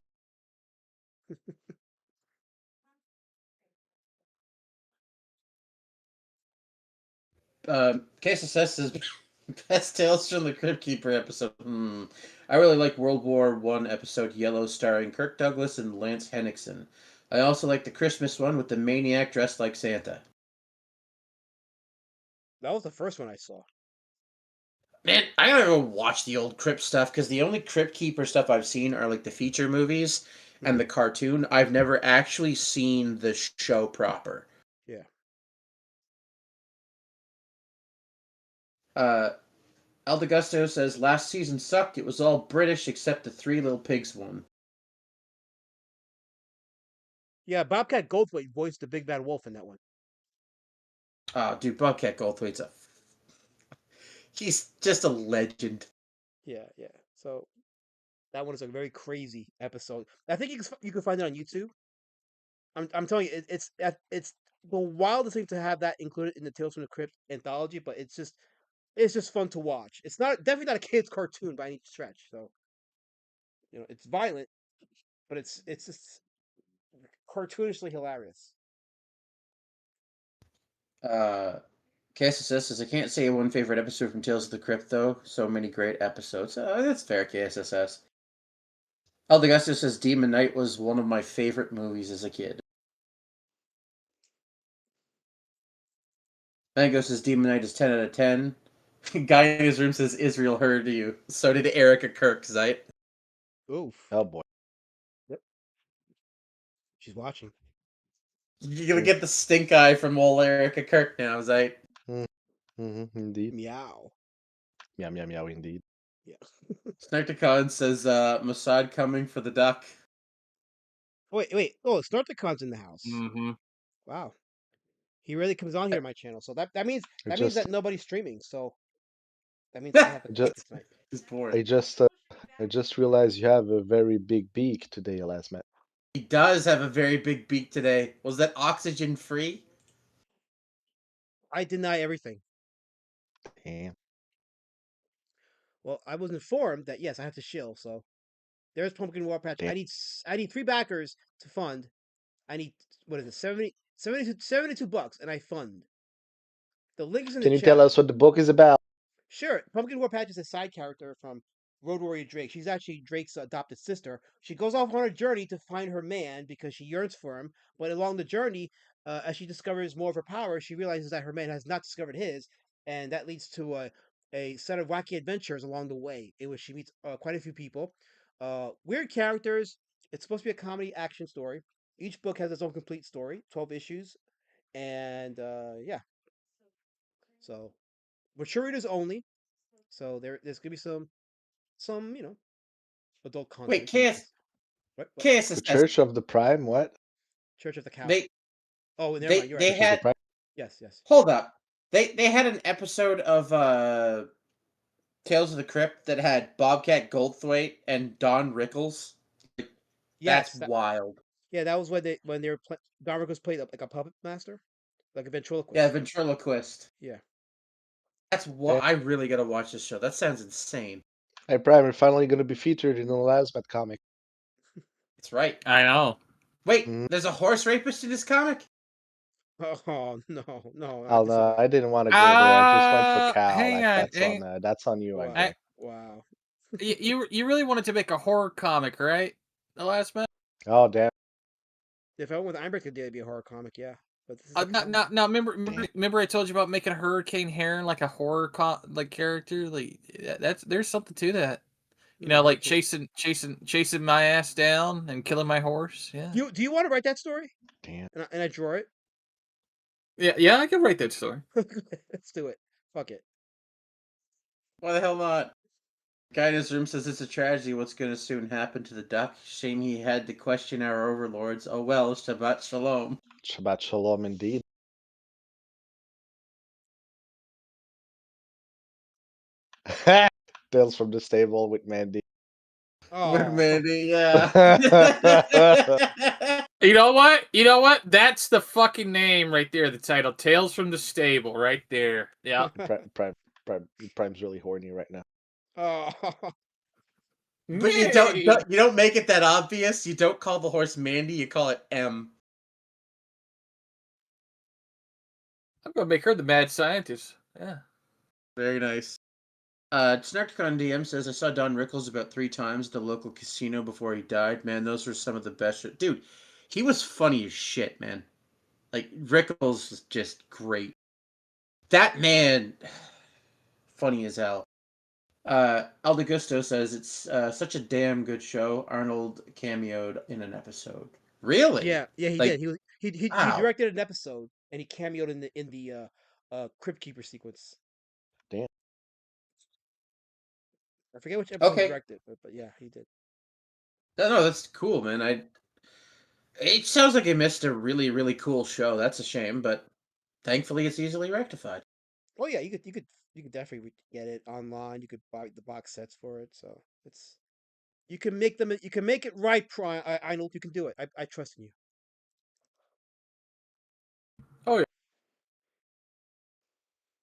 KSSS says best Tales from the Crypt Keeper episode. I really like World War I episode Yellow starring Kirk Douglas and Lance Henriksen. I also like the Christmas one with the maniac dressed like Santa. That was the first one I saw. Man, I gotta go watch the old Crypt stuff because the only Crypt Keeper stuff I've seen are like the feature movies and the cartoon. I've never actually seen the show proper. Yeah. Aldegusto says last season sucked. It was all British except the Three Little Pigs one. Yeah, Bobcat Goldthwait voiced the Big Bad Wolf in that one. Oh, dude, Bobcat Goldthwait's he's just a legend. Yeah, yeah. So that one is a very crazy episode. I think you can find it on YouTube. I'm telling you, it's the wildest thing to have that included in the Tales from the Crypt anthology, but it's just fun to watch. It's definitely not a kid's cartoon by any stretch. So it's violent, but it's just cartoonishly hilarious. KSSS says I can't say one favorite episode from Tales of the Crypt though. So many great episodes. That's fair, KSSS. Aldegusto says Demon Knight was one of my favorite movies as a kid. Mango says Demon Knight is 10 out of 10. Guy in his room says Israel heard you. So did Erica Kirk, right? Oof. Oh boy. Yep. She's watching. You're gonna get the stink eye from old Erica Kirk now, right? Indeed. Meow. Meow, meow, meow, indeed. Yeah. Snarkticon says Mossad coming for the duck. Wait. Oh, Snarkticon's in the house. Mm-hmm. Wow. He really comes on here on my channel. So that means that nobody's streaming. So that means I have to watch it tonight. He's bored. I just realized you have a very big beak today, Elasmat. He does have a very big beak today. Was that oxygen free? I deny everything. Damn. Well, I was informed that yes, I have to shill. So there's Pumpkin Warpatch. Damn. I need 3 backers to fund. I need what is it, $72, and I fund. The link is in the chat. Can you tell us what the book is about? Sure. Pumpkin Warpatch is a side character from Road Warrior Drake. She's actually Drake's adopted sister. She goes off on a journey to find her man because she yearns for him. But along the journey, as she discovers more of her power, she realizes that her man has not discovered his, and that leads to a set of wacky adventures along the way in which she meets quite a few people. Weird characters. It's supposed to be a comedy action story. Each book has its own complete story, 12 issues, and yeah. So mature readers only. So there's gonna be some adult content. Wait, What? KSSS. The Church of the Prime, what? Church of the Cow. They Oh, never mind. You're they right. had Yes. hold up. They had an episode of Tales of the Crypt that had Bobcat Goldthwait and Don Rickles. Yes, That's wild. Yeah, that was when they were Don Rickles played like a puppet master, like a ventriloquist. Yeah, ventriloquist. Yeah. That's what I really gotta watch this show. That sounds insane. Hey, Prime, we're finally going to be featured in an Elasmat comic. That's right. I know. Wait, there's a horse rapist in this comic? Oh no. Oh no, I didn't want to go there. I just went for cow. Hang on, That's on you. Wow. I Wow. You really wanted to make a horror comic, right? The last man. Oh damn. If I went with Einbreaker, it'd be a horror comic, yeah. But this is Now, remember I told you about making a Hurricane Heron like a horror like character. Like there's something to that. You know, like chasing my ass down and killing my horse. Yeah. Do you want to write that story? Damn. And I draw it. Yeah, I can write that story. Let's do it. Fuck it. Why the hell not? Guy in his room says it's a tragedy what's going to soon happen to the duck. Shame he had to question our overlords. Oh well, Shabbat Shalom. Shabbat shalom, indeed. Tales from the stable with Mandy. With Oh, Mandy, yeah. You know what? You know what? That's the fucking name right there. The title, "Tales from the Stable," right there. Yeah. Prime's really horny right now. oh. But you don't make it that obvious. You don't call the horse Mandy. You call it M. I'm gonna make her the mad scientist. Yeah. Very nice. Snarkcon DM says I saw Don Rickles about 3 times at the local casino before he died. Man, those were some of the best shit. Dude, he was funny as shit, man. Like Rickles was just great. That man, funny as hell. Aldegusto says it's such a damn good show. Arnold cameoed in an episode. Really? Yeah, he Like, did. He wow. directed an episode and he cameoed in the Crypt Keeper sequence. Damn. I forget which episode he Okay. directed, but yeah, he did. No, that's cool, man. It sounds like I missed a really, really cool show. That's a shame, but thankfully it's easily rectified. Oh yeah, you could definitely get it online. You could buy the box sets for it. So it's you can make them. You can make it right, Prime. I know you can do it. I trust in you. Oh yeah.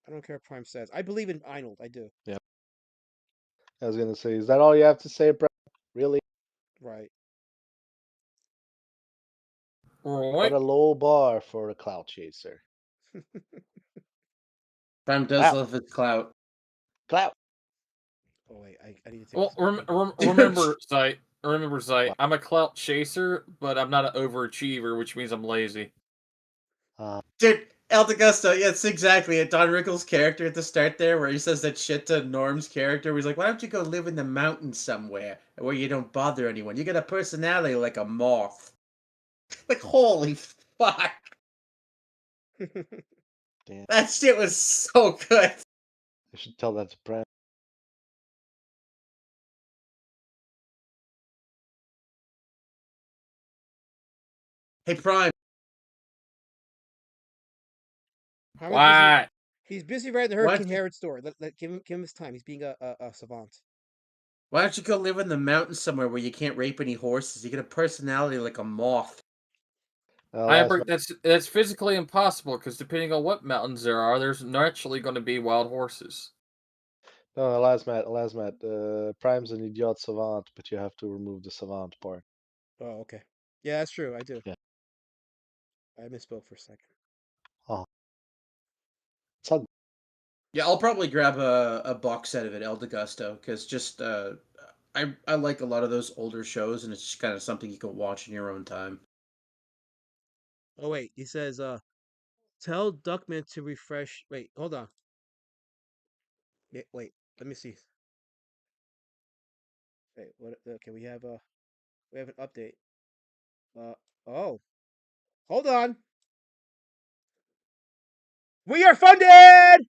I don't care what Prime says. I believe in Arnold. I do. Yeah. I was gonna say, is that all you have to say, Prime? Really? Right. What a low bar for a clout chaser. Prime does love his clout. Clout. Oh wait, I need to take. Well, remember, Zite. Remember, Zite. I'm a clout chaser, but I'm not an overachiever, which means I'm lazy. Dude, El Augusto, yeah, it's exactly it. Don Rickles' character at the start there, where he says that shit to Norm's character, where he's like, why don't you go live in the mountains somewhere where you don't bother anyone? You got a personality like a moth. Like, holy fuck. Damn. That shit was so good. I should tell that to Prime. Hey, Prime. Why? He's busy writing the Hurricane Herod story. Give him his time. He's being a savant. Why don't you go live in the mountains somewhere where you can't rape any horses? You get a personality like a moth. That's physically impossible because depending on what mountains there are, there's naturally going to be wild horses. No, Lasmat, Prime's an idiot savant, but you have to remove the savant part. Oh, okay. Yeah, that's true. I do. Yeah. I misspoke for a second. Oh. Yeah, I'll probably grab a box set of it, El Augusto, because just I like a lot of those older shows, and it's just kind of something you can watch in your own time. Oh wait, he says tell Duckman to refresh. Wait, hold on. Wait, let me see. Wait, what? Okay, we have an update. Oh, hold on. We are funded.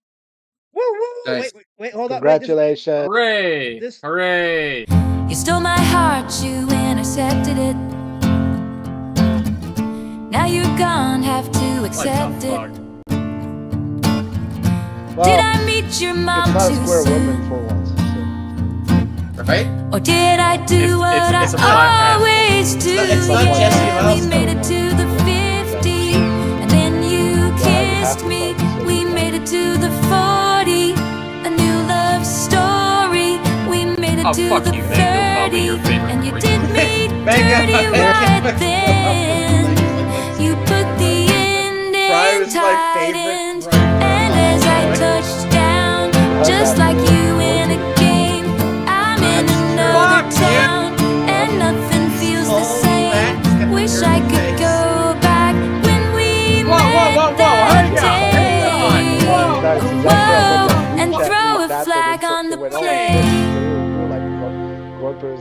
Woo woo! Nice. Wait, hold on. Congratulations! Hooray! Hooray! You stole my heart, you intercepted it. Now you're gone, have to accept it. Well, did I meet your mom it's not too a square soon? woman for once. So. Right? Or did I do what I always do? It's not Jesse We made it to the 50, and then you kissed me. We made it to the 40, a new love story. We made it to the 30, and you did me dirty right then. You put the ending tight end, and as I touched down, just like you in a game, I'm in another town, and nothing feels the same. Wish I could go back when we met that day. Whoa, and throw a flag on the play.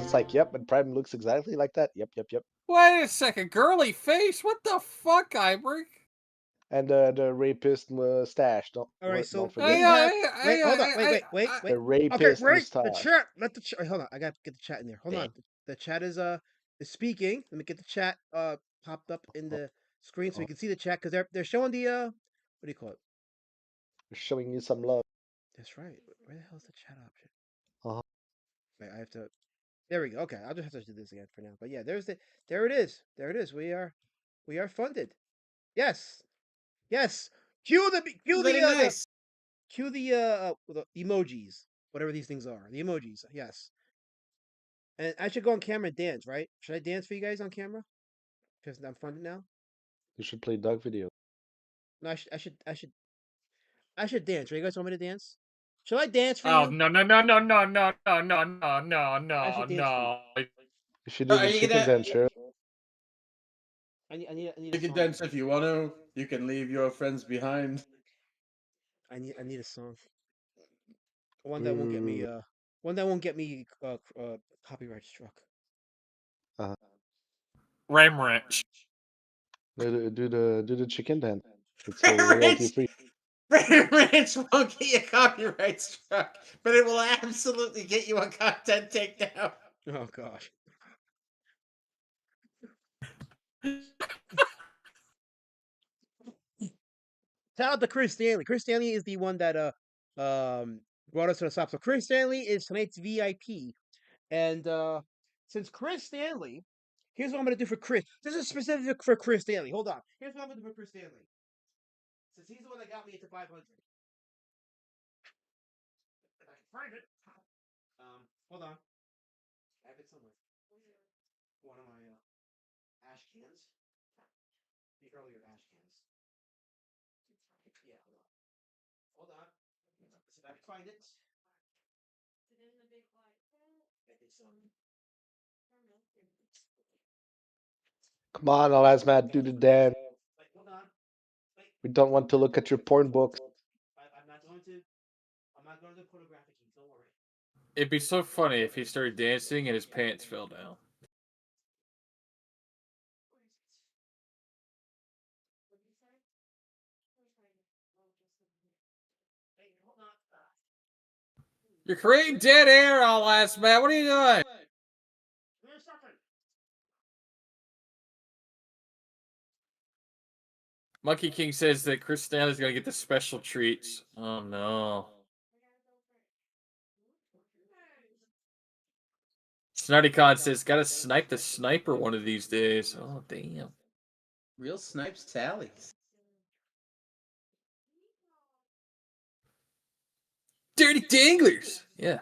It's like, yep, and Prime looks exactly like that. Yep. Wait a second, girly face? What the fuck, Iberic? And the rapist mustache. Don't All right, so don't we forget have. Wait, hold on. Wait. the Okay, rapist wait. The mustache. chat. Let the chat. Hold on. I gotta get the chat in there. Hold on. The chat is speaking. Let me get the chat popped up in the screen so we can see the chat because they're showing the what do you call it? Showing you some love. That's right. Where the hell's the chat option? Uh-huh. Wait, I have to. There we go. Okay, I'll just have to do this again for now. But yeah, there it is. There it is. We are funded. Yes. Yes. Cue the Very nice. cue the emojis, whatever these things are. The emojis. Yes. And I should go on camera and dance, right? Should I dance for you guys on camera? Because I'm funded now. You should play dog video. No, I should dance. Right? You guys want me to dance? Should I dance for Oh you? no no no no no no no no no no I should dance for you. no! If you do Are the you chicken gonna? dance, sure. I need You a can song. dance if you want to. You can leave your friends behind. I need a song. One that won't get me one that won't get me copyright struck. Ram Ranch. Do the chicken dance. It's royalty free. Ranch won't get you copyright struck, but it will absolutely get you a content takedown. Oh gosh. Shout out to Chris Stanley. Chris Stanley is the one that brought us to the stop. So Chris Stanley is tonight's VIP. And since Chris Stanley, here's what I'm gonna do for Chris. This is specific for Chris Stanley. Hold on. Here's what I'm gonna do for Chris Stanley. Since he's the one that got me into 500. If I can find it. Hold on. I have it somewhere. One of my ash cans. The earlier ash cans. Yeah, hold on. See if I can find it. I think so. Come on, Alasmat, do the dance. Wait, hold on. Wait. We don't want to look at your porn books. I'm not going to pornographic keys, don't worry. It'd be so funny if he started dancing and his pants fell down. You're creating dead air, all last man. What are you doing? Monkey King says that Chris Stanley's gonna get the special treats. Oh no. SnartyCon says gotta snipe the sniper one of these days. Oh damn. Real snipes tallies. Dirty danglers. Yeah.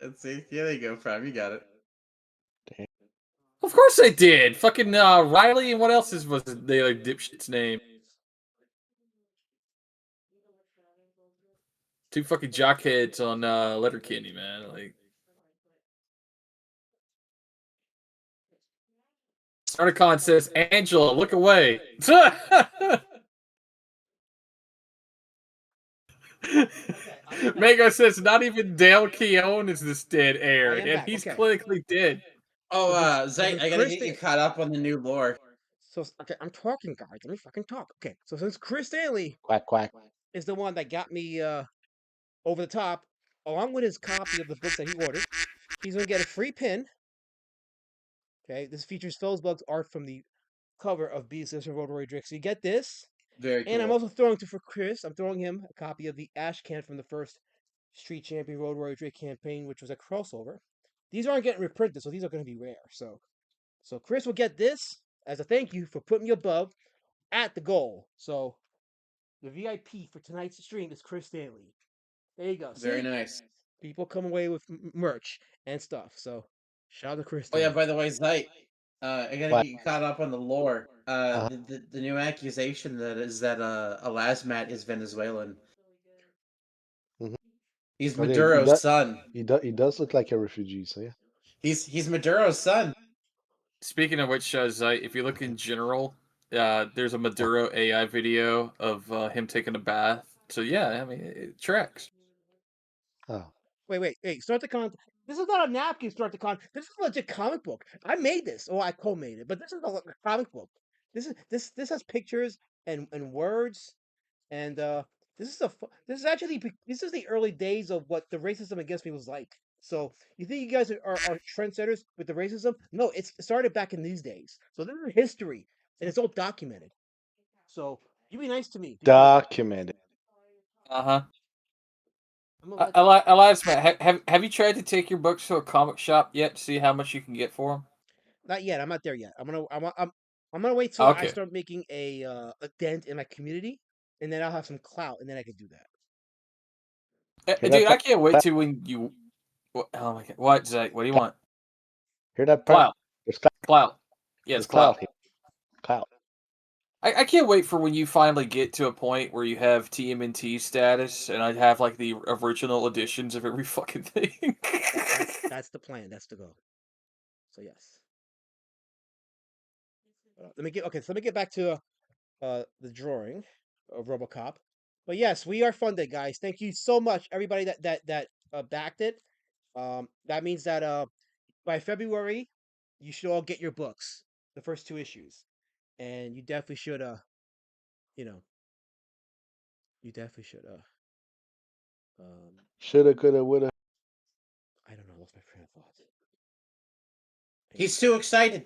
Let's see. Yeah, there you go, Prime. You got it. Of course I did. Fucking Riley and what else was the dipshit's name? Two fucking jockheads on Letterkenny, man. Like StarterCon says, Angela, look away. Mango says, not even Dale Keown is this dead air, and back. he's Okay. clinically dead. Oh, Zach, I gotta get you caught up on the new lore. So okay, I'm talking, guys. Let me fucking talk. Okay, so since Chris Stanley Quack quack is the one that got me over the top, along with his copy of the books that he ordered, he's gonna get a free pin. Okay, this features Philsbug's art from the cover of Beast and Road Warrior Drake. So you get this. Very cool. And I'm also throwing for Chris. I'm throwing him a copy of the Ash Can from the first Street Champion Road Warrior Drake campaign, which was a crossover. These aren't getting reprinted, so these are going to be rare. So Chris will get this as a thank you for putting me above at the goal. So the VIP for tonight's stream is Chris Stanley. There you go. Very See? nice. People come away with merch and stuff. So shout out to Chris Oh Stanley. yeah, by the way, Zite, I gotta get you caught up on the lore. The new accusation that Alasmat is Venezuelan. He's Maduro's son. He does look like a refugee, so yeah. He's Maduro's son. Speaking of which, Zite, if you look in general, there's a Maduro AI video of him taking a bath. So yeah, I mean, it tracks. Oh. Wait. Start the con. This is not a napkin. Start the con. This is a legit comic book. I made this, or I co-made it, but this is a comic book. This has pictures and words. And this is actually this is the early days of what the racism against me was like. So you think you guys are trendsetters with the racism? No, it started back in these days. So this is history, and it's all documented. So you be nice to me because Documented. Uh-huh. I'm gonna let. Elias, man, have you tried to take your books to a comic shop yet to see how much you can get for them? Not yet. I'm not there yet. I'm gonna wait till I Okay. start making a dent in my community, and then I'll have some clout, and then I can do that. Hear Dude, that? I can't wait to when you. Oh my god! What, Zach? What do you want? Hear that? Clout. There's clout. Clout. Yes, There's clout clout. here. Clout. I can't wait for when you finally get to a point where you have TMNT status, and I have like the original editions of every fucking thing. That's the plan. That's the goal. So yes. Let me get okay. So let me get back to the drawing of RoboCop. But yes, we are funded, guys. Thank you so much, everybody that backed it. That means that by February, you should all get your books, the first 2 issues, and you definitely should you know, you definitely should Shoulda, coulda, woulda. I don't know. Lost my train of thought. He's too excited.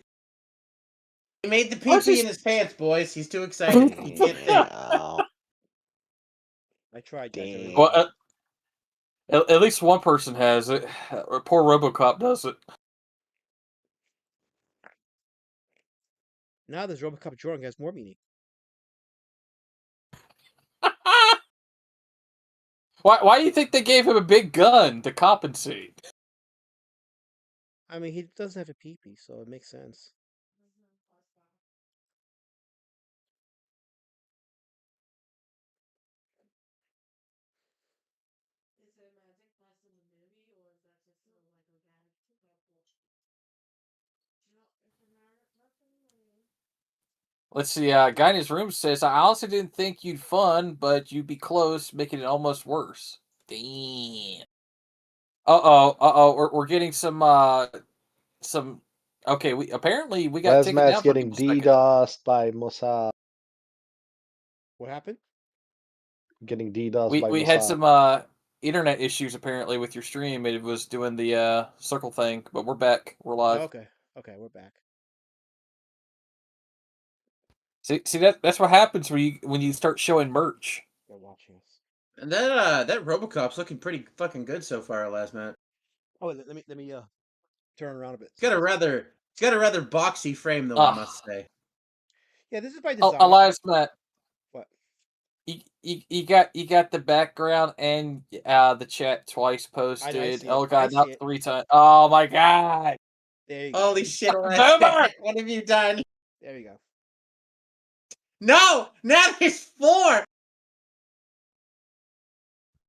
He made the Plus pee-pee he's- in his pants, boys. He's too excited. He can't think. Damn. I tried that. Damn. Well, at least one person has it. Poor RoboCop does it. Now this RoboCop drawing has more meaning. Why do you think they gave him a big gun to compensate? I mean, he doesn't have a pee-pee, so it makes sense. Let's see. Guy in his room says, "I honestly didn't think you'd fun, but you'd be close, making it almost worse." Damn. We're getting some. Okay, we apparently we got taken Lasmat's down for getting people second. DDoSed by Mossad. What happened? Getting DDoSed by We Mossad. had some internet issues apparently with your stream. It was doing the circle thing, but we're back. We're live. Oh, okay, we're back. See that's what happens when you start showing merch. They're watching us. And that RoboCop's looking pretty fucking good so far, last minute. Oh, let me turn around a bit. It's got a rather boxy frame though, I must say. Yeah, this is by design. Elias, Matt. What? You got the background and the chat twice posted. see it. Oh I god, see not it. 3 times. Oh my god. There you go. Holy shit, Boomer! what have you done? There you go. No! Now there's 4!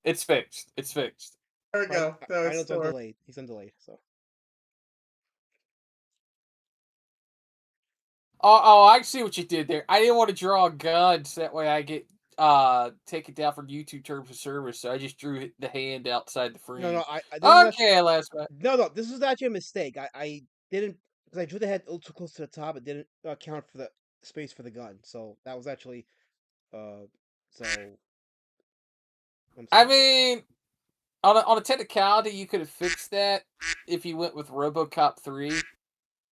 It's fixed. It's fixed. There we go. I know it's on delayed. He's on delayed, so. Oh, I see what you did there. I didn't want to draw guns. That way I get taken down from YouTube terms of service. So I just drew the hand outside the frame. No, Okay, last one. No, this was actually a mistake. I didn't because I drew the head a little too close to the top. It didn't account for the space for the gun. So that was actually so. I mean, on a technicality, you could have fixed that if you went with RoboCop 3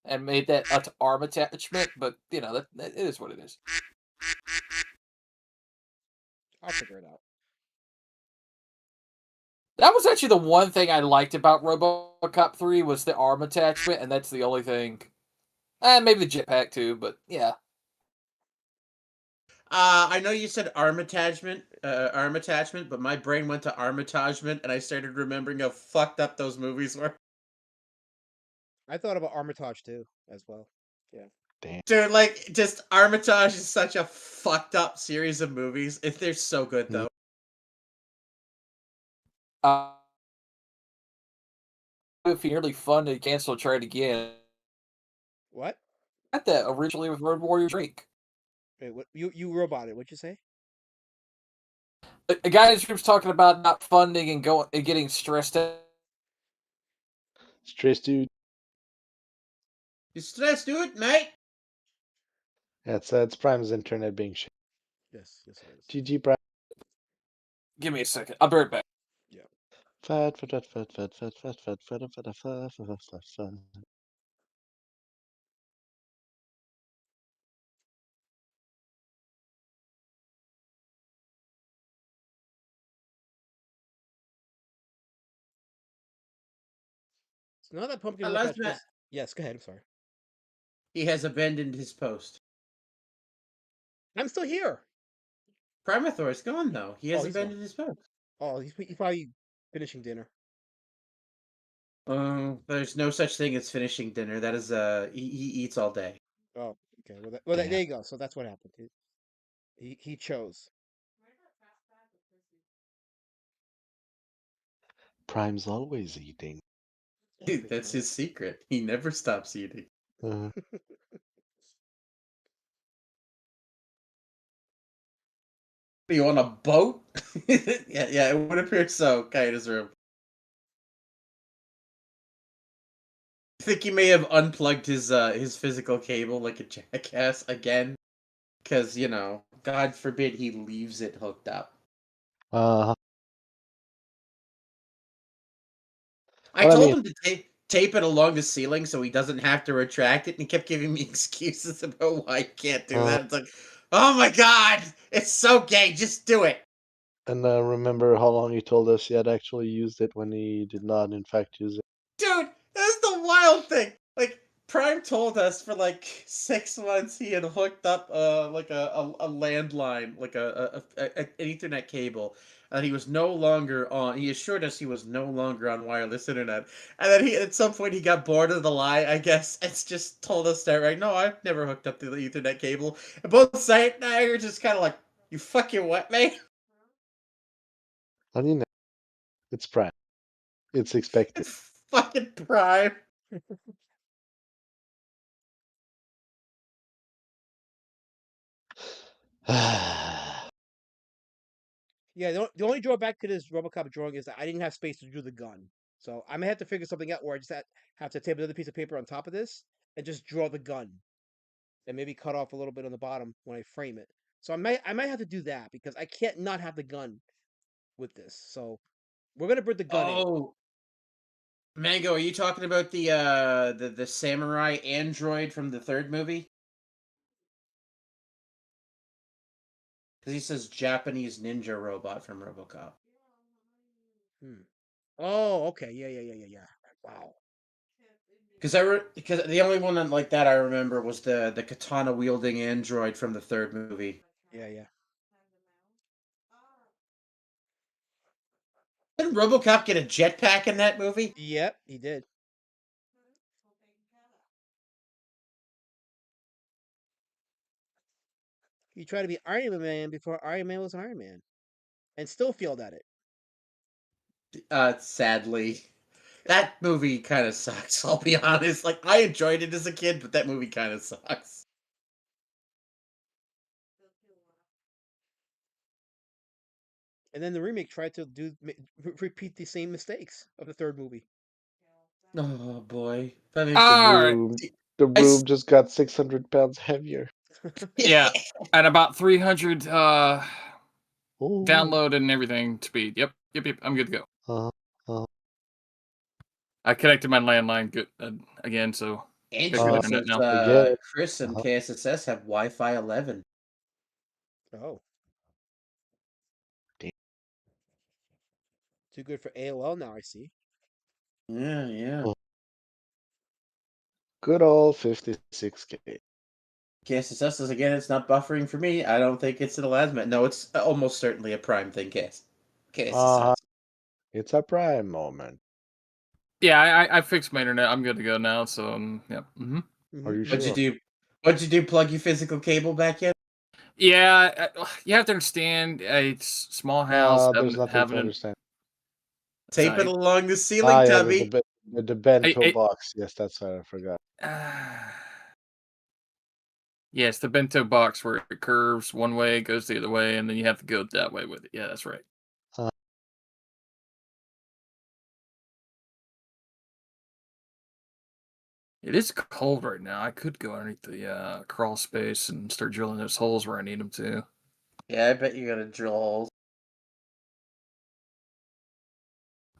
and made that an arm attachment. But you know that it is what it is. I'll figure it out. That was actually the one thing I liked about RoboCop 3 was the arm attachment, and that's the only thing. And maybe the jetpack too, but yeah. I know you said arm attachment, but my brain went to armitagement, and I started remembering how fucked up those movies were. I thought about Armitage too, as well. Yeah. Damn. Dude, like, just Armitage is such a fucked up series of movies. They're so good, though. If you're nearly fun to cancel, try it again. What? Got that originally with Road Warrior Drake. Wait, what? You robot it? What'd you say? A guy in his group's talking about not funding and getting stressed out. Stress, dude. You stressed, dude, mate? It's Prime's internet being shit. Yes, yes, it is. GG, Prime. Give me a second. I'll be right back. Yeah. Fat, fat, fat, fat, fat, fat, fat, fat, fat, fat, fat, fat, fat, fat, fat. So now that Pumpkin Warpatch Lasmat, was. Yes, go ahead. I'm sorry. he has abandoned his post. I'm still here. Primathor is gone though. He Oh, has he's gone. abandoned his post. Oh, he's probably finishing dinner. There's no such thing as finishing dinner. That is he eats all day. Oh, okay. Well, Damn. there you go. So that's what happened. He chose. Prime's always eating. Dude, that's his secret. He never stops eating. Uh, You on a boat? Yeah, it would appear so. Kaida's room. I think he may have unplugged his physical cable like a jackass again, because God forbid he leaves it hooked up. uh, I But I told mean, him to tape it along the ceiling so he doesn't have to retract it, and he kept giving me excuses about why he can't do that. It's like, oh my God, it's so gay. Just do it. and remember how long he told us he had actually used it when he did not, in fact, use it. Dude, that's the wild thing. Like, Prime told us for like 6 months he had hooked up like a landline, like an Ethernet cable, and he was no longer on. He assured us he was no longer on wireless internet, and then he at some point he got bored of the lie. I guess it's just told us that right. No, I've never hooked up to the Ethernet cable. And both sides now you're just kind of like, you fucking what, man? And you know, it's Prime. It's expected. It's fucking Prime. Yeah, the only drawback to this RoboCop drawing is that I didn't have space to do the gun. So I may have to figure something out where I just have to tape another piece of paper on top of this and just draw the gun, and maybe cut off a little bit on the bottom when I frame it. So I might have to do that because I can't not have the gun with this. So we're gonna put the gun in. Oh, Mango, are you talking about the samurai android from the third movie? Because he says Japanese ninja robot from RoboCop. Hmm. Oh, okay. Yeah. Wow. Because the only one like that I remember was the katana wielding android from the third movie. Yeah. Didn't RoboCop get a jetpack in that movie? Yep, he did. He tried to be Iron Man before Iron Man was Iron Man, and still failed at it. Sadly, that movie kind of sucks. I'll be honest. Like I enjoyed it as a kid, but that movie kind of sucks. And then the remake tried to repeat the same mistakes of the third movie. Oh boy, that The makes All right. room, the I room just got 600 pounds heavier. Yeah, at about 300 Oh. download and everything speed. Yep. I'm good to go. Uh, I connected my landline good again, so Andrew internet says now. Again. Chris and KSSS have Wi-Fi 11. Oh. Damn. Too good for AOL now, I see. Yeah. Oh. Good old 56K. KSSS says again, it's not buffering for me. I don't think it's an Elasma. No, it's almost certainly a Prime thing, KSSS. It's a Prime moment. Yeah, I fixed my internet. I'm good to go now. So yep. Are you What'd sure? you do? What'd you do? Plug your physical cable back in? Yeah, you have to understand. It's small house. There's nothing to having understand. Tape it Sorry. along the ceiling, Yeah, Tubby. the bento box. Yes, that's what I forgot. Yes, the bento box where it curves one way, goes the other way, and then you have to go that way with it. Yeah, that's right. It is cold right now. I could go underneath the crawl space and start drilling those holes where I need them to. Yeah, I bet you gotta drill holes.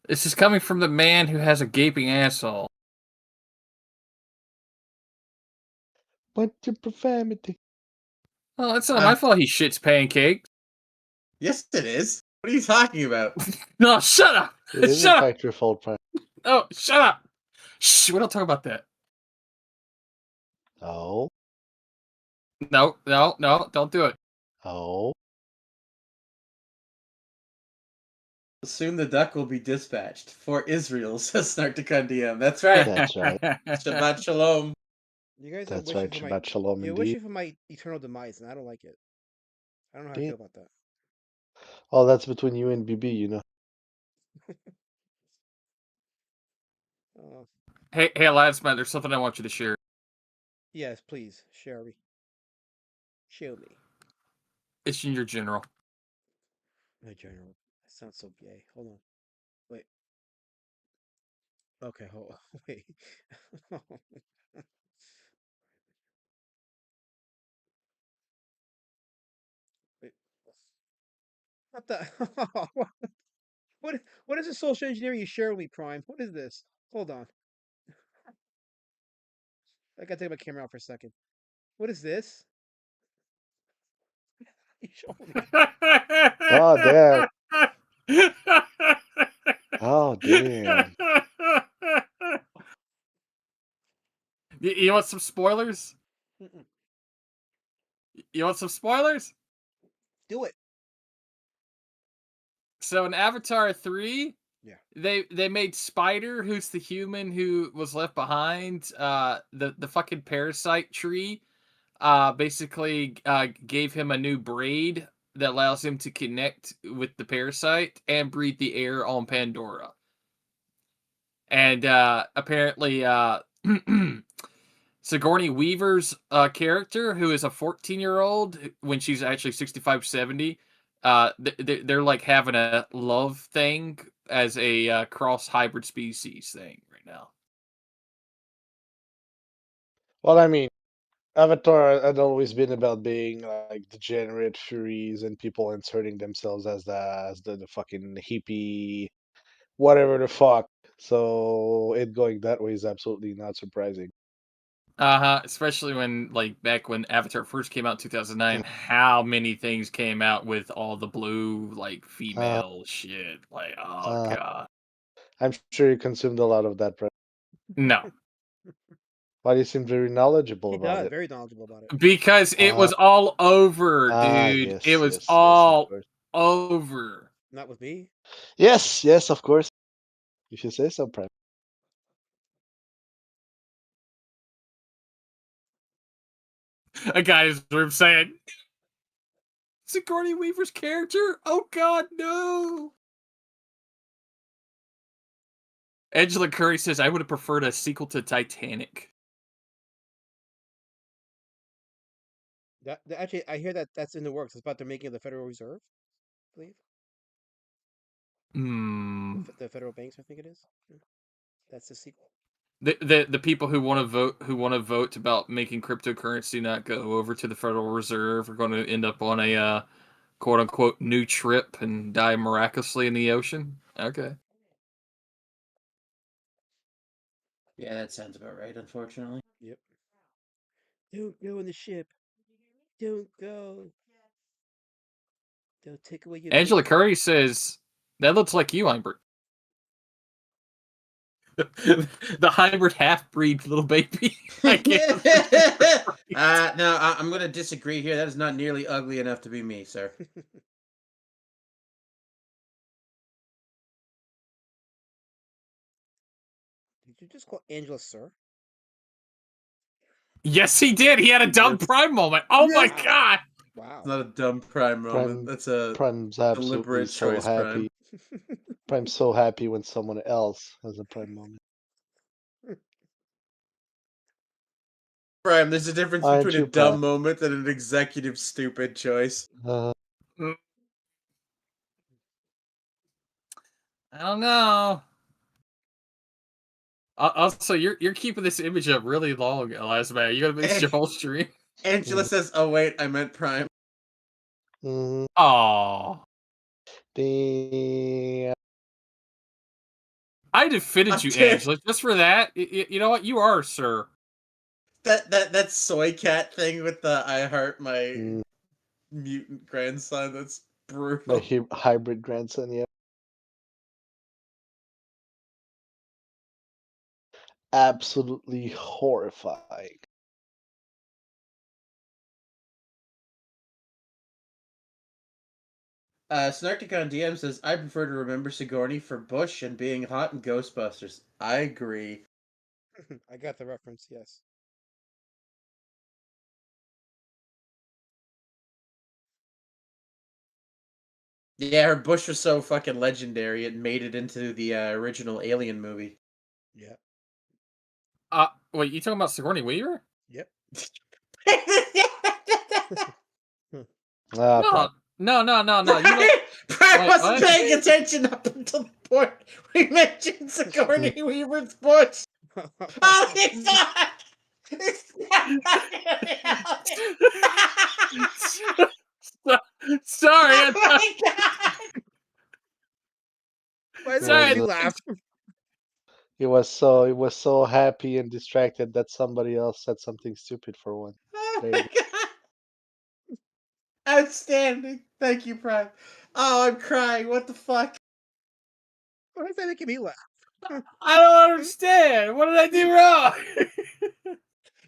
This is coming from the man who has a gaping asshole. What's your profanity? Oh, it's not my fault he shits pancakes. Yes, it is. What are you talking about? No, shut up! It is in Shut up! fact your fault, Prime. Oh, shut up! Shh, we don't talk about that. Oh, No, don't do it. oh. Soon the duck will be dispatched for Israel, says Snartikundium. That's right. That's right. Shabbat shalom. You guys are That's wishing right. for my Shabbat shalom you're indeed. wishing for my eternal demise, and I don't like it. I don't know how I Damn. feel about that. Oh, that's between you and BB, you know. Oh, Hey, Ladsman, there's something I want you to share. yes, please share me. Show me, It's in your general. my general. That sounds so gay. Hold on. Wait. Okay, hold on. Wait. Wait. What the? What is this social engineering you share with me, Prime? What is this? Hold on. I gotta take my camera out for a second. What is this? You showing me? Oh, damn. Oh, damn. You want some spoilers? Mm-mm. You want some spoilers? Do it. So in Avatar 3, Yeah. they made Spider, who's the human who was left behind, the fucking parasite tree, basically gave him a new braid that allows him to connect with the parasite and breathe the air on Pandora. And apparently Sigourney Weaver's character, who is a 14-year-old when she's actually 65, 70, they're like having a love thing as a cross hybrid species thing right now. Well, I mean, Avatar had always been about being like degenerate furies and people inserting themselves as the fucking hippie, whatever the fuck. So it going that way is absolutely not surprising. Especially when like back when Avatar first came out in 2009, how many things came out with all the blue like female shit. Like, oh god. I'm sure you consumed a lot of that, right? No. Why do you seem very knowledgeable He about does. it? Very knowledgeable about it. Because it was all over, dude. Yes, It was yes, yes, of all course. over. Not with me. Yes, yes, of course. If you say so, Prime. A guy in his room saying, Sigourney Weaver's character? Oh god, no. Angela Curry says, I would have preferred a sequel to Titanic. Actually, I hear that's in the works. It's about the making of the Federal Reserve, I believe. Hmm. The federal banks, I think it is. Yeah. That's the sequel. The people who want to vote about making cryptocurrency not go over to the Federal Reserve are going to end up on a quote unquote new trip and die miraculously in the ocean. Okay. Yeah, that sounds about right, unfortunately. Yep. Don't go in the ship. Don't go. They'll take away your Angela baby. Curry says, that looks like you, Humbert. The hybrid half-breed little baby. I can't. No, I'm going to disagree here. That is not nearly ugly enough to be me, sir. Did you just call Angela sir? Yes, he did. He had a dumb Prime moment. Oh my god. Wow. It's not a dumb Prime moment. That's a Prime's absolutely deliberate so choice, happy. Prime's so happy when someone else has a Prime moment. Prime, there's a difference Aren't between a you, dumb Prime? moment and an executive stupid choice. I don't know. Also, you're keeping this image up really long, Elias. Man, you gotta miss your whole stream. Angela says, "Oh wait, I meant Prime." Mm, Oh, damn. I defended you, Dude. Angela, just for that. You know what? You are, sir. That soy cat thing with the I heart my Mm, mutant grandson. That's my brutal. hybrid grandson, yeah. Absolutely horrifying. Snarkticon DM says, I prefer to remember Sigourney for Bush and being hot in Ghostbusters. I agree. I got the reference. Yes. Yeah, her Bush was so fucking legendary, it made it into the original Alien movie. Yeah. Wait, you talking about Sigourney Weaver? Yep. Ah, No, Prime. no. You know, Brian wait, wasn't what? paying attention up until the point we mentioned Sigourney Weaver's Bush. Holy fuck! It's Sorry, oh my god! Why does It that make was you sorry. laugh? he was so happy and distracted that somebody else said something stupid for one. Oh There you my go. god! Outstanding. Thank you, Prime. Oh, I'm crying. What the fuck? Why does that make me laugh? I don't understand. What did I do wrong?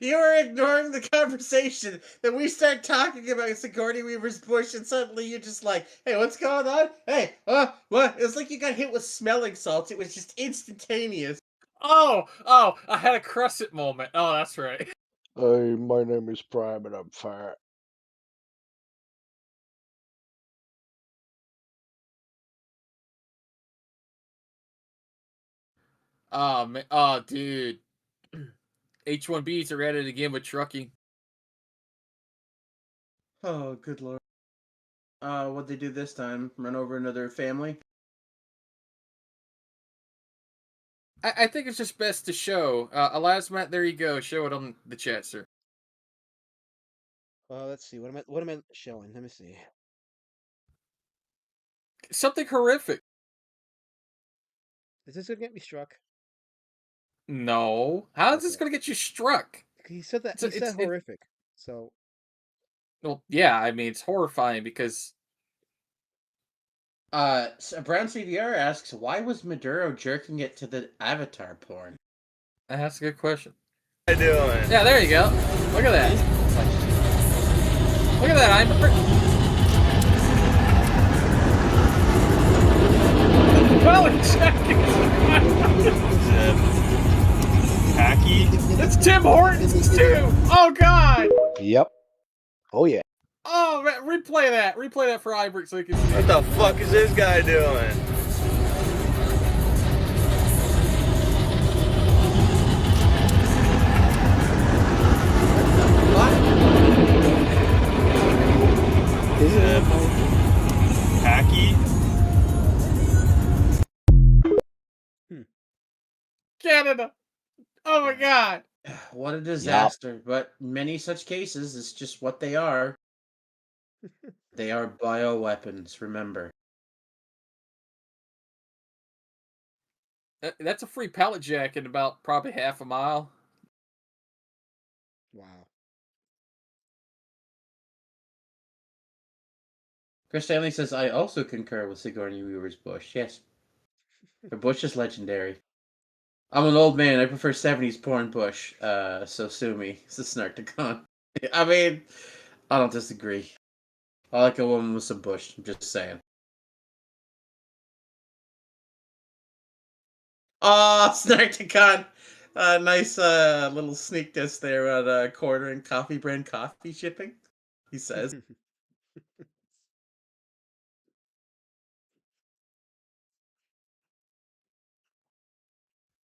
You were ignoring the conversation. Then we start talking about Sigourney Weaver's Bush, and suddenly you're just like, hey, what's going on? Hey, what? It's like you got hit with smelling salts. It was just instantaneous. Oh, I had a crescent moment. Oh, that's right. Hey, my name is Prime and I'm fat. Oh, man. Oh, dude. H1Bs are at it again with trucking. Oh, good lord. What'd they do this time? Run over another family? I think it's just best to show. Elasmat, there you go. Show it on the chat, sir. Let's see. What am I showing? Let me see. Something horrific. Is this gonna get me struck? No. How is this Okay. going to get you struck? He said that. He said horrific. So Well, yeah, I mean, it's horrifying because Brown CVR asks, why was Maduro jerking it to the Avatar porn? that's a good question. How you doing? Yeah, there you go. Look at that. Look at that. Well, check Hacky? It's Tim Hortons too. Oh God. Yep. Oh yeah. Oh man, replay that. Replay that for Ibert so you can see. What the fuck is this guy doing? Zip. Hacky? Canada. Oh my God. What a disaster. But many such cases, it's just what they are. They are bioweapons, remember. That's a free pallet jack in about probably half a mile. wow. Chris Stanley says, I also concur with Sigourney Weaver's Bush. Yes. Her Bush is legendary. I'm an old man. I prefer 70s porn Bush. So sue me. It's a Snarkticon. I mean, I don't disagree. I like a woman with some Bush. I'm just saying. Oh, Snarkticon! Nice little sneak diss there on quartering coffee brand coffee shipping, he says.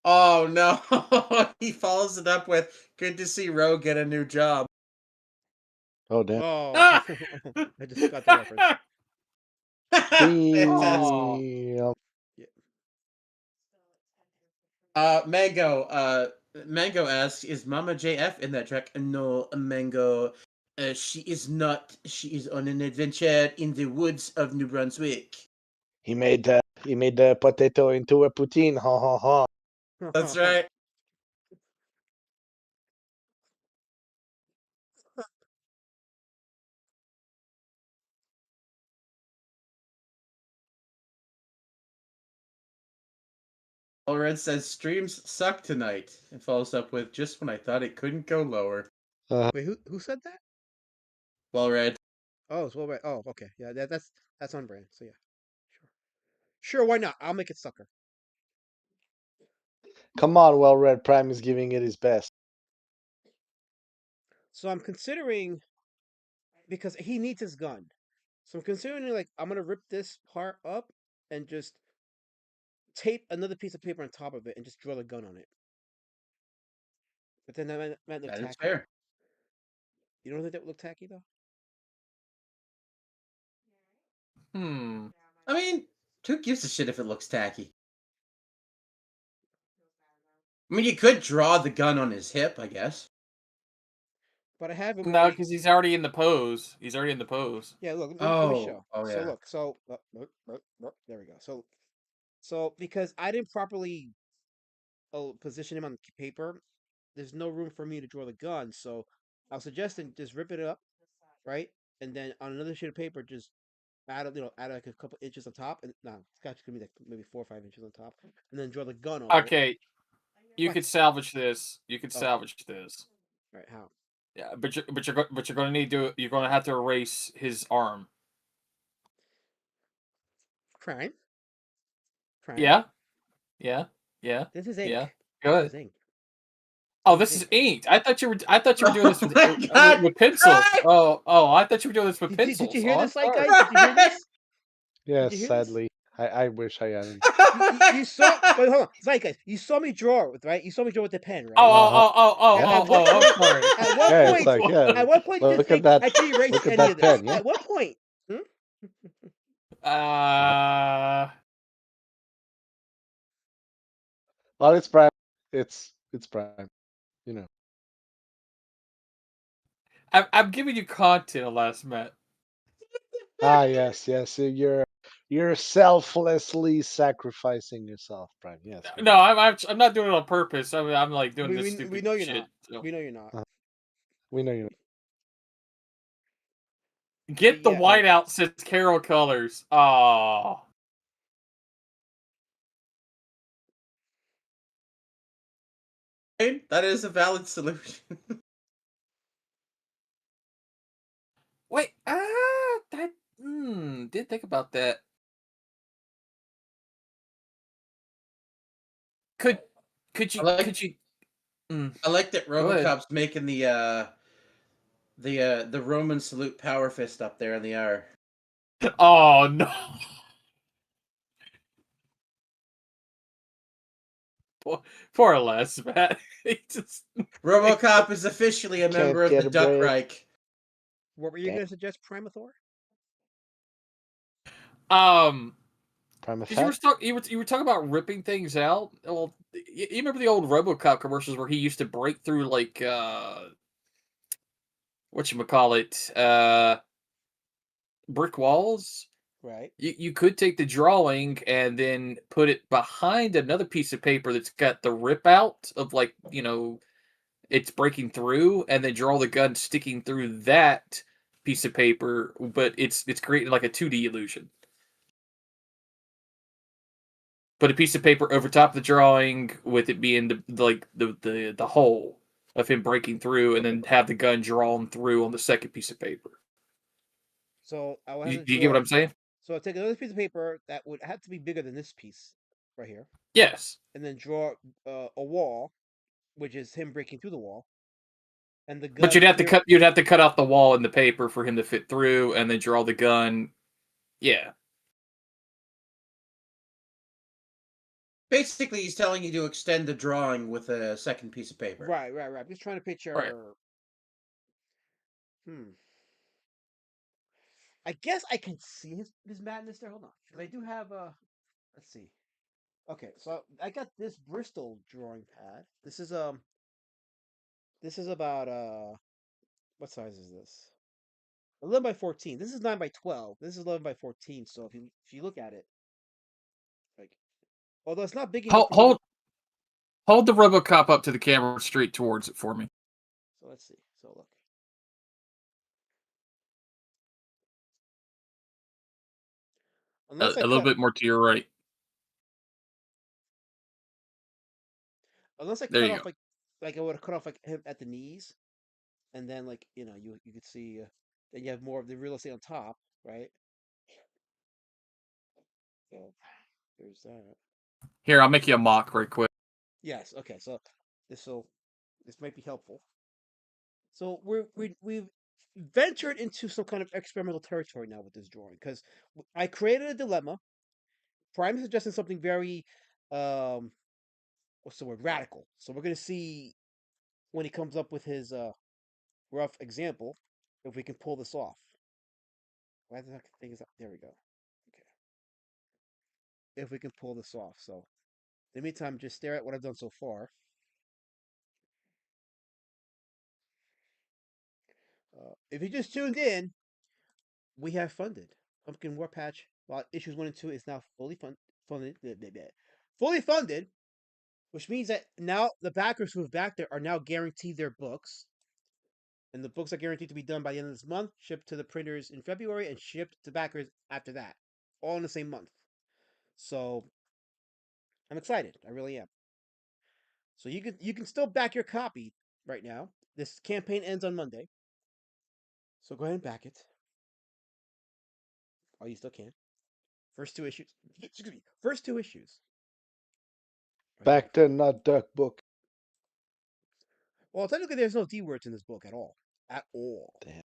Oh no! He follows it up with, good to see Ro get a new job. Oh damn. Oh, Ah! I just got the reference. Fantastic. Damn. Mango asks, is Mama JF in that track? No, Mango. She is not. She is on an adventure in the woods of New Brunswick. He made the potato into a poutine. Ha ha ha. That's right. Well, Red says streams suck tonight and follows up with just when I thought it couldn't go lower. Wait, who said that? Well, Red. Oh, it's well right. Oh, okay. Yeah, that's on brand. So yeah, sure, sure. Why not? I'll make it sucker. Come on, Well Red Prime is giving it his best. So I'm considering because he needs his gun. So I'm considering like I'm gonna rip this part up and just tape another piece of paper on top of it and just drill a gun on it. But then that might look That is tacky. fair. You don't think that would look tacky though? Hmm. I mean, who gives a shit if it looks tacky? I mean, you could draw the gun on his hip, I guess. But I have him No, already. because he's already in the pose. He's already in the pose. Yeah, look. Let me Oh, show. oh So yeah. look. So there we go. So because I didn't properly position him on the paper, there's no room for me to draw the gun. So I was suggesting just rip it up, right, and then on another sheet of paper, just add like a couple inches on top, and no, it's actually gonna be like maybe 4 or 5 inches on top, and then draw the gun over it. Okay, you What? could salvage this. You could Oh, salvage this. right. How? Yeah, but you're gonna need to you're gonna have to erase his arm. Prime. Prime. Yeah, yeah, yeah, This is yeah. ink. This Good. is ink. Oh, This is this is ink. inked. I thought you were doing this Oh my god, with pencils. Prime! Oh, I thought you were doing this with Did you pencils. hear Oh, I'm this, like sorry. guys? Did you hear Prime! this? Did Yes, you hear this? sadly. I wish I hadn't. You saw, but hold on, Zeitgeist. You saw me draw with right. You saw me draw with the pen, Oh, right? Uh-huh. At what I'm point? sorry. At what Yeah, it's point? like, yeah, At what point did you look at think that. I could erase Look at any of that this? pen, yeah? At what point? Hmm? Uh, Well, it's Prime. It's Prime. You know. I'm giving you content, last Matt. Ah, yes, yes. You're selflessly sacrificing yourself, Prime. Yes. we No, know. I'm not doing it on purpose. I'm like doing We, this we, we stupid know you're shit. not. So. We know you're not. We know you know. But Get the yeah, whiteout says Carol colors. Oh. That is a valid solution. Wait, that didn't think about that. Could I like could you I like that go ahead. RoboCop's making the Roman salute power fist up there in the R. Oh no. Poor Les, Matt. He just RoboCop is officially a Can't member of the get a Duck break. Reich. what were you gonna suggest, Primathor? um Prime because you were effect. you were talking about ripping things out. Well, you remember the old RoboCop commercials where he used to break through like whatchamacallit, brick walls? Right. You could take the drawing and then put it behind another piece of paper that's got the rip out of like, it's breaking through, and then draw the gun sticking through that piece of paper, but it's creating like a 2D illusion. Put a piece of paper over top of the drawing with it being the hole of him breaking through, and then have the gun drawn through on the second piece of paper. So I would have You, to you get draw. what I'm saying? So I'll take another piece of paper that would have to be bigger than this piece right here, Yes. and then draw a wall, which is him breaking through the wall, and the But gun appear. you'd have to cut off the wall in the paper for him to fit through, and then draw the gun. Yeah. Basically, he's telling you to extend the drawing with a second piece of paper. Right. I'm just trying to Right. picture. Hmm. I guess I can see his madness there. Hold on, because I do have a. Let's see. Okay, so I got this Bristol drawing pad. This is about What size is this? 11 by 14. This is 9 by 12. This is 11 by 14. So if you look at it, like, although it's not big enough Hold for me to. hold the RoboCop up to the camera straight towards it for me. So let's see. So look. Unless I A little cut, bit more to your right. unless I There cut you off go. like I would have cut off like him at the knees, and then like you could see, then you have more of the real estate on top, right? So there's that. Here, I'll make you a mock right quick. Yes. Okay. So this might be helpful. So we've ventured into some kind of experimental territory now with this drawing because I created a dilemma. Prime is suggesting something very, um, what's the word? Radical. So we're gonna see when he comes up with his rough example if we can pull this off. Why the thing is up? There we go. Okay. If we can pull this off. So in the meantime, just stare at what I've done so far. If you just tuned in, we have funded Pumpkin Warpatch. While issues 1 and 2 is now funded, fully funded, which means that now the backers who have backed it are now guaranteed their books, and the books are guaranteed to be done by the end of this month, shipped to the printers in February, and shipped to backers after that, all in the same month. So I'm excited. I really am. So you can still back your copy right now. This campaign ends on Monday, so go ahead and back it. Oh, you still can. First 2 issues. Excuse me. First 2 issues. Back then, not duck book. Well, technically, there's no D words in this book at all. At all. Damn.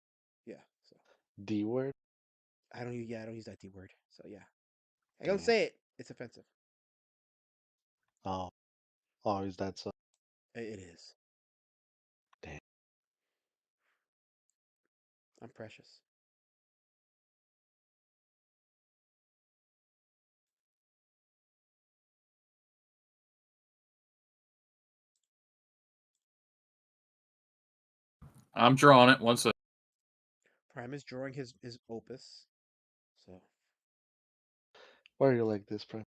Yeah. So D word. I don't use. Yeah, I don't use that D word. So yeah, I don't Damn. say it. It's offensive. Oh, oh, is that so? It is. Damn. I'm precious. I'm drawing it. 1 second. Prime is drawing his opus. So Why are you like this, Prime?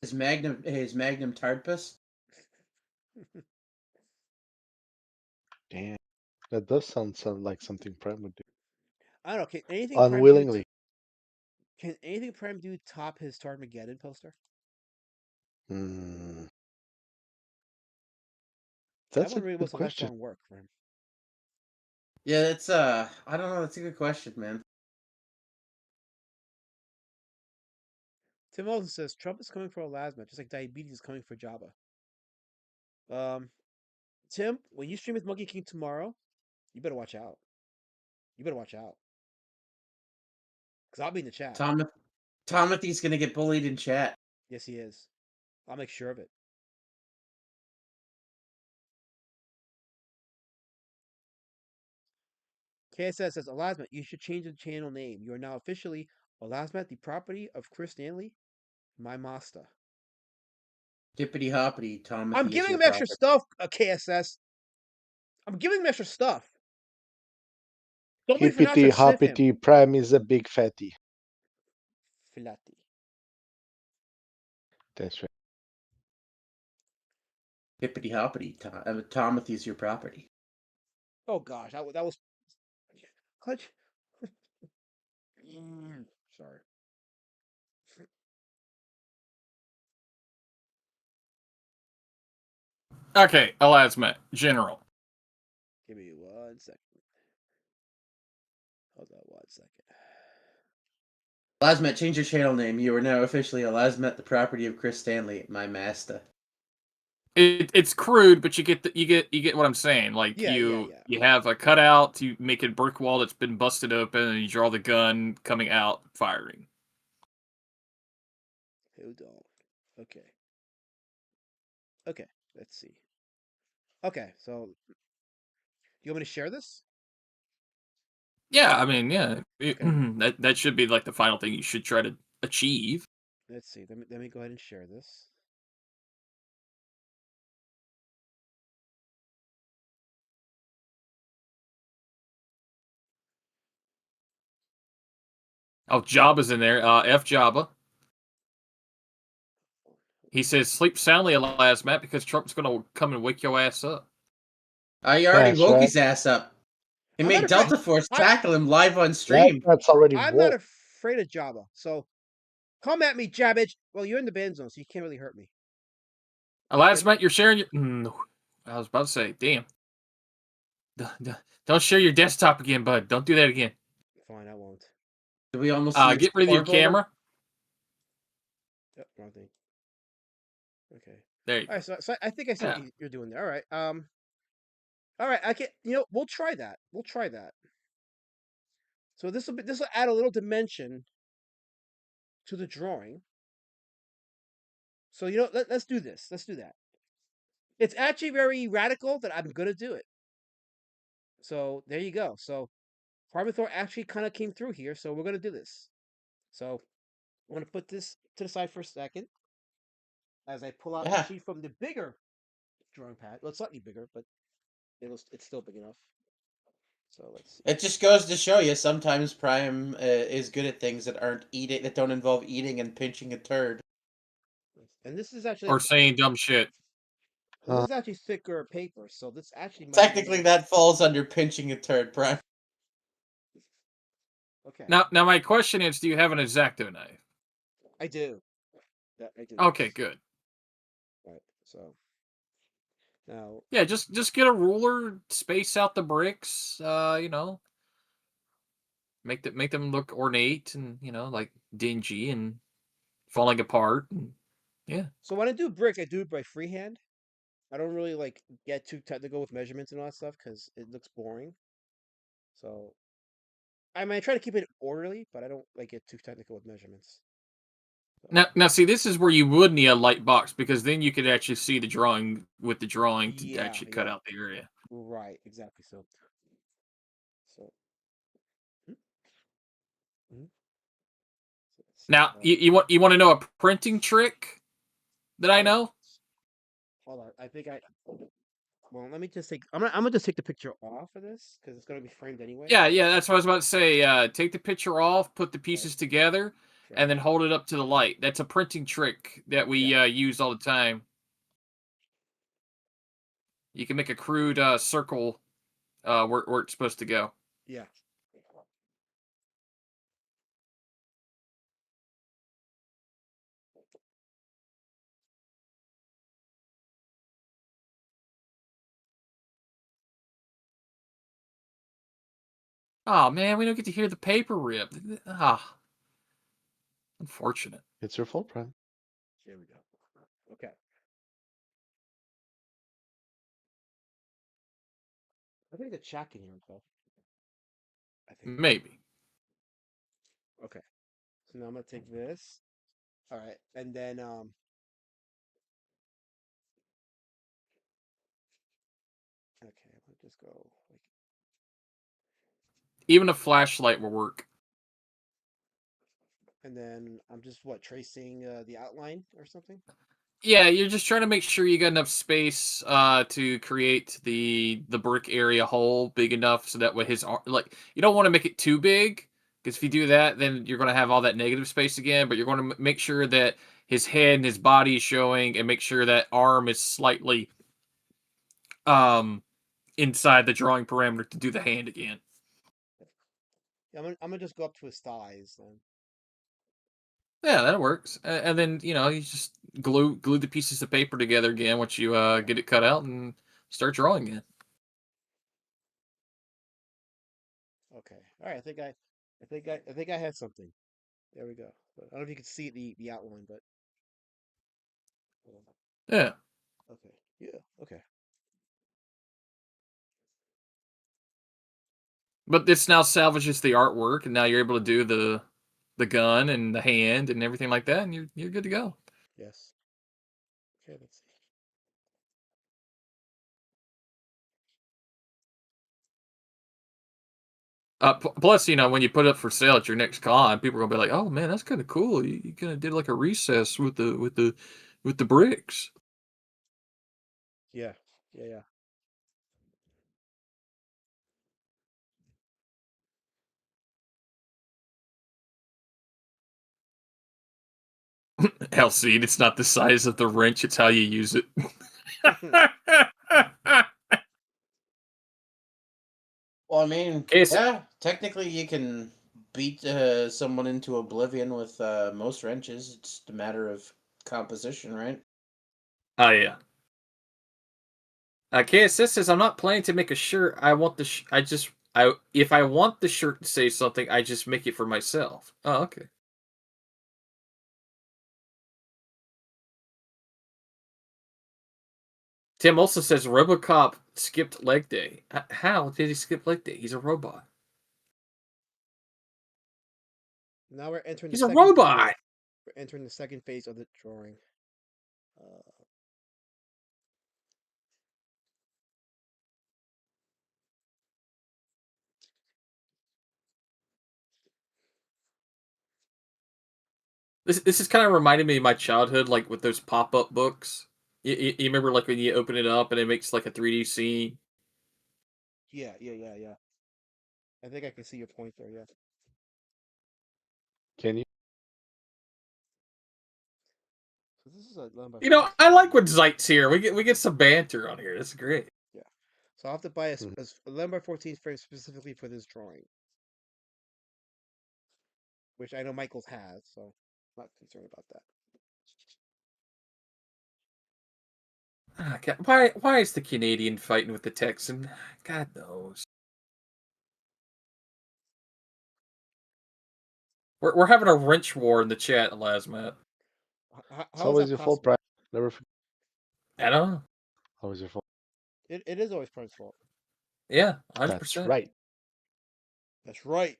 His magnum tarpus. Damn. That does sound like something Prime would do. I don't know. Can anything Prime do? Unwillingly. Can anything Prime do top his Tarmageddon poster? Hmm. That That's one a really good was a question. lifelong work for him. Yeah, it's I don't know. That's a good question, man. Tim Olsen says Trump is coming for Elasma, just like diabetes is coming for Jabba. Um, Tim, when you stream with Monkey King tomorrow, you better watch out. You better watch out, cause I'll be in the chat. Tomothy's gonna get bullied in chat. Yes, he is. I'll make sure of it. KSS says, Elasmat, you should change the channel name. You are now officially Elasmat, the property of Chris Stanley, my master. Dippity hoppity, I'm Tomothy is giving your him extra property. stuff, KSS. I'm giving him extra stuff. Don't be for Hippity to sniff him. hoppity, Prime is a big fatty. Filati. That's right. Dippity hoppity, Tomothy is your property. Oh gosh, that was clutch. Sorry. Okay, Elasmat, general. Give me 1 second. Hold on 1 second. Elasmet, change your channel name. You are now officially Elasmet, the property of Chris Stanley, my master. It's crude, but you get what I'm saying. Like Yeah. you have a cutout, you make a brick wall that's been busted open, and you draw the gun coming out, firing. Hold on. Okay. Okay. Let's see. Okay, so you want me to share this? Yeah, I mean, yeah, Okay. that should be like the final thing you should try to achieve. Let's see. Let me go ahead and share this. Oh, Jabba's in there. F Jabba. He says, "Sleep soundly, last Matt, because Trump's gonna come and wake your ass up." I already That's woke right. his ass up. He I'm not made afraid. Delta Force I tackle him live on stream. That's already I'm not woke. afraid of Jabba. So come at me, Jabbage. Well, you're in the ban zone, so you can't really hurt me. Last Matt, you're sharing your. I was about to say, damn. Don't share your desktop again, bud. Don't do that again. Fine, I won't. Did we almost see your Get rid of your porn folder? camera. Yep, wrong thing. Okay. There you All right, so I think I see what Yeah. you're doing there. All right. I can. We'll try that. We'll try that. So this will add a little dimension to the drawing. So let's do this. Let's do that. It's actually very radical that I'm gonna do it. So there you go. So Parmethor actually kind of came through here. So we're gonna do this. So I'm gonna put this to the side for a second as I pull out the Yeah. sheet from the bigger drawing pad. Well, it's slightly bigger, but it's still big enough. So let's see. It just goes to show you sometimes Prime is good at things that don't involve eating and pinching a turd. And this is actually Or saying dumb shit. this is actually thicker paper, so this actually might be Technically, that falls under pinching a turd, Prime. okay. Now my question is, do you have an X-Acto knife? I do. I do. Okay, Yes. good. Right. So now, Yeah, just get a ruler, space out the bricks. Make them look ornate and like dingy and falling apart. And, yeah. so when I do brick, I do it by freehand. I don't really like get too technical with measurements and all that stuff because it looks boring. So I mean, I try to keep it orderly, but I don't like get too technical with measurements. Now, see, this is where you would need a light box because then you could actually see the drawing with the drawing to actually cut out the area. Right. Exactly. So. Mhm. So let's see. Now, you want to know a printing trick that I know? Hold on. I think I. Well, let me just take. I'm gonna just take the picture off of this because it's gonna be framed anyway. Yeah, that's what I was about to say. Take the picture off, put the pieces together, Sure. and then hold it up to the light. That's a printing trick that we use all the time. You can make a crude circle where it's supposed to go. Yeah. Oh man, we don't get to hear the paper rip. Unfortunate. It's your fault, Prime. Here we go. Okay. I think the chat can hear himself. I think. Maybe. Okay. So now I'm gonna take this. All right, and then okay, we'll just go like, Even a flashlight will work. and then I'm just tracing the outline or something. Yeah, you're just trying to make sure you got enough space to create the brick area hole big enough so that way you don't want to make it too big because if you do that then you're going to have all that negative space again, but you're going to make sure that his head and his body is showing and make sure that arm is slightly inside the drawing parameter to do the hand again. Yeah, I'm gonna just go up to his thighs then. Yeah, that works. And then, you just glue the pieces of paper together again once you get it cut out and start drawing again. Okay. All right. I think I had something. There we go. I don't know if you can see the outline, but Yeah. okay. Yeah. Okay. But this now salvages the artwork, and now you're able to do the gun and the hand and everything like that, and you're good to go. Yes. Okay. Let's see. Plus, when you put it up for sale at your next con, people are gonna be like, "Oh man, that's kind of cool. You kind of did like a recess with the bricks." Yeah. Yeah. Yeah. Halcyon, it's not the size of the wrench, it's how you use it. Well, I mean, Case- yeah, technically you can beat someone into oblivion with most wrenches. It's a matter of composition, right? Oh, yeah. KSS says, I'm not planning to make a shirt. I want the if I want the shirt to say something, I just make it for myself. Oh, okay. Tim also says RoboCop skipped leg day. How did he skip leg day? He's a robot. Now we're entering He's the a second robot. phase. We're entering the second phase of the drawing. This is kind of reminding me of my childhood, like with those pop-up books. You remember, like when you open it up and it makes like a 3D scene. Yeah. I think I can see your point there. Yeah. Can you? So this is a number. You know, I like when Zeit's here. We get some banter on here. That's great. Yeah. So I'll have to buy a, Mhm. a 11x14 frame specifically for this drawing, which I know Michael's has, so I'm not concerned about that. Oh, God, why is the Canadian fighting with the Texan? God knows. We're having a wrench war in the chat, Lasmat. It's How is always that your fault, possible? Brian. Never forget. I don't know. Always your fault. It is always Prince's fault. Yeah, That's 100%. right. That's right.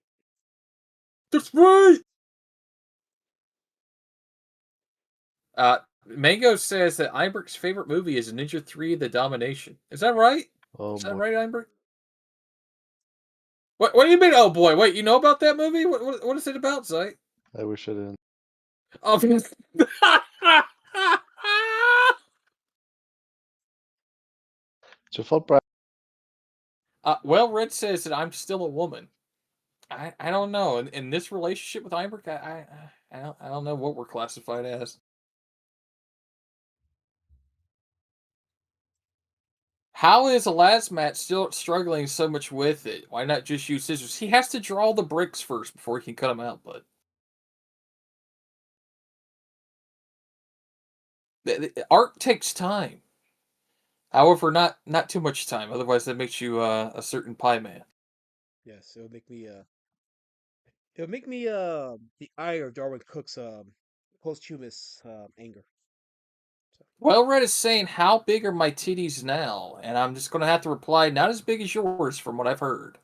That's right. Mango says that Einberg's favorite movie is Ninja 3: The Domination. Is that right? Oh Is that boy. right, Einberg? What do you mean? Oh boy, wait, you know about that movie? What is it about, Zeit? I wish I didn't. Oh, It's your fault, Brian. well, Red says that I'm still a woman. I don't know. In this relationship with Einberg, I don't know what we're classified as. How is Elasmat still struggling so much with it? Why not just use scissors? He has to draw the bricks first before he can cut them out, bud. Art takes time. However, not too much time. Otherwise, that makes you a certain pie man. Yes, it'll make me the ire of Darwin Cook's posthumous anger. So, Well, Red is saying, how big are my titties now? And I'm just going to have to reply, not as big as yours from what I've heard.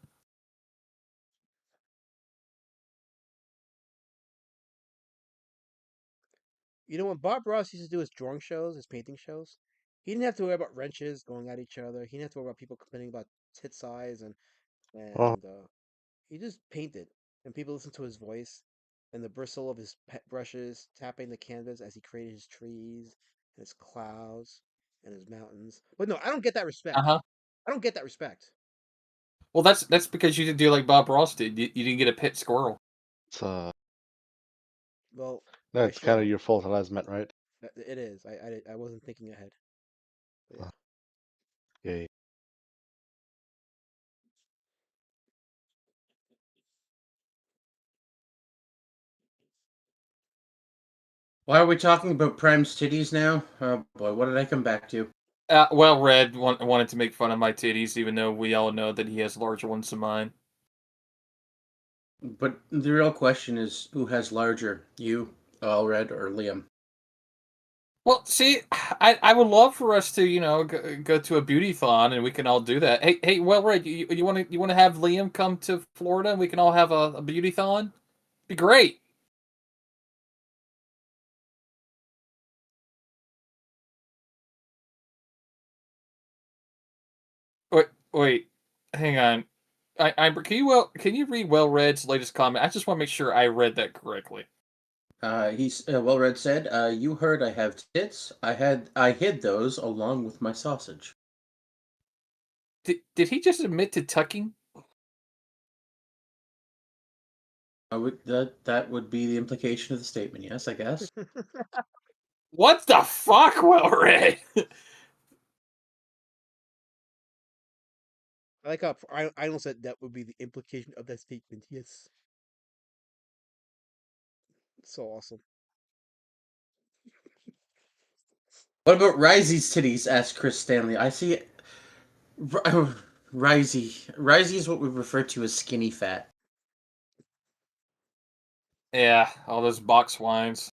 you know, when Bob Ross used to do his drawing shows, his painting shows, he didn't have to worry about wrenches going at each other. He didn't have to worry about people complaining about tit size Oh, and he just painted, and people listened to his voice and the bristle of his pet brushes tapping the canvas as he created his trees and his clouds and his mountains. But no, I don't get that respect. Uh-huh. I don't get that respect. Well, that's because you didn't do like Bob Ross did. You didn't get a pet squirrel. it's Well, I that's should kind of have. your fault, Elasmat, right? It is. I wasn't thinking ahead. But yeah. Yeah. Why are we talking about Prime's titties now? Oh boy, what did I come back to? Well, Red wanted to make fun of my titties, even though we all know that he has larger ones than mine. But the real question is, who has larger, you, Allred, or Liam? Well, see, I would love for us to, go to a beauty-thon and we can all do that. Hey, well, Red, you want to have Liam come to Florida and we can all have a beauty-thon? Be great. Wait, hang on. Can you read Well Red's latest comment? I just want to make sure I read that correctly. He's Well-Read said, "You heard I have tits. I hid those along with my sausage." Did he just admit to tucking? That would be the implication of the statement. Yes, I guess. What the fuck, Well Red? I like how I almost said that would be the implication of that statement. Yes. So awesome. What about Risey's titties? Asked Chris Stanley. I see. Risey is what we refer to as skinny fat. Yeah, all those box wines.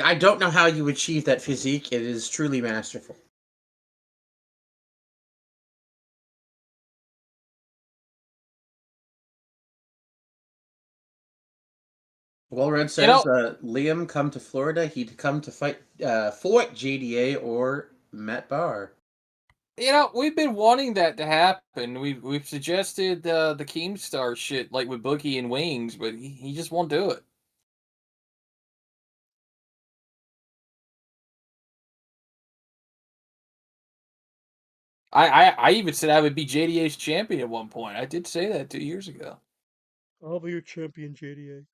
I don't know how you achieve that physique. It is truly masterful. Well, Red says, Liam come to Florida. He'd come to fight Fort JDA or Matt Barr. We've been wanting that to happen. We've suggested the Keemstar shit, like with Boogie and Wings, but he just won't do it. I even said I would be JDA's champion at one point. I did say that 2 years ago. I'll be your champion, JDA.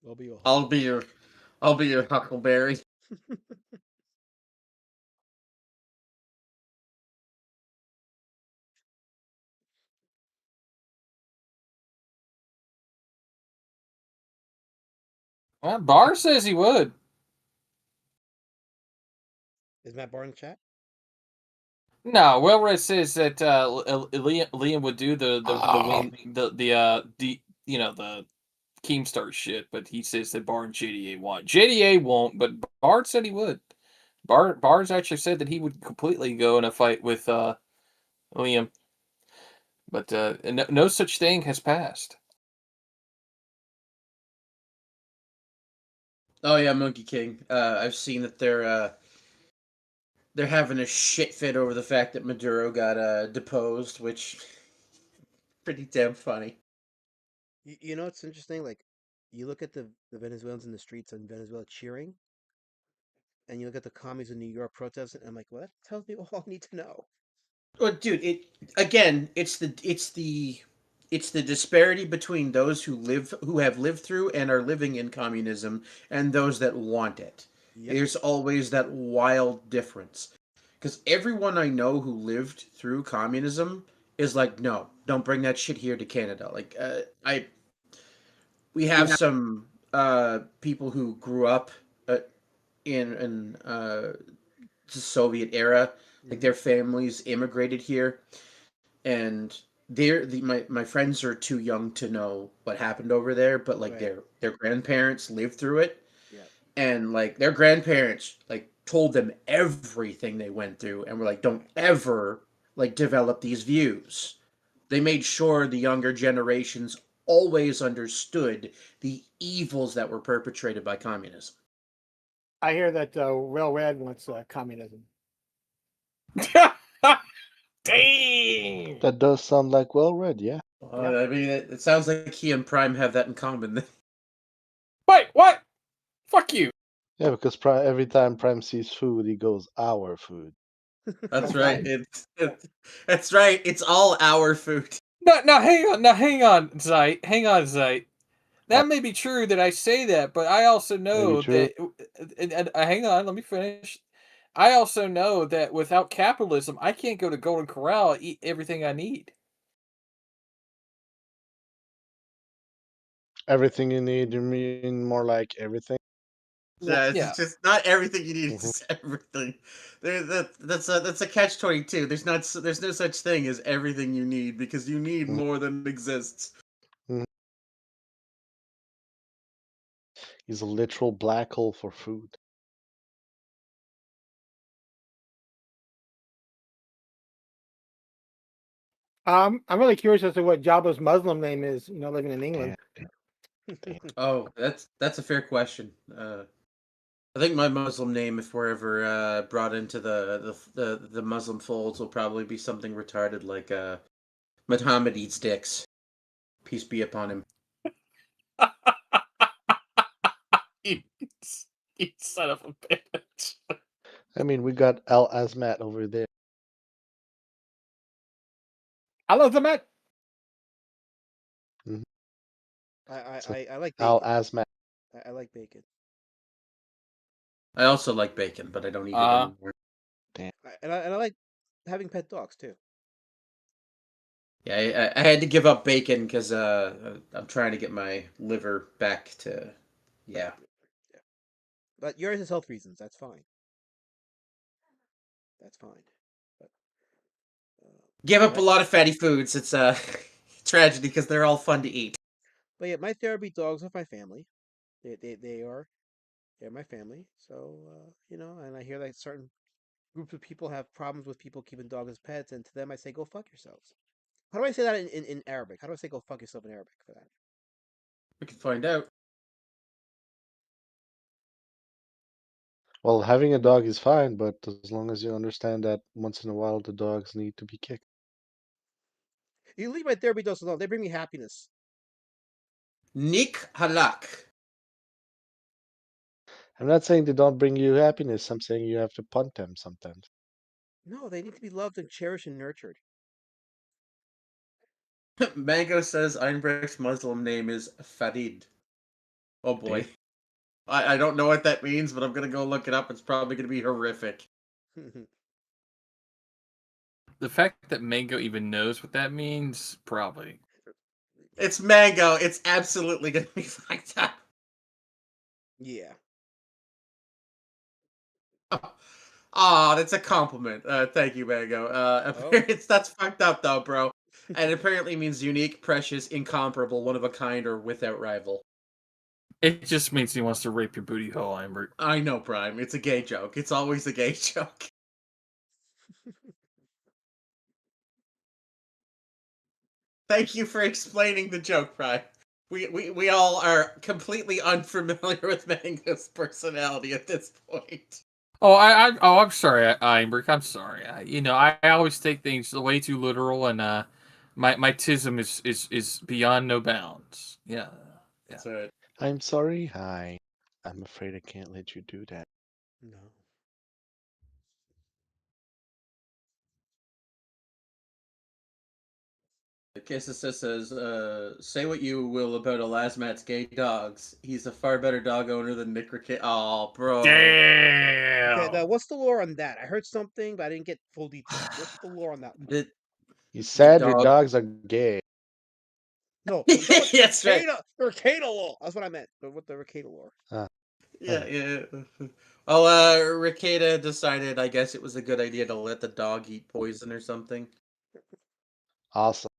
I'll be your Huckleberry. Well, Barr says he would. Is Matt Barr in the chat? No, Well Red says that Liam would do the Keemstar shit, but he says that Barr and JDA won't. JDA won't, but Bard said he would. Bard's actually said that he would completely go in a fight with Liam, but no such thing has passed. Oh yeah, Monkey King. I've seen that they're having a shit fit over the fact that Maduro got deposed, which pretty damn funny. You know it's interesting. Like, you look at the Venezuelans in the streets in Venezuela cheering, and you look at the commies in New York protesting. And I'm like, well, that tells me all I need to know. Well, dude, it's the disparity between those who have lived through and are living in communism and those that want it. Yep. There's always that wild difference. Because everyone I know who lived through communism is like, no, don't bring that shit here to Canada. Like, we have some people who grew up in the Soviet era, like their families immigrated here, and my friends are too young to know what happened over there, but like Right. their grandparents lived through it, Yeah. and like their grandparents like told them everything they went through, and were like, don't ever like develop these views. They made sure the younger generations always understood the evils that were perpetrated by communism. I hear that Well Red wants communism. Dang! That does sound like Well Read, yeah. I mean, it sounds like he and Prime have that in common. Wait, what? Fuck you. Yeah, because every time Prime sees food, he goes, our food. That's right. That's right. It's all our food. No, hang on, Zeit. Hang on, Zeit. That may be true that I say that, but I also know that. And hang on, let me finish. I also know that without capitalism, I can't go to Golden Corral and eat everything I need. Everything you need, you mean more like everything? Yeah, it's just not everything you need is everything. That's a catch-22. There's no such thing as everything you need, because you need more than exists. He's a literal black hole for food. I'm really curious as to what Jabba's Muslim name is. Living in England. Oh, that's a fair question. I think my Muslim name, if we're ever brought into the Muslim folds, will probably be something retarded like Muhammad eats dicks. Peace be upon him. You son of a bitch. I mean, we got Al Azmat over there. Al Azmat. I like I'll bacon. ask Matt. I like bacon. I also like bacon, but I don't eat it Uh, anymore. And I like having pet dogs too. Yeah, I had to give up bacon because I'm trying to get my liver back to. Yeah. Yeah. But yours is health reasons. That's fine. That's fine. But Give up a my, lot of fatty foods. It's a tragedy because they're all fun to eat. but yeah, my therapy dogs are my family. They are they're my family. So you know, and I hear that certain groups of people have problems with people keeping dogs as pets, and to them I say, go fuck yourselves. How do I say that in Arabic? How do I say go fuck yourself in Arabic for that? We can find out. Well, having a dog is fine, but as long as you understand that once in a while the dogs need to be kicked. You leave my therapy dogs alone. They bring me happiness. Nick Halak. I'm not saying they don't bring you happiness. I'm saying you have to punt them sometimes. No, they need to be loved and cherished and nurtured. Mango says Einbrecht's Muslim name is Farid. Oh boy. I don't know what that means, but I'm gonna go look it up. It's probably gonna be horrific. the fact that Mango even knows what that means, probably. It's Mango. It's absolutely gonna be fucked up. Yeah. Oh, that's a compliment. Thank you, Mango. Oh. It's that's fucked up though, bro. And apparently means unique, precious, incomparable, one of a kind, or without rival. It just means he wants to rape your booty hole, Einbert. I know, Prime. It's a gay joke. It's always a gay joke. Thank you for explaining the joke, Prime. We all are completely unfamiliar with Mango's personality at this point. I'm sorry, Einbert. I'm sorry. I always take things way too literal, and my tism is beyond no bounds. Yeah. That's right. I'm sorry. Hi. I'm afraid I can't let you do that. No. Kissa says, say what you will about Elasmat's gay dogs. He's a far better dog owner than Nick Rick. Oh, bro. Damn. Okay, now what's the lore on that? I heard something, but I didn't get full details. What's the lore on that one? You said your dog- dogs are gay. No, I'm talking about That's right. the Ricada lore. That's what I meant. What the Ricada lore? Yeah. Well, Ricada decided, I guess it was a good idea to let the dog eat poison or something. Awesome.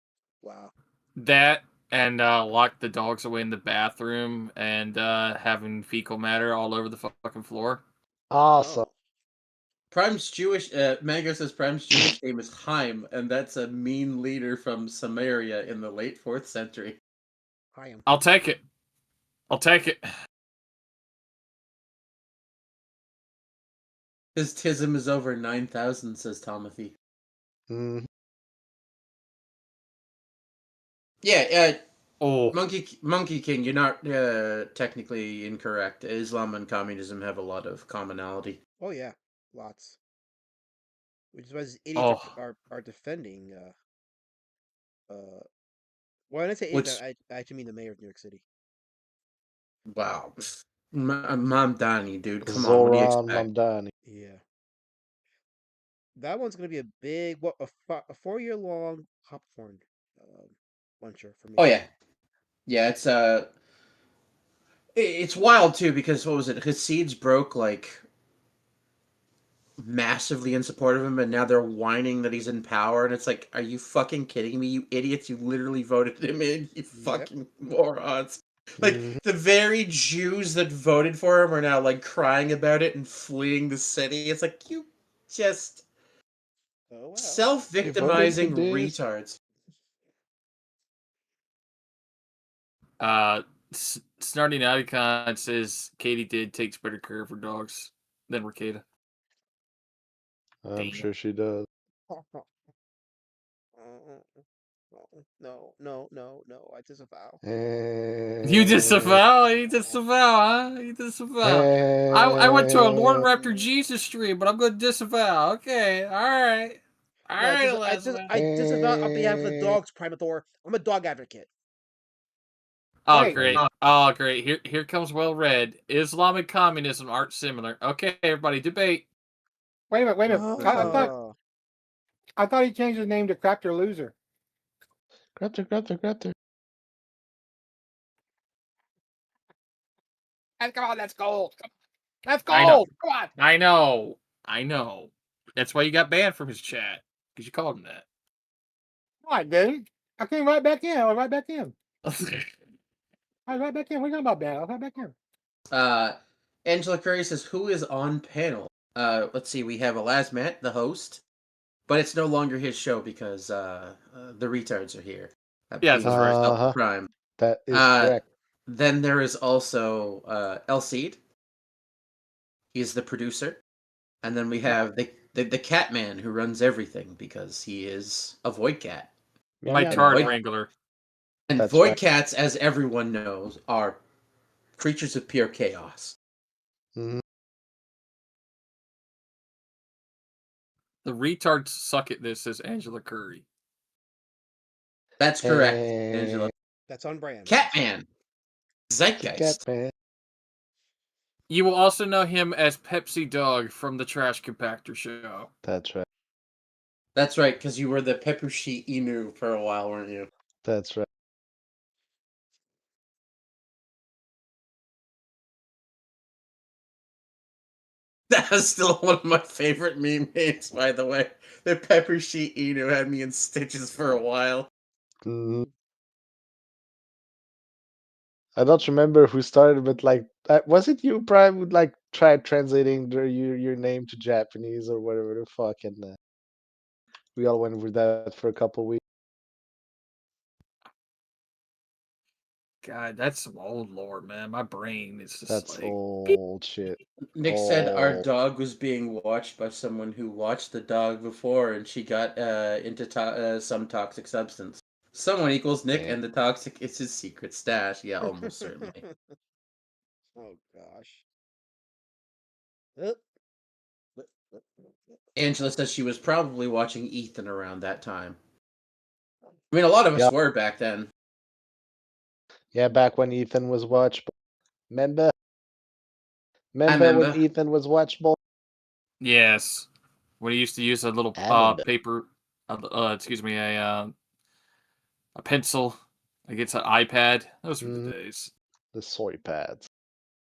Wow. That and lock the dogs away in the bathroom and having fecal matter all over the fucking floor. Awesome. Oh. Prime's Jewish, Mango says Prime's Jewish name is Chaim, and that's a mean leader from Samaria in the late 4th century. Chaim. I'll take it. I'll take it. His tism is over 9,000, says Tomothy. Mm. Yeah, Oh, Monkey King, you're not technically incorrect. Islam and communism have a lot of commonality. Oh yeah, lots. Which is why these idiots oh. are defending. Well, when I say idiot, I actually mean the mayor of New York City. Wow. Mamdani, dude. Come on, what do you Zoran expect? Mamdani. Yeah. That one's gonna be a big, a 4 year long popcorn muncher for me. Oh, yeah. Yeah, it's wild, too, because, what was it? Hasids broke, like, massively in support of him, and now they're whining that he's in power, and it's like, are you fucking kidding me, you idiots? You literally voted him in, you fucking morons. Like, Mhm. the very Jews that voted for him are now, like, crying about it and fleeing the city. It's like, you just Oh well. self-victimizing You voted for retards. Snarty Nauticon says Katie did takes better care of her dogs than Ricada. I'm Damn. sure she does. No. I disavow. You disavow? You disavow, huh? You disavow. I went to a Lord Raptor Jesus stream, but I'm going to disavow. Okay, all right. All No, right, I Leslie. disavow on behalf of the dogs, Primator. I'm a dog advocate. Oh, Wait. great. Oh, great. Here comes well read. Islam and communism aren't similar. Okay, everybody, debate. Wait a minute. Wait a minute. Oh. I thought he changed his name to Craptor Loser. Raptor. Come on, that's gold. That's I know. gold. Come on. I know. That's why you got banned from his chat. Because you called him that. I didn't. I came right back in. I was right back in. I was right back in. What are you talking about, Ben? I was right back in. Angela Curry says, "Who is on panel?" Let's see. We have Elasmat, the host, but it's no longer his show because the retards are here. Yeah, Being that's right. Delta Prime. That is correct. Then there is also El Cid. He's the producer, and then we have the Cat Man who runs everything because he is a Void Cat. My Yeah. card Void- wrangler. And That's Void right. Cats, as everyone knows, are creatures of pure chaos. Mhm. The retards suck at this, says Angela Curry. That's correct, Angela. That's on brand. Catman. Zeitgeist. Catman. You will also know him as Pepsi Dog from the Trash Compactor show. That's right. That's right, because you were the Pepushi Inu for a while, weren't you? That's right. That is still one of my favorite meme names, by the way. The Pepushi Inu had me in stitches for a while. Mhm. I don't remember who started, but like, was it you, Prime, who like tried translating your name to Japanese or whatever the fuck, and we all went with that for a couple weeks. God, that's some old lore, man. My brain is just That's like old shit. Nick said our Oh. dog was being watched by someone who watched the dog before, and she got into some toxic substance. Someone equals Nick, Damn. and the toxic is his secret stash. Yeah, almost certainly. Oh gosh. Angela says she was probably watching Ethan around that time. I mean, a lot of us Yep. were back then. Yeah, back when Ethan was watchable. Remember? I When remember. Ethan was watchable? yes. When he used to use a little I remember. paper, excuse me, a pencil against an iPad. Those were the days. The soy pads.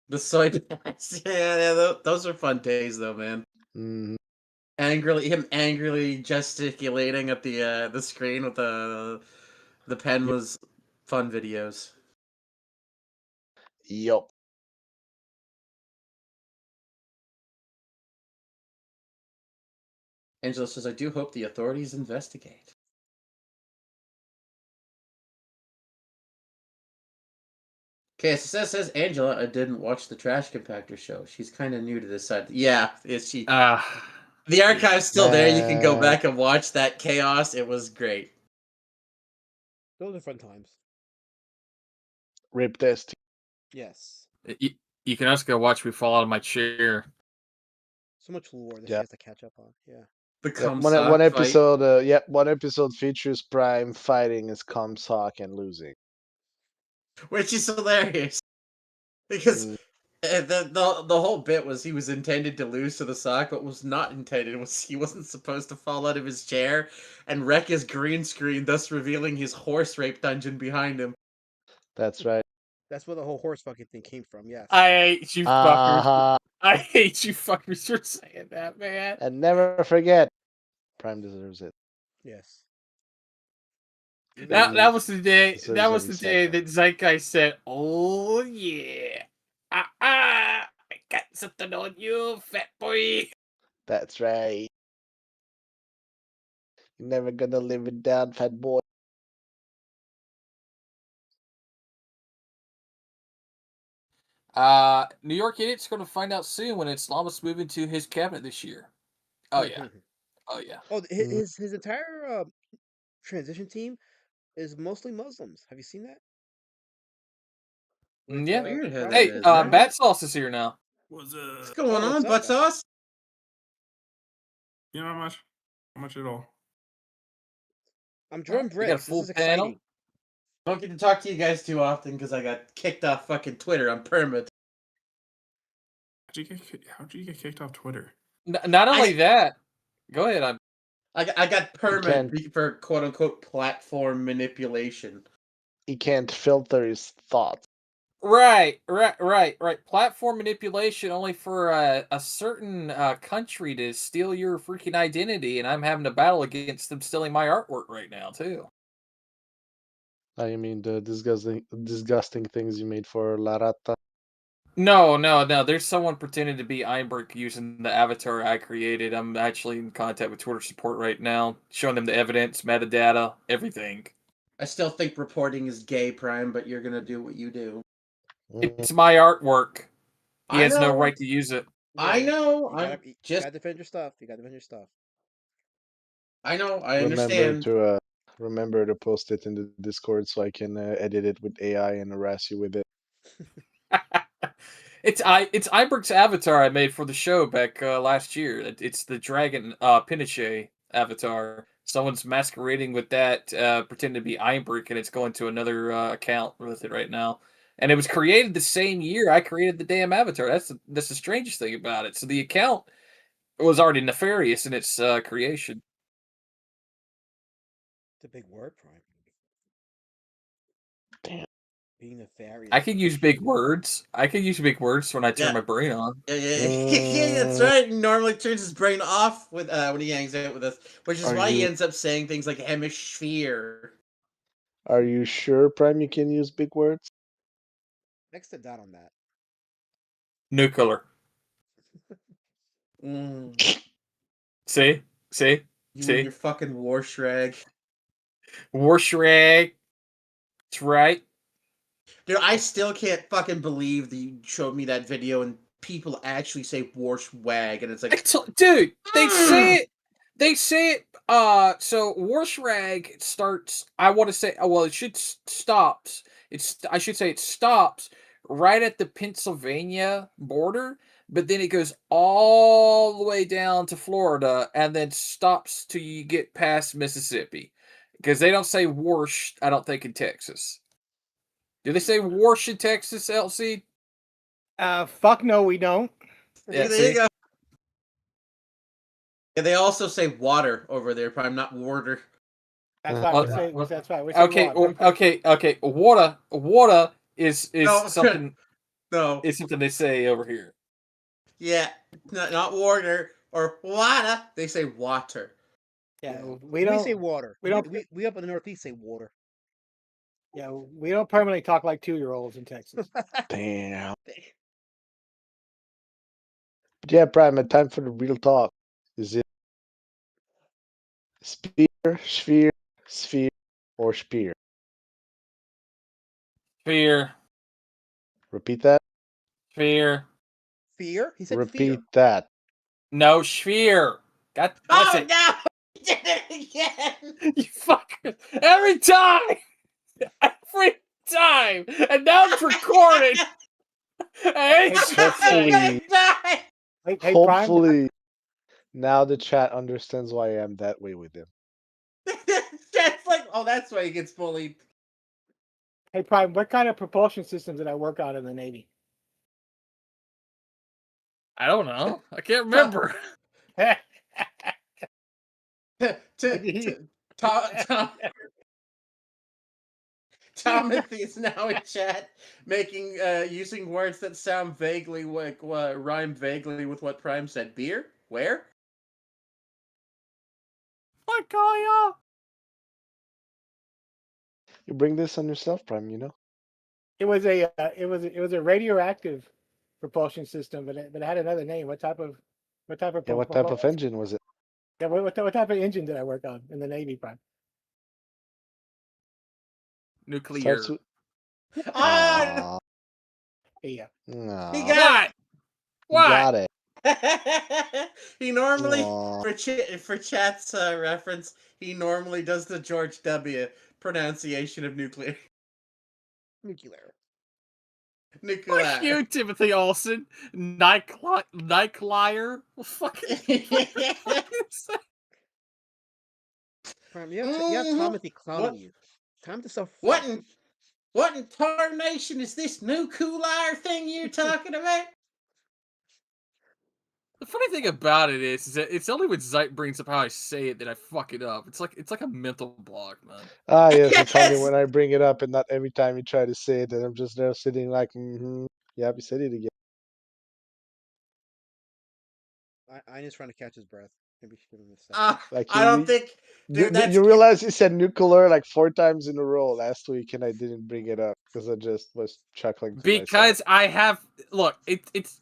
The soy pads. Yeah, those are fun days, though, man. Mhm. Him angrily gesticulating at the screen with the pen was fun videos. Yup. Angela says, "I do hope the authorities investigate." KSSS says Angela didn't watch the Trash Compactor show. She's kind of new to this side. Yeah, is she? The archive's still there. You can go back and watch that chaos. It was great. Those are fun times. Rip this. Yes. You can also go watch me fall out of my chair. So much lore that she Yeah. has to catch up on. Yeah. The Yep, Comstock one fight. episode. One episode features Prime fighting as Comstock and losing, which is hilarious because the whole bit was he was intended to lose to the sock, but was not intended. Was he wasn't supposed to fall out of his chair and wreck his green screen, thus revealing his horse rape dungeon behind him. That's right. That's where the whole horse fucking thing came from. Yes. I hate you fuckers. I hate you fuckers for saying that, man. And never forget, Prime deserves it. Yes. That was the day. Deserves That was every the day second. that Zeitgeist said, "Oh yeah, I got something on you, fat boy." That's right. You're never gonna live it down, fat boy. New York Idiot's going to find out soon when Islamists move into his cabinet this year. Oh yeah, oh yeah. Oh, his entire transition team is mostly Muslims. Have you seen that? With, Yeah. Weird how that Hey, is, huh? Bat Sauce is here now. What's going on, what's up, butt Bat? sauce? You know how much? How much at all? I'm drawing You got a bricks. This full is panel? exciting. I don't get to talk to you guys too often because I got kicked off fucking Twitter on permit. How'd you get kicked off Twitter? Not only that, go ahead. I got permit can't- for quote unquote platform manipulation. He can't filter his thoughts. Right. Platform manipulation only for a certain country to steal your freaking identity, and I'm having a battle against them stealing my artwork right now too. I mean, the disgusting things you made for La Rata. No. There's someone pretending to be Einberg using the avatar I created. I'm actually in contact with Twitter support right now, showing them the evidence, metadata, everything. I still think reporting is gay, Prime, but you're gonna do what you do. It's my artwork. He I has no know. right to use it. I know. You gotta defend your stuff. You gotta defend your stuff. I know. I understand. Remember to post it in the Discord so I can edit it with AI and harass you with it. It's Iberg's avatar I made for the show back last year. It's the dragon Pinochet avatar. Someone's masquerading with that, pretending to be Iberg, and it's going to another account with it right now. And it was created the same year I created the damn avatar. That's the strangest thing about it. So the account was already nefarious in its creation. It's a big word, Prime. Damn. Being nefarious. I can use big words. I can use big words when I turn my brain on. Yeah, that's right. He normally turns his brain off with when he hangs out with us, which is why he ends up saying things like hemisphere. Are you sure, Prime, you can use big words? Next to dot on that. Nuclear. See? You and your fucking war shrag. War shrag. That's right. Dude, I still can't fucking believe that you showed me that video and people actually say war swag, and it's like, dude, they say it. They say it. So Warshrag starts. I want to say. Well, it should stops. I should say it stops right at the Pennsylvania border, but then it goes all the way down to Florida, and then stops till you get past Mississippi, because they don't say Warsh. I don't think in Texas. Do they say Warsh in Texas, LC? Fuck no, we don't. Yeah, there you go. Yeah, they also say water over there, Prime, not water. That's why we say. That's why we say okay, water. okay. Water is No. something. No, it's something they say over here. Yeah, not water or water. They say water. Yeah, we say water. We don't. We up in the Northeast say water. Yeah, we don't permanently talk like 2-year-olds in Texas. Damn. But yeah, Prime, time for the real talk. Is it spear, sphere, or spear? Fear. Repeat that. Fear. Fear? He said Repeat fear. that. No, sphere. That's it. No! You did it again! You fucker. Every time! Every time! And now it's recorded! Hopefully, now the chat understands why I am that way with him. Chat's like, oh, that's why he gets bullied. Hey, Prime, what kind of propulsion system did I work on in the Navy? I don't know. I can't remember. Timothy is now in chat, making using words that sound vaguely like rhyme vaguely with what Prime said. Beer? Where? What going on? You bring this on yourself, Prime. You know. It was a radioactive propulsion system, but it had another name. What type of what type of engine was it? Yeah, what type of engine did I work on in the Navy, Prime? Nuclear. Ah! Yeah. No. He got it. Got it. He normally, for chat's reference, he normally does the George W. pronunciation of nuclear. Nuclear. Fuck you, Timothy Olsen. Nightliar. Fucking. You have Timothy clowning you. Time to self What reflect. in tarnation is this nuclear thing you're talking about? The funny thing about it is that it's only when Zeit brings up how I say it that I fuck it up. It's like a mental block, man. Ah, yes, it's only Yes! when I bring it up and not every time you try to say it, and I'm just there sitting like, yeah, you said it again. I just trying to catch his breath. Maybe give him a second. Like I don't think that's you realize he said nuclear like 4 times in a row last week, and I didn't bring it up because I just was chuckling to myself. Because I have look, it's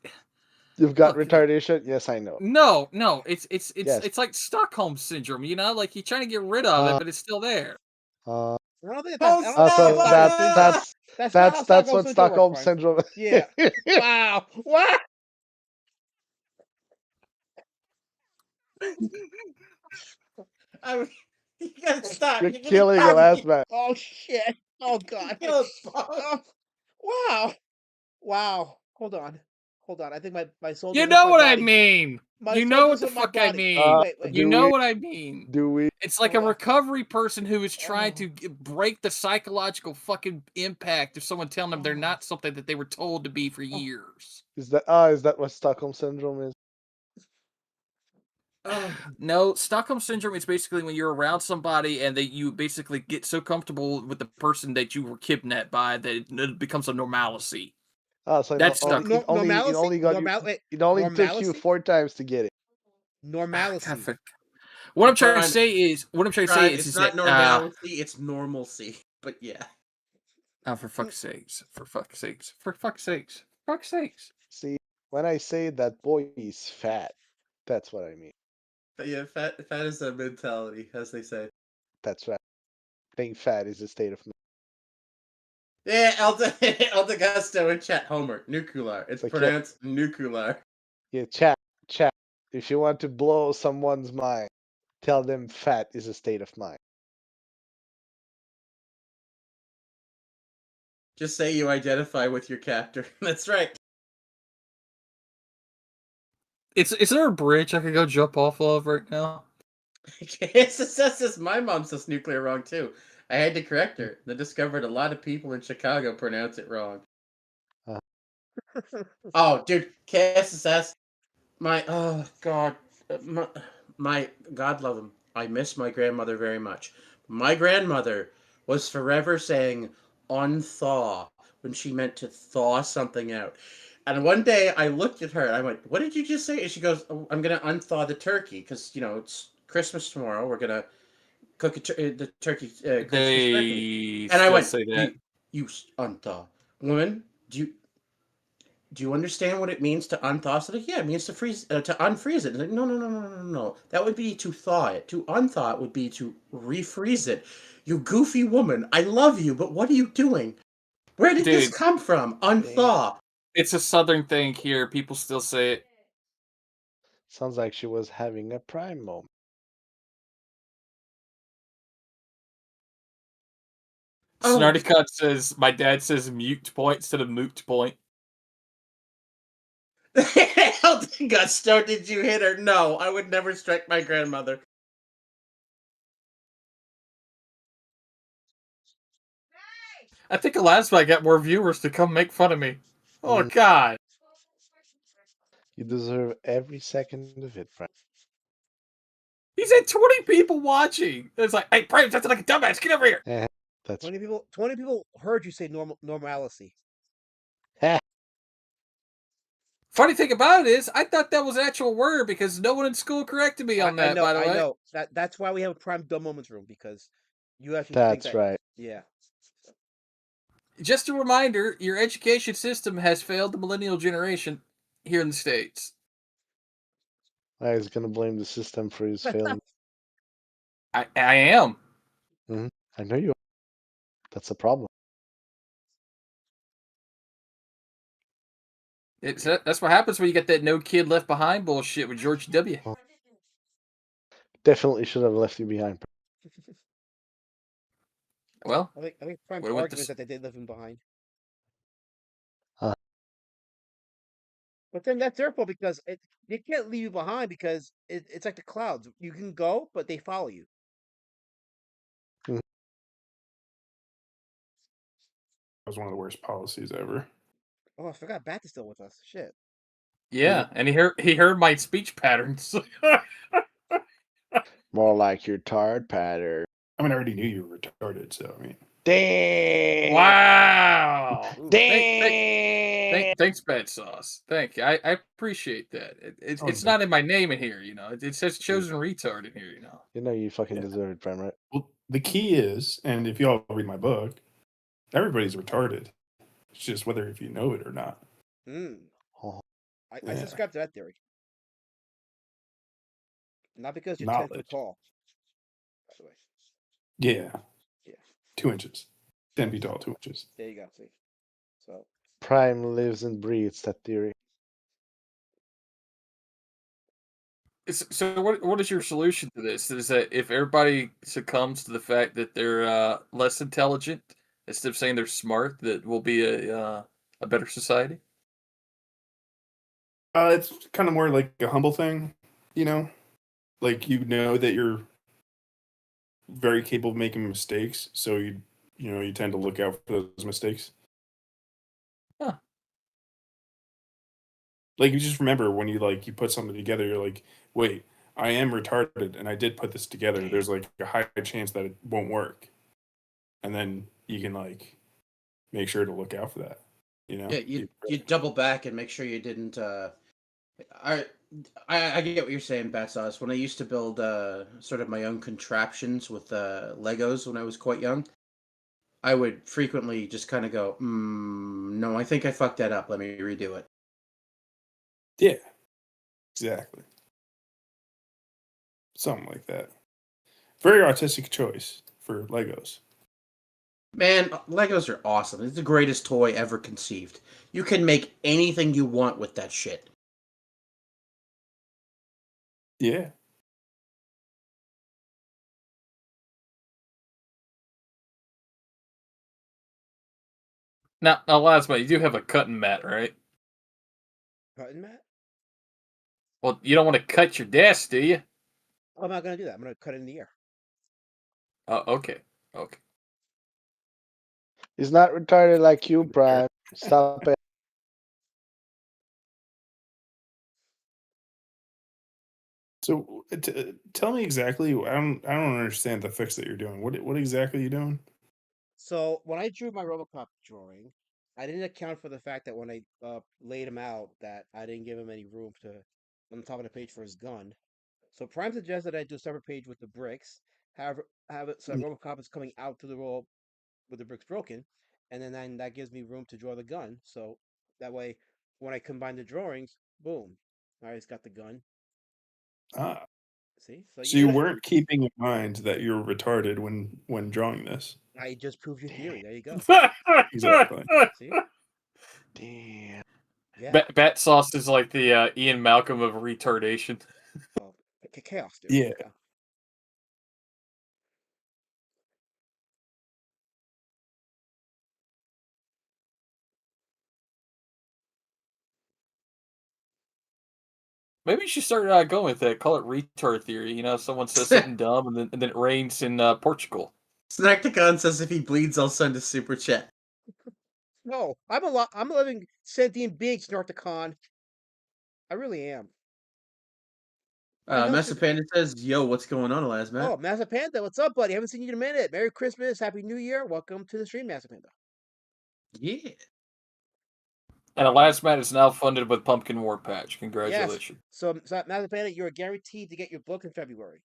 You've got look, retardation. Yes, I know. no, it's Yes. it's like Stockholm syndrome, you know, like you're trying to get rid of it, Uh, but it's still there. uh, I don't think Oh, I don't think so that's Stockholm syndrome. That's not how that's Stockholm what syndrome works, Stockholm Brian. syndrome. Yeah. Wow. What? I mean, you gotta stop. You're You're gonna killing the kill last me. man. Oh shit. Oh god. Kill us both. Oh, wow. Wow. Hold on. Hold on. I think my soul You just left know my what I body. mean. My You soul know what just the left my fuck I body. mean. Wait. You Do know we? what I mean. Do we? It's like a Hold on. recovery person who is trying Oh. to break the psychological fucking impact of someone telling them they're Oh. not something that they were told to be for years. Is that what Stockholm syndrome is? Oh, No, Stockholm syndrome is basically when you're around somebody and that you basically get so comfortable with the person that you were kidnapped by that it becomes a normalcy. Oh, so That's only Stockholm. Normalcy? it only took you Normalcy? 4 times to get it. Normalcy. What I'm trying to Brian, say is, it's is not that normalcy, it's normalcy. But yeah. oh, for fuck's sakes, for fuck's sakes, for fuck's sakes, for fuck's sakes. See, when I say that boy is fat, that's what I mean. But yeah, fat is a mentality, as they say. That's right. Being fat is a state of mind. Yeah, Elder Gusto and chat Homer. Nuclear. It's Like, pronounced nuclear. yeah, chat. If you want to blow someone's mind, tell them fat is a state of mind. Just say you identify with your captor. That's right. Is there a bridge I could go jump off of right now? Says my mom says nuclear wrong too. I had to correct her. They discovered a lot of people in Chicago pronounce it wrong. Uh, Oh, dude, KSSS. Oh god, my God love him. I miss my grandmother very much. My grandmother was forever saying unthaw when she meant to thaw something out. And one day I looked at her and I went, "What did you just say?" And she goes, "Oh, I'm gonna unthaw the turkey because it's Christmas tomorrow. We're gonna cook the turkey Christmas turkey." They And I still went, say that. "You unthaw, woman? Do you understand what it means to unthaw something?" "Yeah, it means to freeze, to unfreeze it." Like, no, no, no, no, no, no. That would be to thaw it. To unthaw it would be to refreeze it. You goofy woman. I love you, but what are you doing? Where did this Dude, come from? Unthaw. it's a southern thing here. People still say it. Sounds like she was having a prime moment. Oh, Snarty Cut says, my dad says mute point instead of moot point. Gusto, did you hit her? No, I would never strike my grandmother. I think last time I got more viewers to come make fun of me. Oh, Mm. God. You deserve every second of it, Frank. He's had 20 people watching. It's like, hey, Brave, that's like a dumbass. Get over here. That's 20 people heard you say normalcy. Funny thing about it is, I thought that was an actual word because no one in school corrected me on that, by the way. I know. That's why we have a prime dumb moments room, because you actually think That's that. right. Yeah. Just a reminder, your education system has failed the millennial generation here in the States. I was gonna blame the system for his failing. I am. I know you are. That's a problem. That's what happens when you get that no kid left behind bullshit with George W. Well, definitely should have left you behind. Well, I think Prime's what argument is that they did leave him behind. Uh, But then that's their fault, because they can't leave you behind, because it's like the clouds. You can go, but they follow you. Mhm. was one of the worst policies ever. Oh, I forgot Bat is still with us. Shit. Yeah, and he heard my speech patterns. More like your tard pattern. I mean, I already knew you were retarded, so I mean. Damn. Wow. Damn. Thanks, Bad Sauce. Thank you. I appreciate that. It's not in my name in here, you know. It says chosen retard in here, you know. You know you fucking deserve it, Prime, right? Well, the key is, and if you all read my book, everybody's retarded. It's just whether if you know it or not. Oh. I subscribe to that theory. Not because you're 10 foot tall. By the way. Yeah. Yeah. 2 inches. 10 feet tall, 2 inches. There you go. See. So Prime lives and breathes that theory. So what is your solution to this? Is that if everybody succumbs to the fact that they're less intelligent, instead of saying they're smart, that we'll be a better society? It's kind of more like a humble thing, you know? Like, you know that you're very capable of making mistakes, so you tend to look out for those mistakes. Huh. Like, you just remember when you put something together, you're like, wait, I am retarded and I did put this together. There's like a high chance that it won't work. And then you can make sure to look out for that. You know? Yeah, you double back and make sure you didn't I get what you're saying, Bat Sauce. When I used to build sort of my own contraptions with Legos when I was quite young, I would frequently just kind of go, no, I think I fucked that up. Let me redo it. Yeah, exactly. Something like that. Very artistic choice for Legos. Man, Legos are awesome. It's the greatest toy ever conceived. You can make anything you want with that shit. Yeah. Now, last you do have a cutting mat, right? Cutting mat? Well, you don't want to cut your desk, do you? I'm not gonna do that. I'm gonna cut it in the air. Oh, okay. Okay. He's not retarded like you, Prime. Stop it. So tell me exactly. I don't understand the fix that you're doing. What exactly are you doing? So when I drew my RoboCop drawing, I didn't account for the fact that when I laid him out, that I didn't give him any room to on the top of the page for his gun. So Prime suggested I do a separate page with the bricks, have it so RoboCop is coming out to the roll with the bricks broken, and then that gives me room to draw the gun. So that way, when I combine the drawings, boom, I already got the gun. Ah. See, So you weren't keeping in mind that you're retarded when drawing this. I just proved your theory. There you go. Exactly. See? Damn. Yeah. Bat Sauce is like the Ian Malcolm of retardation. Oh, chaos, dude. Yeah. Maybe you should start going with that. Call it retard theory. You know, someone says something dumb, and then it rains in Portugal. Snacticon says if he bleeds, I'll send a super chat. No, I'm a living sentient being, Snarticon. I really am. Master Panda says, "Yo, what's going on, Elasmat?" Oh, Master Panda, what's up, buddy? Haven't seen you in a minute. Merry Christmas, Happy New Year. Welcome to the stream, Master Panda. Yeah. And Elasmat is now funded with Pumpkin Warpatch. Congratulations. Yes. So Master Panda, you're guaranteed to get your book in February.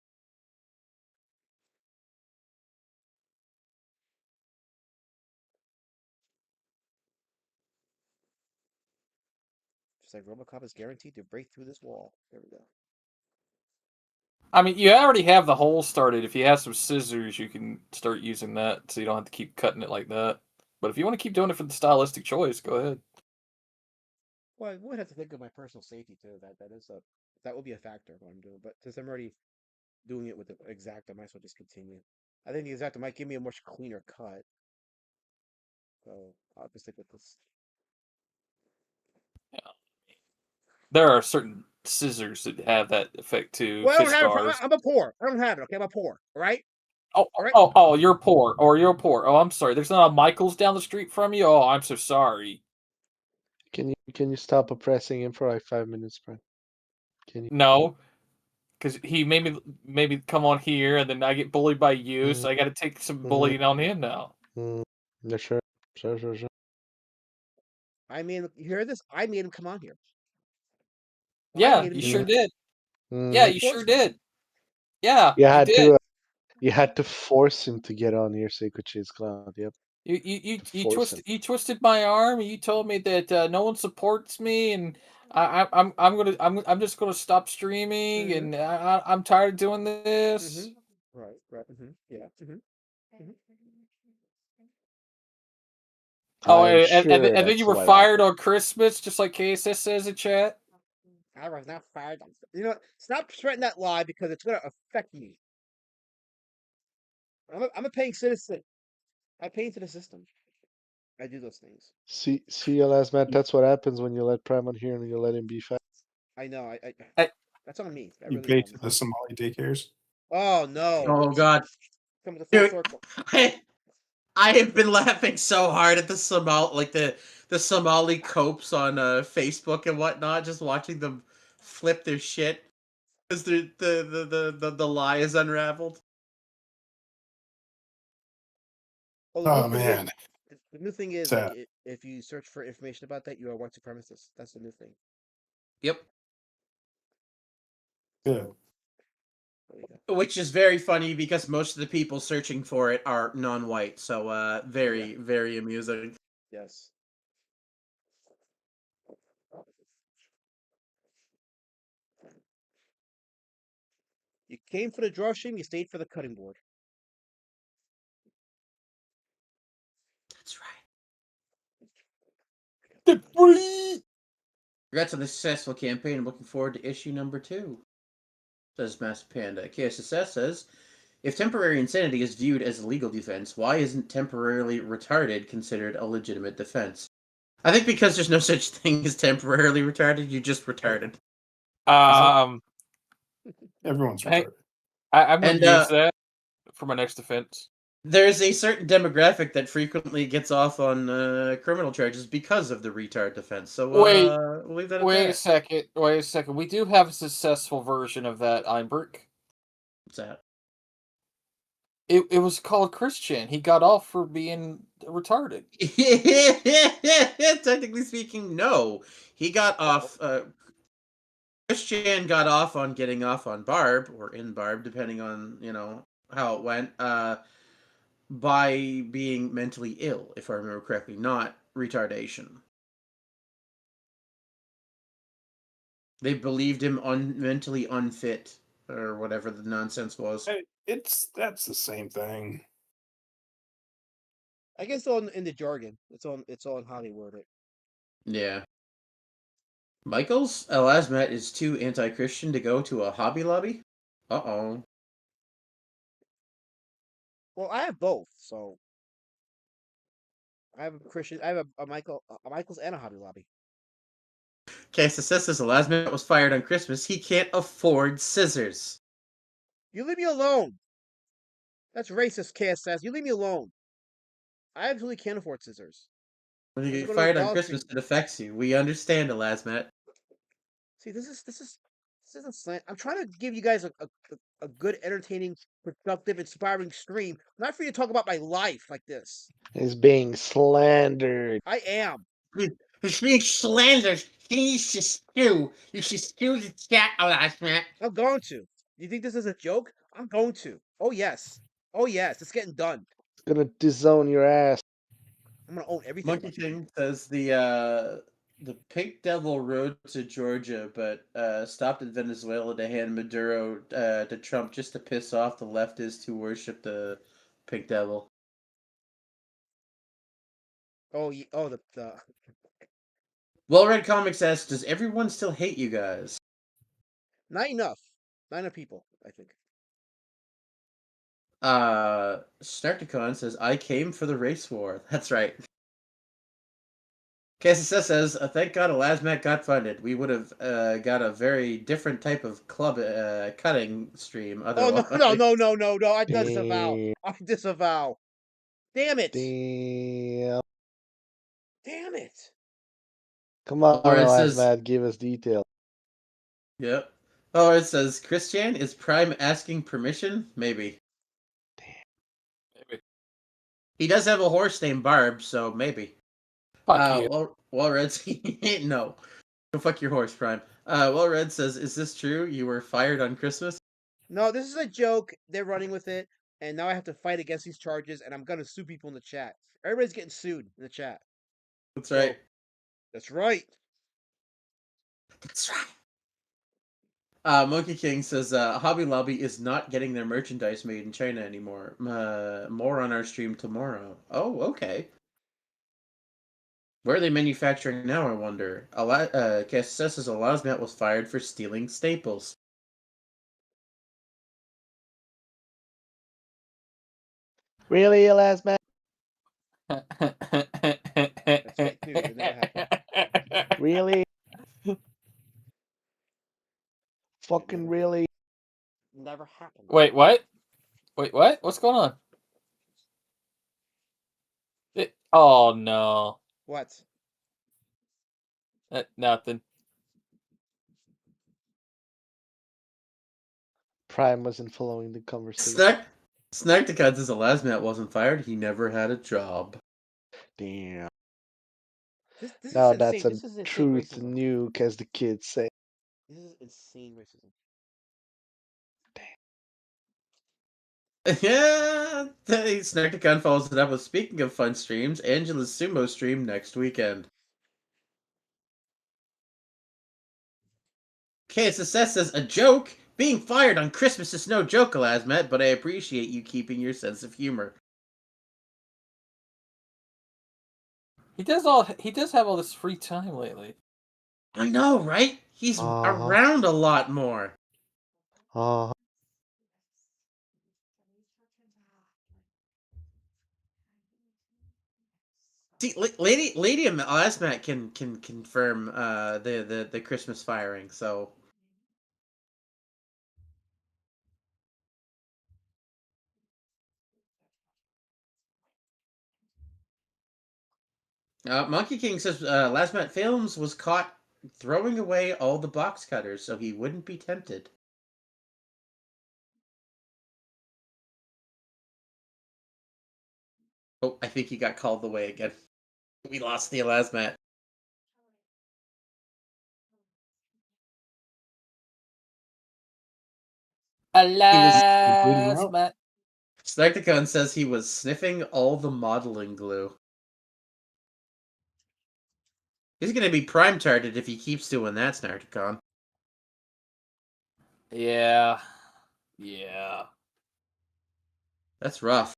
Just like RoboCop is guaranteed to break through this wall. There we go. I mean, you already have the hole started. If you have some scissors, you can start using that, so you don't have to keep cutting it like that. But if you want to keep doing it for the stylistic choice, go ahead. Well, I would have to think of my personal safety too. That would be a factor of what I'm doing. But since I'm already doing it with the Exact, I might as well just continue. I think the Exact might give me a much cleaner cut. So I'll just stick with this. Yeah. There are certain scissors that have that effect too. Well, I don't have it. I'm a poor. I don't have it. Okay, I'm a poor. All right. Oh, you're poor. You're poor. Oh, I'm sorry. There's not a Michael's down the street from you? Oh, I'm so sorry. Can you stop oppressing him for like 5 minutes, Brian? Can you? No, because he made me come on here, and then I get bullied by you, so I got to take some bullying on him now. Yeah, sure. Sure. I made him. You hear this? I made him come on here. I Yeah, made him you do sure it. did. Yeah, Mhm. you sure Forced me. did. Yeah, You you had did. you had to force him to get on here so you could chase Cloud. Yep. Force him. You twisted my arm, and you told me that no one supports me, and I'm just gonna stop streaming, and I'm tired of doing this. Right. Yeah. Oh, I'm sure and then you that's were what happened. fired on Christmas, just like KSS says in chat. I was not fired. You know, stop spreading that lie because it's gonna affect me. I'm a paying citizen. I pay into the system. I do those things. See your last Matt. That's what happens when you let Prime on here and you let him be fat. I know. I, That's on me. That You really is pay on to me. the Somali daycares. Oh no! Oh God, Come to full dude, circle. I have been laughing so hard at the the Somali copes on Facebook and whatnot, just watching them flip their shit because the lie is unraveled. Oh, the new Oh thing is, man, sad. if you search for information about that, you are a white supremacist. That's the new thing. Yep. Yeah. So there you go. Which is very funny because most of the people searching for it are non-white, so Yeah. very amusing. Yes. You came for the draw stream. You stayed for the cutting board. That's right. free. Congrats on the successful campaign. I'm looking forward to issue number 2. Says Master Panda. KSSS says, if temporary insanity is viewed as a legal defense, why isn't temporarily retarded considered a legitimate defense? I think because there's no such thing as temporarily retarded. You're just retarded. Everyone's Hey, retarded. I'm gonna And use that for my next defense. there's a certain demographic that frequently gets off on criminal charges because of the retard defense. So Wait, we'll leave that at wait a that. second. Wait a second. We do have a successful version of that, Einberg. What's that? It was called Christian. He got off for being retarded. Technically speaking, no. He got off. Christian got off on getting off on Barb or in Barb, depending on how it went. By being mentally ill, if I remember correctly, not retardation. They believed him mentally unfit or whatever the nonsense was. Hey, that's the same thing. I guess on in the jargon. It's on how they word it. Yeah. Michael's Elasmat is too anti-Christian to go to a Hobby Lobby? Uh-oh. Well, I have both, so I have a Christian. I have a Michael's and a Hobby Lobby. Kansas says Elasmat was fired on Christmas. He can't afford scissors. You leave me alone. That's racist, KSS. You leave me alone. I absolutely can't afford scissors. When you I have to get go to the fired on Dollar Tree. Christmas, it affects you. We understand, Elasmat. See, this isn't slant. I'm trying to give you guys a good, entertaining, productive, inspiring stream. Not for you to talk about my life like this. He's being slandered. I am. He's being slandered. He needs to stew. You should stew the chat, Elasmat. I'm going to. You think this is a joke? I'm going to. Oh yes. Oh yes. It's getting done. Gonna disown your ass. I'm gonna own everything Monkey about you. King says the Pink Devil rode to Georgia, but stopped in Venezuela to hand Maduro to Trump just to piss off the leftists who worship the Pink Devil. Oh, the Well Read Comics asks, does everyone still hate you guys? not enough. Not enough people, I think. Snarticon says, I came for the race war. That's right. KSSS says, thank God Elasmat got funded. We would have got a very different type of club cutting stream Oh otherwise. no! I disavow. Damn. I disavow. Damn it! Damn. Damn it! Come on, Or it says, Elasmat, give us details. yep. Oh, it says, Christian, is Prime asking permission? Maybe. Maybe. He does have a horse named Barb, so maybe. Fuck you. Well, Red, no. Go fuck your horse, Prime. Well, Red says, is this true? You were fired on Christmas? No, this is a joke. They're running with it, and now I have to fight against these charges, and I'm gonna sue people in the chat. Everybody's getting sued in the chat. That's right. That's right. That's right. Monkey King says Hobby Lobby is not getting their merchandise made in China anymore. More on our stream tomorrow. Oh, okay. Where are they manufacturing now, I wonder? KSS says Elasmat was fired for stealing staples. Really, Elasmat? That's fake news. It never happened. Really? Fucking really? Never happened. Wait, what? Wait, what? What's going on? Oh no. What? Nothing. Prime wasn't following the conversation. Snackticon says Elasmat wasn't fired. He never had a job. Damn. This Now is that's insane. a This is insane truth racism. nuke, as the kids say. This is insane racism. Yeah, Snackticon follows it up with, speaking of fun streams, Angela's sumo stream next weekend. KSSS says, a joke? Being fired on Christmas is no joke, Elasmat, but I appreciate you keeping your sense of humor. He does have all this free time lately. I know, right? He's around a lot more. See, Lady Elasmat can confirm the Christmas firing, so. Monkey King says Elasmat Films was caught throwing away all the box cutters so he wouldn't be tempted. Oh, I think he got called away again. We lost the Elasmat. Elasmat. Snecticon says he was sniffing all the modeling glue. He's going to be prime charted if he keeps doing that, Snarticon. Yeah. Yeah. That's rough.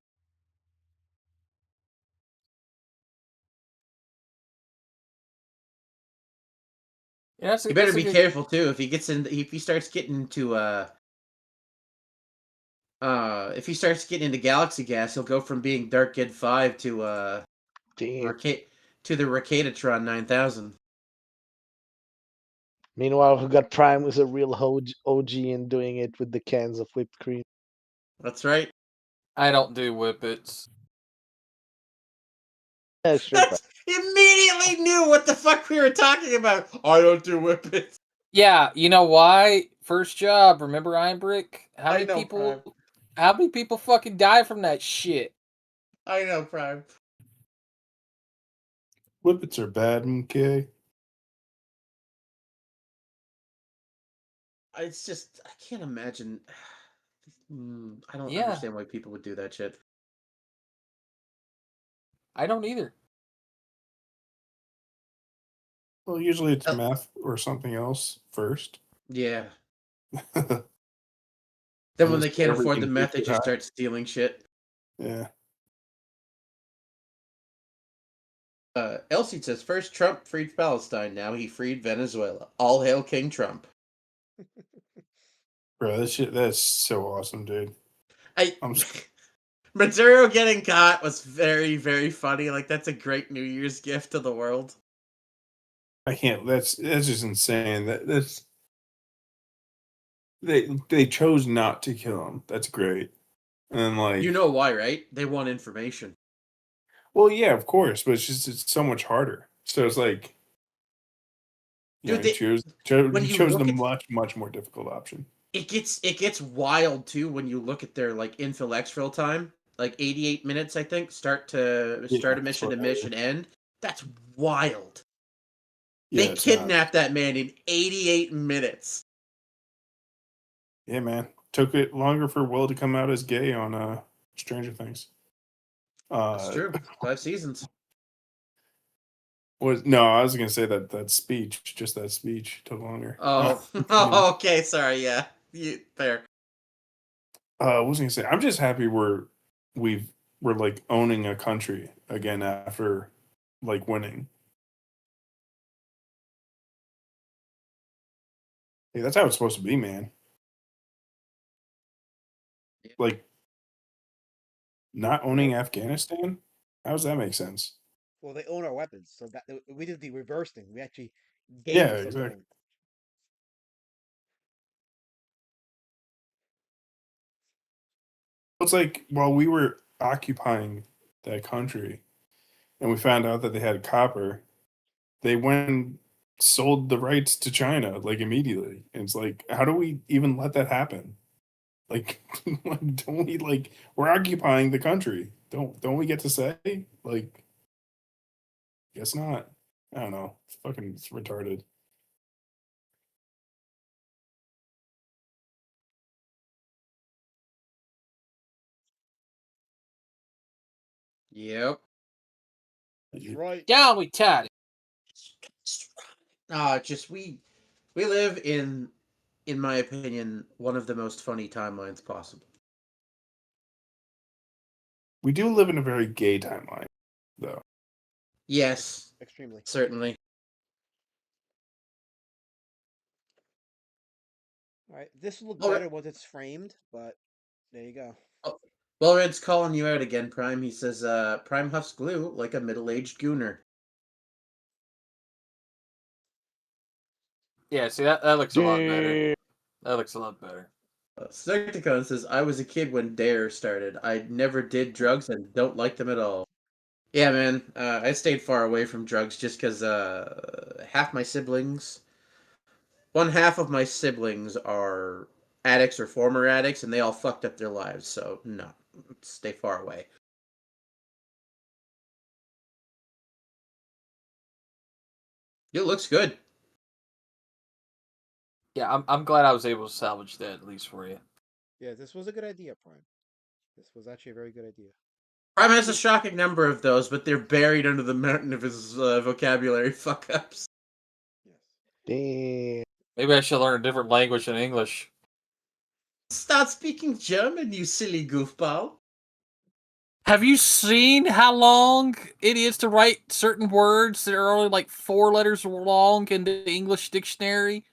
Yeah, you better be careful too. If he starts getting into if he starts getting into Galaxy Gas, he'll go from being Dark Kid 5 to the Racadatron 9000. Meanwhile, who got Prime was a real OG and doing it with the cans of whipped cream. That's right. I don't do whippets. Yeah, sure. Immediately knew what the fuck we were talking about. I don't do whippets. Yeah, you know why? First job, remember Iron Brick? How many people fucking die from that shit? I know, Prime. Whippets are bad, okay? It's just, I can't imagine. I don't understand why people would do that shit. I don't either. Well, usually it's meth or something else first. Yeah. Then when they can't afford the meth, they just start stealing shit. Yeah. Elsie says, first Trump freed Palestine, now he freed Venezuela. All hail King Trump. Bro, that's so awesome, dude. Maduro getting caught was very, very funny. Like, that's a great New Year's gift to the world. I can't. That's just insane. That's they chose not to kill him. That's great. And like, You know why, right? They want information. well, yeah, of course, but it's so much harder. So it's like, you know, Dude, when he you chose the look at much more difficult option. it gets wild too when you look at their like infill exfil time, like 88 minutes, I think, start Yeah, a mission to forever. mission end. That's wild. Yeah, They it's not. kidnapped that man in 88 minutes. Yeah, man. Took it longer for Will to come out as gay on Stranger Things. That's true. 5 seasons. I was gonna say that speech, just that speech took longer. Oh, Yeah. okay. Sorry. Yeah, fair. What was I gonna say? I'm just happy we're like owning a country again after like winning. Hey, that's how it's supposed to be, man. Like not owning Afghanistan? How does that make sense? Well, they own our weapons, so that we did the reverse thing. We actually gave Yeah, them something to exactly. own. It's like while we were occupying that country and we found out that they had copper, they went and sold the rights to China like immediately. And it's like, how do we even let that happen? Like, don't we like we're occupying the country? Don't we get to say? Like, guess not. I don't know. It's retarded. Yep. That's right. Yeah, we chat. Just we live in my opinion, one of the most funny timelines possible. We do live in a very gay timeline, though. Yes, Extremely. certainly. All right, this will look All right. better once it's framed, but there you go. Oh, well, Red's calling you out again, Prime. He says, Prime huffs glue like a middle-aged gooner. Yeah, see that looks a lot better. That looks a lot better. Snarkticon says, I was a kid when Dare started. I never did drugs and don't like them at all. Yeah, man. I stayed far away from drugs just because half my siblings, one half of my siblings are addicts or former addicts, and they all fucked up their lives. So, no, stay far away. It looks good. Yeah, I'm glad I was able to salvage that at least for you. Yeah, this was a good idea, Prime. This was actually a very good idea. Prime has a shocking number of those, but they're buried under the mountain of his vocabulary fuck ups. Yes. Damn. Maybe I should learn a different language than English. Start speaking German, you silly goofball. Have you seen how long it is to write certain words that are only like 4 letters long in the English dictionary?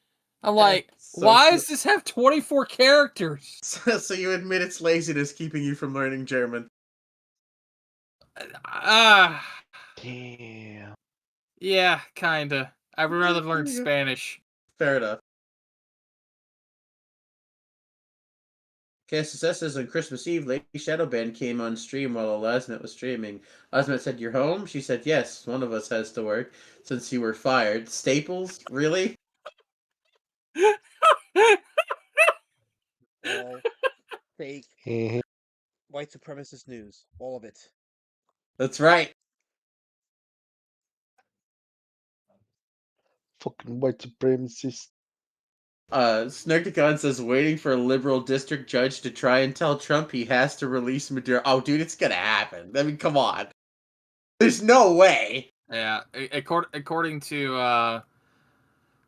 I'm like, why does this have 24 characters? So you admit it's laziness keeping you from learning German. Damn. Yeah, kinda. I would rather learn Spanish. Fair enough. KSSS says on Christmas Eve, Lady Shadowband came on stream while Elasmet was streaming. Elasmet said, "You're home?" She said, "Yes, one of us has to work since you were fired." Staples? Really? All fake Mhm. white supremacist news. All of it. That's right. Fucking white supremacist. Snarkticon says, waiting for a liberal district judge to try and tell Trump he has to release Maduro. Oh, dude, it's gonna happen. I mean, come on. There's no way. Yeah, according to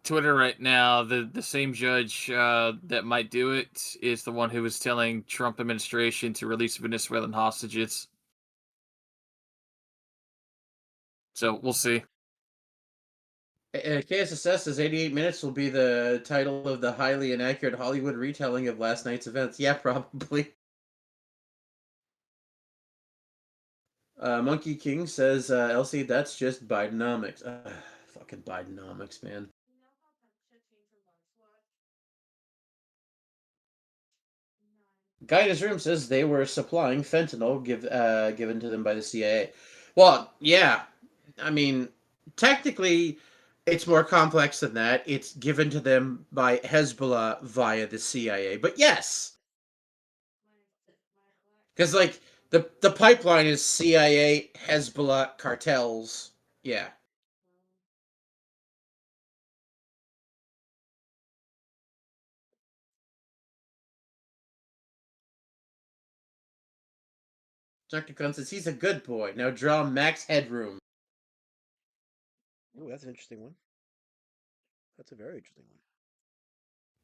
Twitter right now, the same judge that might do it is the one who was telling Trump administration to release Venezuelan hostages. So we'll see. KSSS says 88 minutes will be the title of the highly inaccurate Hollywood retelling of last night's events. Yeah, probably. Monkey King says, Elsie, that's just Bidenomics. Fucking Bidenomics, man. Guy in his room says they were supplying fentanyl given to them by the CIA. Well, yeah. I mean, technically, it's more complex than that. It's given to them by Hezbollah via the CIA. But yes, because like the pipeline is CIA, Hezbollah, cartels. Yeah. Dr. Gunn says he's a good boy. Now draw Max Headroom. Oh, that's an interesting one. That's a very interesting one.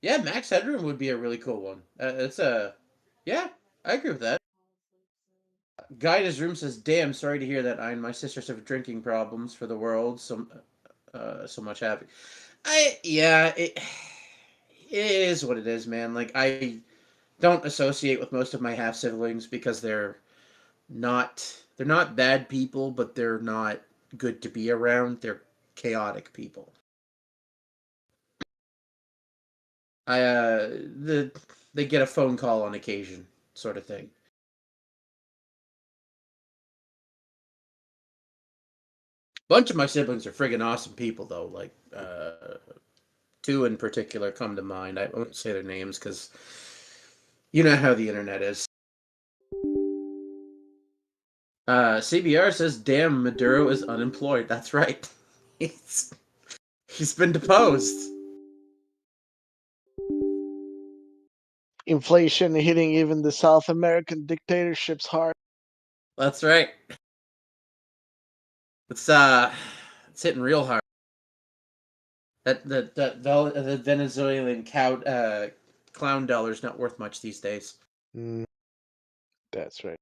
Yeah, Max Headroom would be a really cool one. Yeah, I agree with that. Guy in his room says, "Damn, sorry to hear that. My sisters have drinking problems for the world. So much happy. It is what it is, man. Like I don't associate with most of my half siblings because they're not bad people, but they're not good to be around. They're chaotic people. They get a phone call on occasion, sort of thing. Bunch of my siblings are friggin' awesome people, though. Like, two in particular come to mind. I won't say their names because you know how the internet is. CBR says, "Damn, Maduro is unemployed." That's right. He's been deposed. Inflation hitting even the South American dictatorships hard. That's right. It's hitting real hard. The Venezuelan clown dollar's not worth much these days. That's right.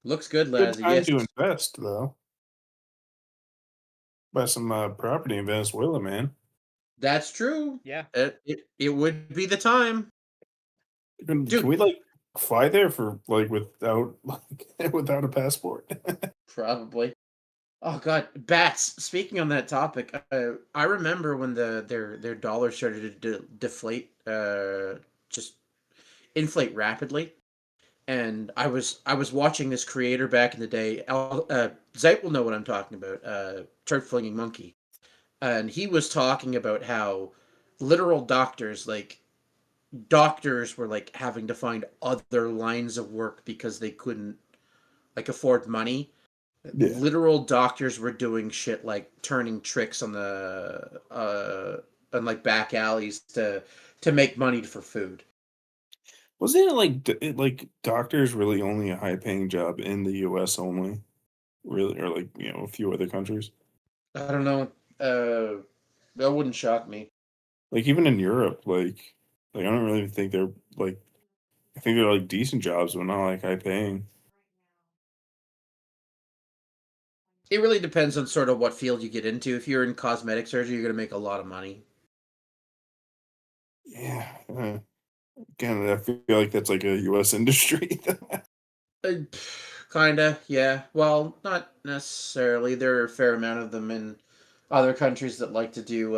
Looks good, Good Lazzy. time Yes. to invest, though. Buy some property in Venezuela, man. That's true. Yeah. It would be the time. Can we like fly there for like without without a passport? Probably. Oh god, bats. Speaking on that topic, I remember when their dollar started to deflate, just inflate rapidly, and I was watching this creator back in the day. Zeit will know what I'm talking about. Turd flinging monkey, and he was talking about how literal doctors were like having to find other lines of work because they couldn't like afford money. Yeah. Literal doctors were doing shit like turning tricks on like back alleys to make money for food. Wasn't it like doctors really only a high paying job in the U.S. only, really, or like a few other countries? I don't know. That wouldn't shock me. Like even in Europe, like I don't really think they're like. I think they're like decent jobs, but not like high paying. It really depends on sort of what field you get into. If you're in cosmetic surgery, you're going to make a lot of money. Yeah. Again, I feel like that's like a U.S. industry. Kinda, yeah. Well, not necessarily. There are a fair amount of them in other countries that like to do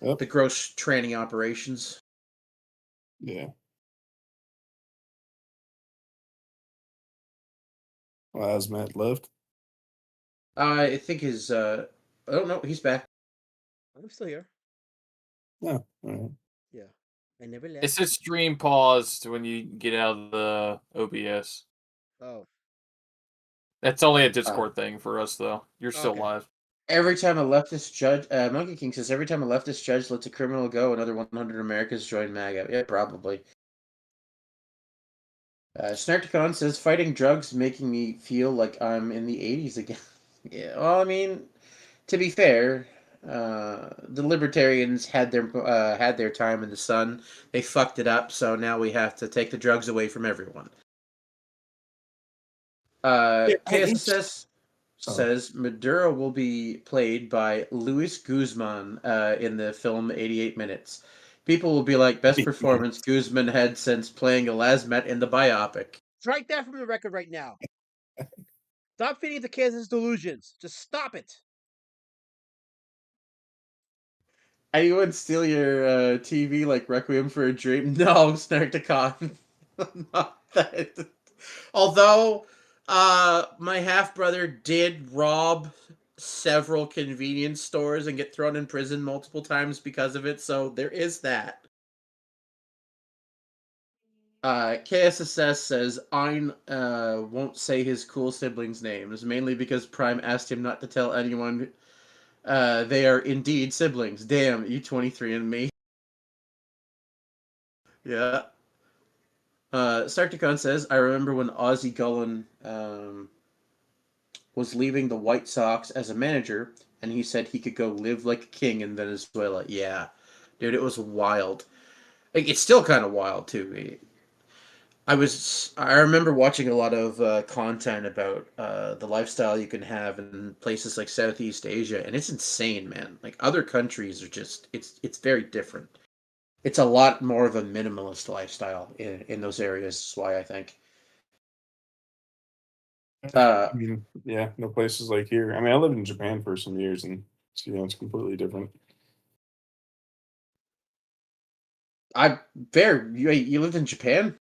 the gross training operations. Yeah. Well, has Matt left? I think his I don't know. He's back. I'm still here. No. All right. Yeah. I never left. It says stream paused when you get out of the OBS. Oh. That's only a Discord thing for us, though. You're still Okay. live. Every time a leftist judge, Monkey King says, every time a leftist judge lets a criminal go, another 100 Americans join MAGA. Yeah, probably. Snarticon says, fighting drugs making me feel like I'm in the 80s again. Yeah, well, I mean, to be fair, the libertarians had their time in the sun. They fucked it up, so now we have to take the drugs away from everyone. KSS says Maduro will be played by Luis Guzman in the film 88 Minutes. People will be like, best performance Guzman had since playing Elasmet in the biopic. Strike that from the record right now. Stop feeding the kids his delusions. Just stop it. Anyone steal your TV like Requiem for a Dream? No, Snarkticon. Not that. Although, my half brother did rob several convenience stores and get thrown in prison multiple times because of it, so there is that. KSSS says Ein won't say his cool siblings' names, mainly because Prime asked him not to tell anyone they are indeed siblings. Damn, E23 and me. Yeah. Sarticon says, I remember when Ozzie Gullen was leaving the White Sox as a manager, and he said he could go live like a king in Venezuela. Yeah. Dude, it was wild. Like, it's still kind of wild, too. I remember watching a lot of content about the lifestyle you can have in places like Southeast Asia, and it's insane, man. Like, other countries are just, it's very different. It's a lot more of a minimalist lifestyle in those areas, is why I think. I mean, yeah, no places like here. I mean, I lived in Japan for some years, and it's completely different. You lived in Japan?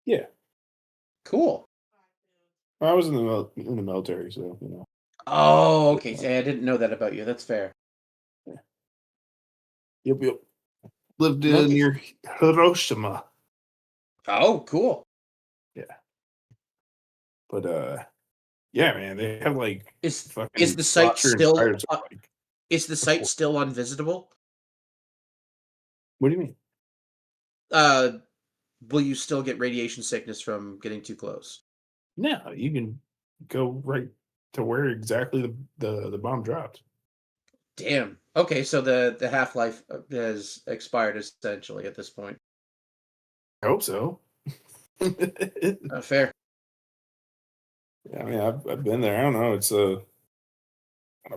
Yeah, Cool. I was in the military, so Oh, okay. See, I didn't know that about you. That's fair. Yep. Lived Okay. near Hiroshima. Oh, cool. Yeah, but yeah, man, they have like Is fucking the site roster and still fires, like, is the site still unvisitable? what do you mean? Uh, will you still get radiation sickness from getting too close? No, you can go right to where exactly the bomb dropped. Damn. Okay, so the half-life has expired essentially at this point. I hope so. Fair. Yeah, I mean, I've been there. I don't know. It's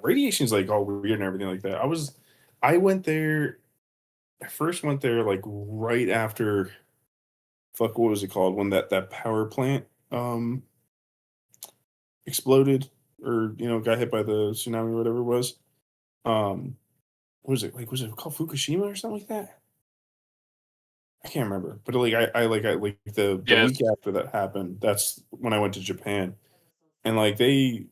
radiation's like all weird and everything like that. I went there. I first went there like right after, fuck, what was it called when that power plant exploded, or got hit by the tsunami or whatever it was. What was it like? Was it called Fukushima or something like that? I can't remember, but like the Yes. week after that happened, that's when I went to Japan, and like they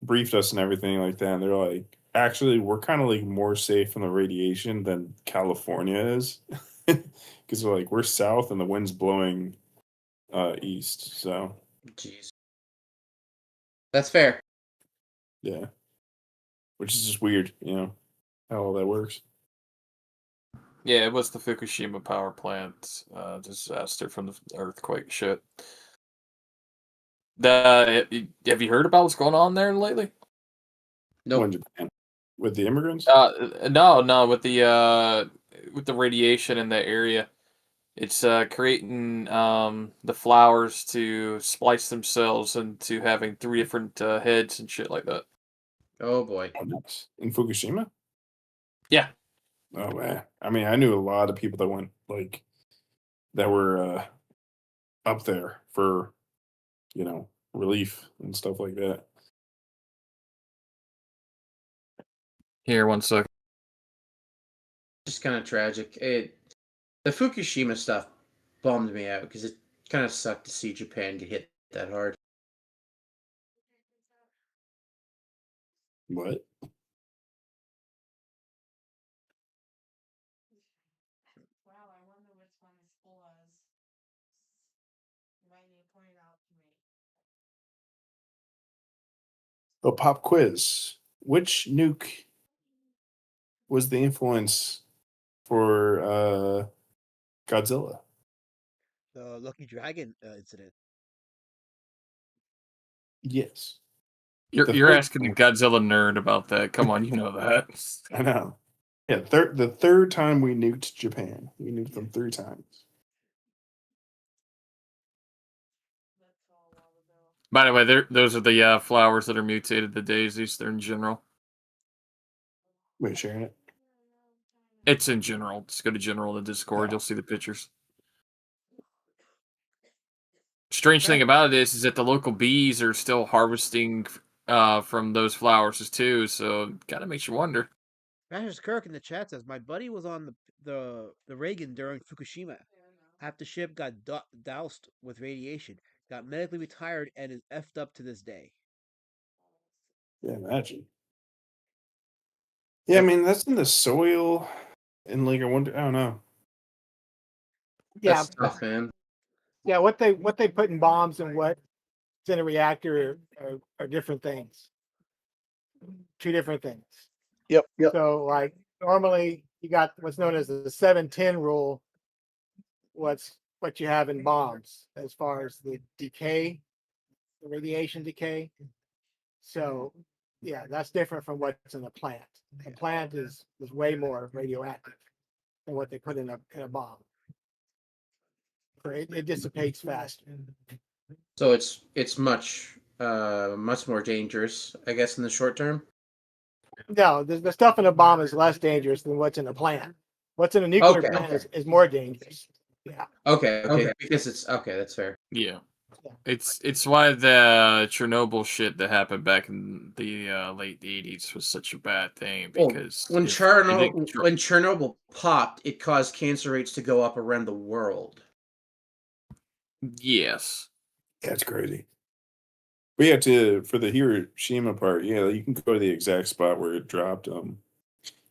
briefed us and everything like that, and they're like, actually, we're kind of like more safe from the radiation than California is, because they're like we're south and the wind's blowing east, so Jeez. That's fair. yeah, which is just weird, how all that works. Yeah, it was the Fukushima power plant disaster from the earthquake shit. Have you heard about what's going on there lately? Nope. When Japan with the immigrants? No, with the radiation in the area. It's creating the flowers to splice themselves into having 3 different heads and shit like that. Oh boy. Oh, nice. In Fukushima? Yeah. Oh man. I mean, I knew a lot of people that went like that were up there for, relief and stuff like that. Here, 1 sec. Just kind of tragic. The Fukushima stuff bummed me out because it kind of sucked to see Japan get hit that hard. What? Oh, pop quiz. Which nuke was the influence for Godzilla? The Lucky Dragon incident. Yes. You're The you're third asking a one. Godzilla nerd about that. Come on, you know that. I know. Yeah, the third time we nuked Japan. We nuked them 3 times. By the way, those are the flowers that are mutated, the daisies. They're in general. Wait, sharing it? It's in general. Just go to general in the Discord. Oh. You'll see the pictures. Strange thing about it is that the local bees are still harvesting from those flowers too. So kind of makes you wonder. Masters Kirk in the chat says my buddy was on the Reagan during Fukushima. Half the ship got doused with radiation, got medically retired, and is effed up to this day. Yeah, imagine. Yeah, I mean that's in the soil, and like I wonder, I don't know. Yeah, That's tough, man. yeah. What they put in bombs and what's in a reactor are different things. Two different things. Yep. So like normally you got what's known as the 7-10 rule. What you have in bombs as far as the decay, the radiation decay. So yeah, that's different from what's in a plant. A plant is way more radioactive than what they put in a bomb. It dissipates faster. So it's much more dangerous, I guess, in the short term. No, the stuff in a bomb is less dangerous than what's in a plant. What's in a nuclear plant is more dangerous. Yeah. Okay. Because it's okay. That's fair. Yeah. It's why the Chernobyl shit that happened back in the late '80s was such a bad thing because when Chernobyl popped, it caused cancer rates to go up around the world. Yes, that's crazy. But yeah, for the Hiroshima part, yeah, you can go to the exact spot where it dropped. It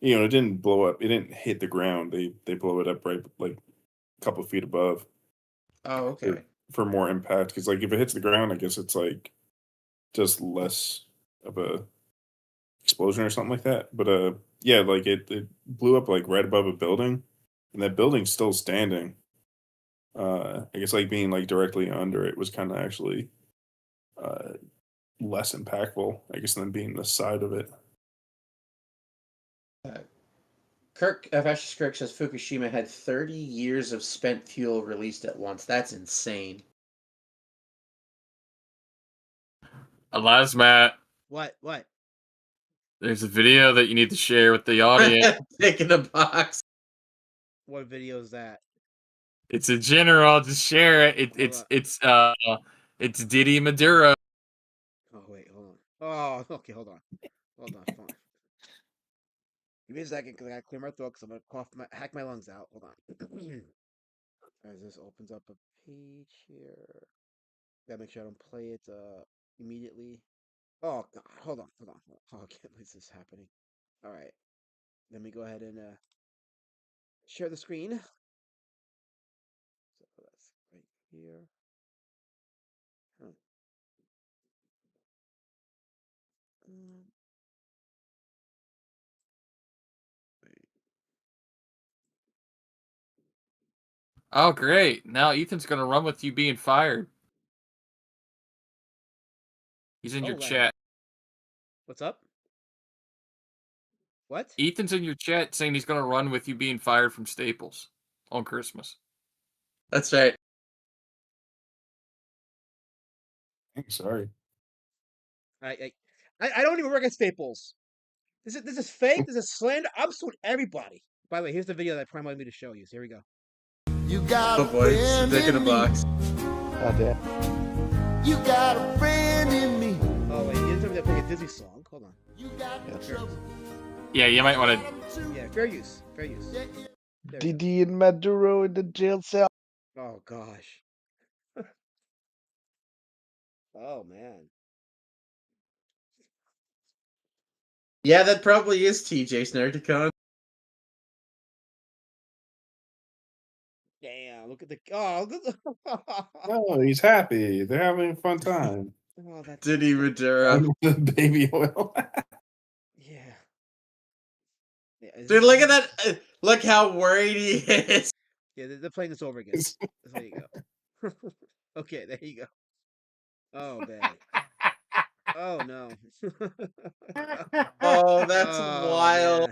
didn't blow up. It didn't hit the ground. They blow it up right like a couple feet above. Oh, okay. For more impact, because like if it hits the ground, I guess it's like just less of a explosion or something like that. But yeah, like it blew up like right above a building, and that building's still standing. I guess like being like directly under it was kind of actually less impactful, I guess, than being the side of it. Vash's Kirk says Fukushima had 30 years of spent fuel released at once. That's insane. Matt. What? There's a video that you need to share with the audience. Taking a box. What video is that? It's a general. Just share it. It's Diddy Maduro. Oh wait, hold on. Oh, okay, hold on. Fine. Give me a second because I gotta clear my throat because I'm gonna hack my lungs out. Hold on. As this opens up a page here. Gotta make sure I don't play it immediately. Oh god, hold on. Oh, I can't believe this is happening. Alright. Let me go ahead and share the screen. So that's right here. Huh. Oh, great. Now Ethan's going to run with you being fired. He's in your chat. What's up? What? Ethan's in your chat saying he's going to run with you being fired from Staples on Christmas. That's right. Sorry. I don't even work at Staples. This is fake. This is slander. I'm suing everybody. By the way, here's the video that Prime wanted me to show you. So here we go. You got oh boy, it's a dick in a box. Oh, damn. You got a friend in me. Oh wait, he doesn't play a Disney song. Hold on. Yeah, you might want to. Yeah, fair use. Didi and Maduro in the jail cell. Oh gosh. Oh man. Yeah, that probably is TJ Snarticon. Damn! Look at the Oh, he's happy. They're having a fun time. Oh, that's Diddy Maduro. Baby oil. Yeah. Dude, look at that. Look how worried he is. Yeah, they're playing this over again. There you go. Okay, there you go. Oh, man. Oh, no. Oh, that's wild.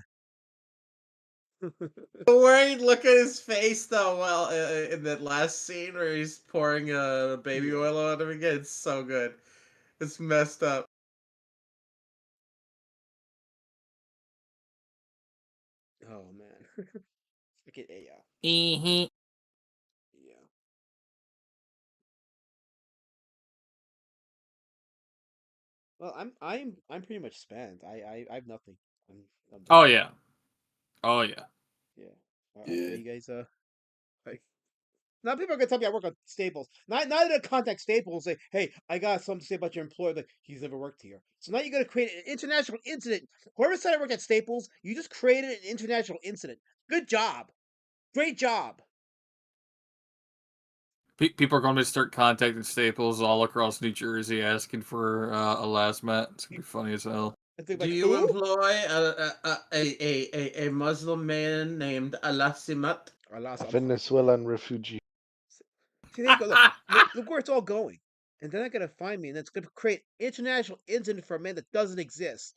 The worried look at his face, though, well, in that last scene where he's pouring baby oil on him again. It's so good. It's messed up. Oh, man. Look at AI. Mm-hmm. Yeah. Well, I'm pretty much spent. I have nothing. I'm done. Oh yeah. Oh yeah. Yeah. Are Yeah. you guys like now people are gonna tell me I work on Staples. Not gonna contact Staples and say, hey, I got something to say about your employer. Like he's never worked here. So now you're gonna create an international incident. Whoever said I work at Staples, you just created an international incident. Good job. Great job. People are going to start contacting Staples all across New Jersey asking for a last mat. It's gonna be funny as hell. And they're Do like, you who? employ a Muslim man named Alasimat? Alas, A I'm fucking. Venezuelan refugee. See, there you go. Look where it's all going. And they're not gonna find me, and it's gonna create international incident for a man that doesn't exist.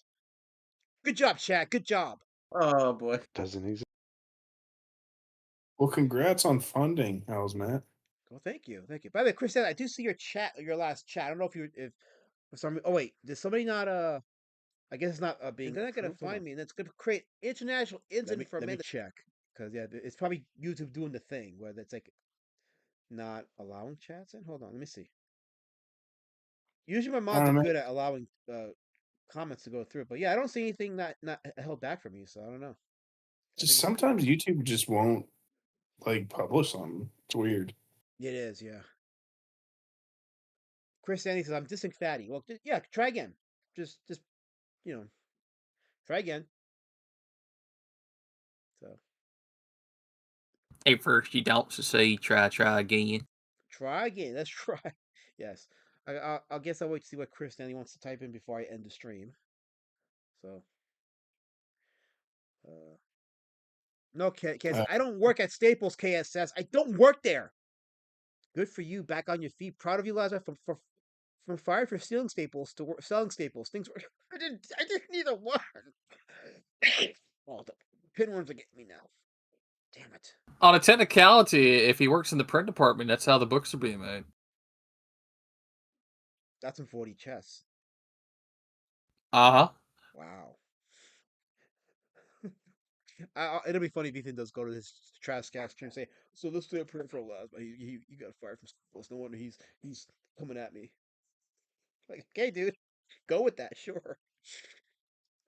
Good job, Chad. Good job. Oh boy. Doesn't exist. Well, congrats on funding, How's Matt? Well, thank you, thank you. By the way, Chris, I do see your chat, your last chat. I don't know if for some. Oh wait, did somebody not? I guess it's not being. They're not gonna find me, and it's gonna create international incident for a man. Let me check, because yeah, it's probably YouTube doing the thing where it's like not allowing chats in. Hold on, let me see. Usually my I mods are don't know. good at allowing comments to go through, but yeah, I don't see anything not held back from you, so I don't know. I Just think it's sometimes YouTube just won't like publish something. It's weird. it is, yeah. Chris Sandy says I'm dissing fatty. Well, yeah, try again. Just you know, try again. So Hey, first you don't succeed, try again. try again. Let's try. Yes. I'll guess I'll wait to see what Chris Stanley wants to type in before I end the stream. So, uh, no, KS, Uh, I don't work at Staples, KSS. I don't work there. Good for you. Back on your feet. Proud of you, Lazarus, from fired for stealing Staples to selling Staples. Things were. I didn't need a one. Oh, the pinworms are getting me now. Damn it. On a technicality, if he works in the print department, that's how the books are being made. That's in 40 chess. Uh huh. Wow. It'll be funny if Ethan does go to his trash caster and say, "So let's do a peripheral labs." But he got fired from Staples. No wonder he's coming at me. Like, okay, dude, go with that, sure.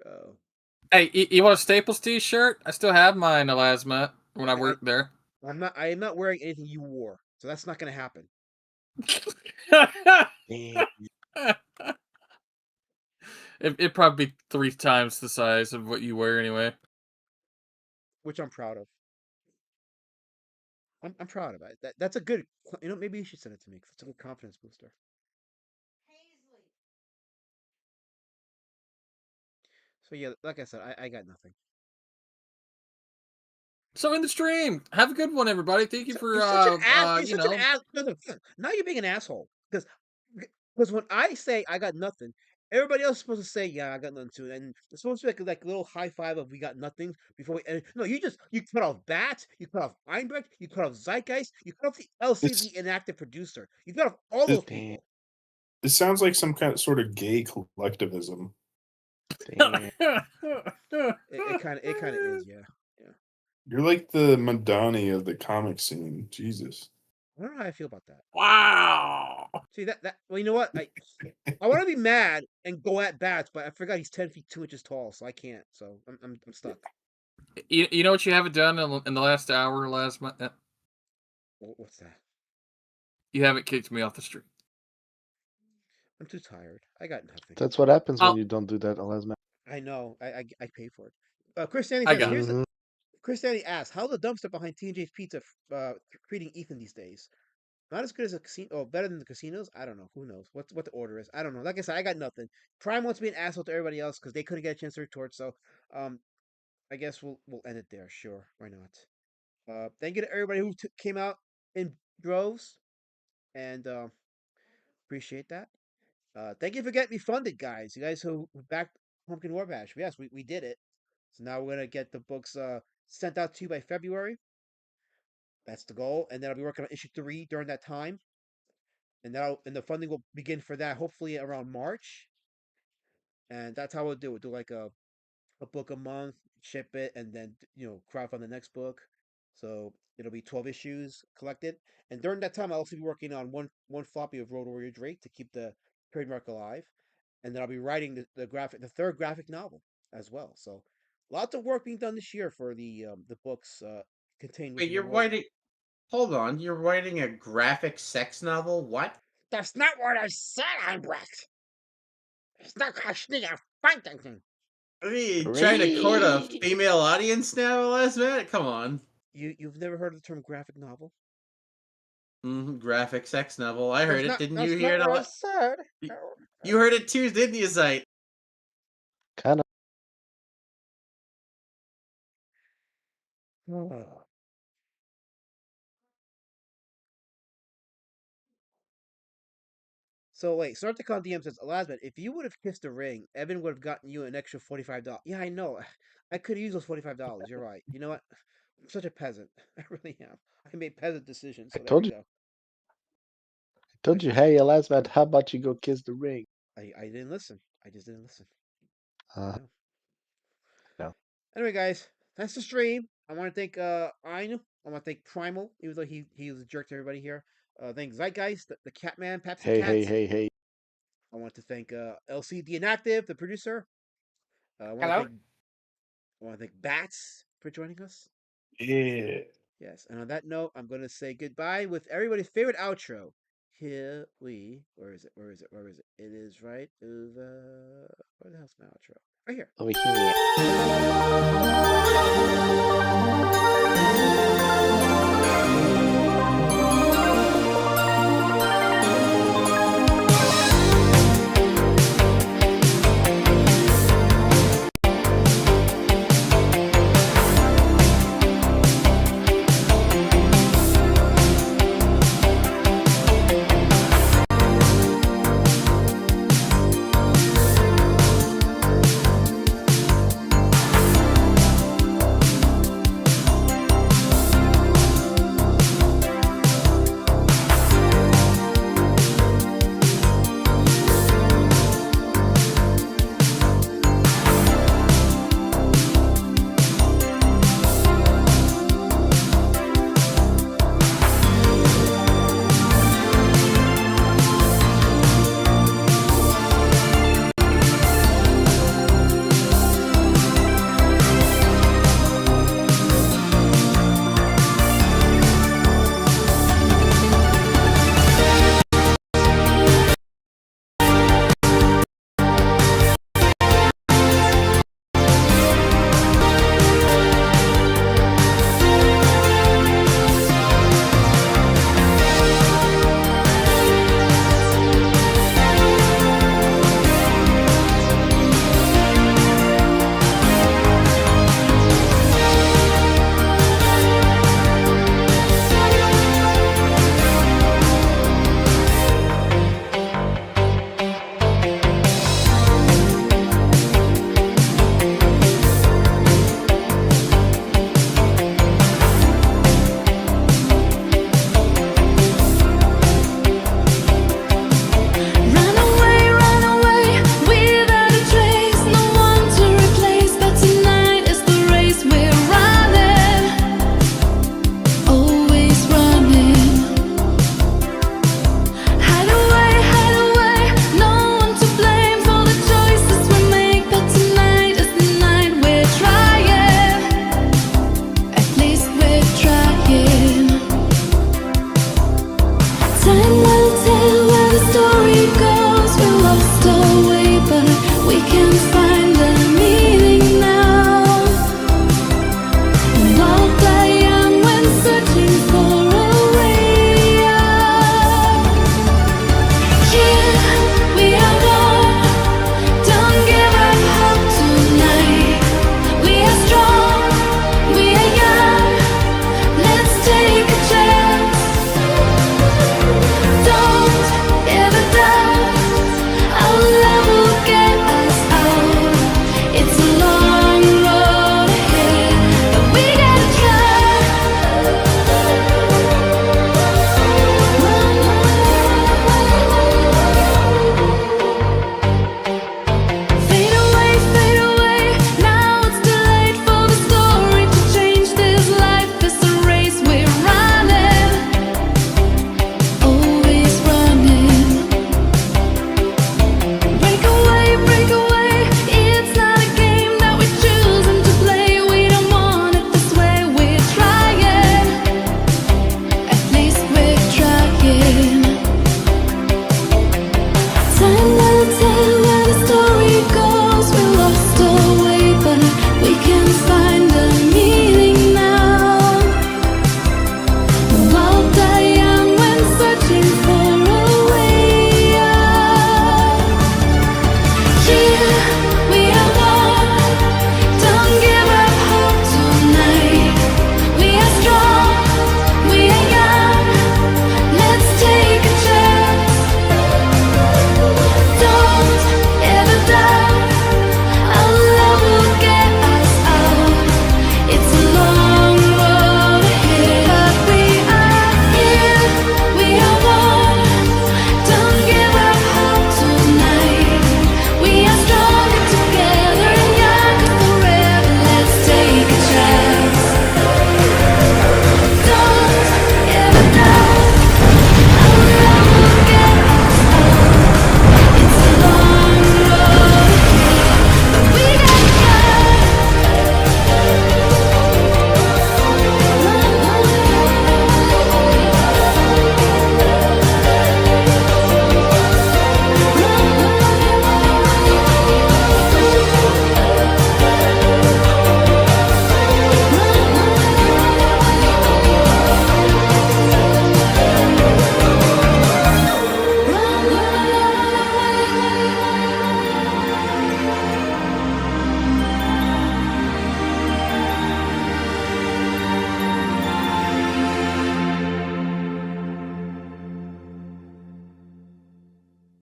Oh, Hey, you want a Staples T-shirt? I still have mine, Elasma, when I I worked there. I am not wearing anything you wore, so that's not gonna happen. Damn. It'd probably be 3 times the size of what you wear anyway. Which I'm proud of. I'm proud of it. That's a good. Maybe you should send it to me because it's a good confidence booster. So yeah, like I said, I got nothing. So in the stream, have a good one, everybody. Thank you So for you're such an ass. You're you such an know. ass. No. Now you're being an asshole because when I say I got nothing, everybody else is supposed to say yeah I got nothing too, and it's supposed to be like a little high five of we got nothing before we. And no, you cut off Bats, you cut off Einbrecht, you cut off Zeitgeist, you cut off the It's LCD inactive producer. You cut off all it, those Damn. people. it sounds like some kind of sort of gay collectivism. Damn. It kind of is, yeah. You're like the Madani of the comic scene. Jesus. I don't know how I feel about that. Wow. See that well, you know what? I want to be mad and go at Bats, but I forgot he's 10 feet 2 inches tall, so I can't. So I'm stuck. You know what you haven't done in the last hour, last month? What's that? You haven't kicked me off the street. I'm too tired. I got nothing. That's what happens when Oh, you don't do that, Alasma. I know. I pay for it. Chris Stanley I says, got it. Chris Stanley asks, how the dumpster behind T&J's Pizza treating Ethan these days? Not as good as a casino. Oh, better than the casinos? I don't know. Who knows? What the order is? I don't know. Like I said, I got nothing. Prime wants to be an asshole to everybody else because they couldn't get a chance to retort. So, I guess we'll end it there. Sure, why not? Thank you to everybody who came out in droves, and appreciate that. Thank you for getting me funded, guys. You guys who backed Pumpkin Warpatch. Yes, we did it. So now we're gonna get the books sent out to you by February. That's the goal, and then I'll be working on issue 3 during that time, and the funding will begin for that hopefully around March, and that's how we'll do it. Do like a book a month, ship it, and then crowdfund the next book. So it'll be 12 issues collected, and during that time I'll also be working on one floppy of Road Warrior Drake to keep the trademark alive. and then I'll be writing the third graphic novel as well. So lots of work being done this year for the books contained Wait, within the you're world. writing. Hold on, you're writing a graphic sex novel? What? That's not what I said, Albrecht. It's not actually a fighting. Are you trying to court a female audience now, last minute? Come on. You've never heard of the term graphic novel? Graphic sex novel. I heard it. Didn't you That's hear not it? what I said. You heard it too, didn't you, Sight? Kind of. So wait, Sarticon DM says, Elasmin, if you would have kissed a ring, Evan would have gotten you an extra $45. Yeah, I know. I could have used those $45. You're right. You know what? I'm such a peasant. I really am. I made peasant decisions, I so there we told you. go. I told you, hey, last man, how about you go kiss the ring? I didn't listen. I just didn't listen. Uh, No. no. Anyway, guys, that's the stream. I want to thank Ainu. I want to thank Primal, even though he was a jerk to everybody here. Thank Zeitgeist, the Catman, Pepsi Hey, Cat. hey, hey, hey. I want to thank LC the Inactive, the producer. I want to Hello? thank Bats for joining us. Yeah. Yes, and on that note, I'm going to say goodbye with everybody's favorite outro. Here we, where is it? Where is it? Where is it? It is right over. Where the hell's my outro? Right here. Over here.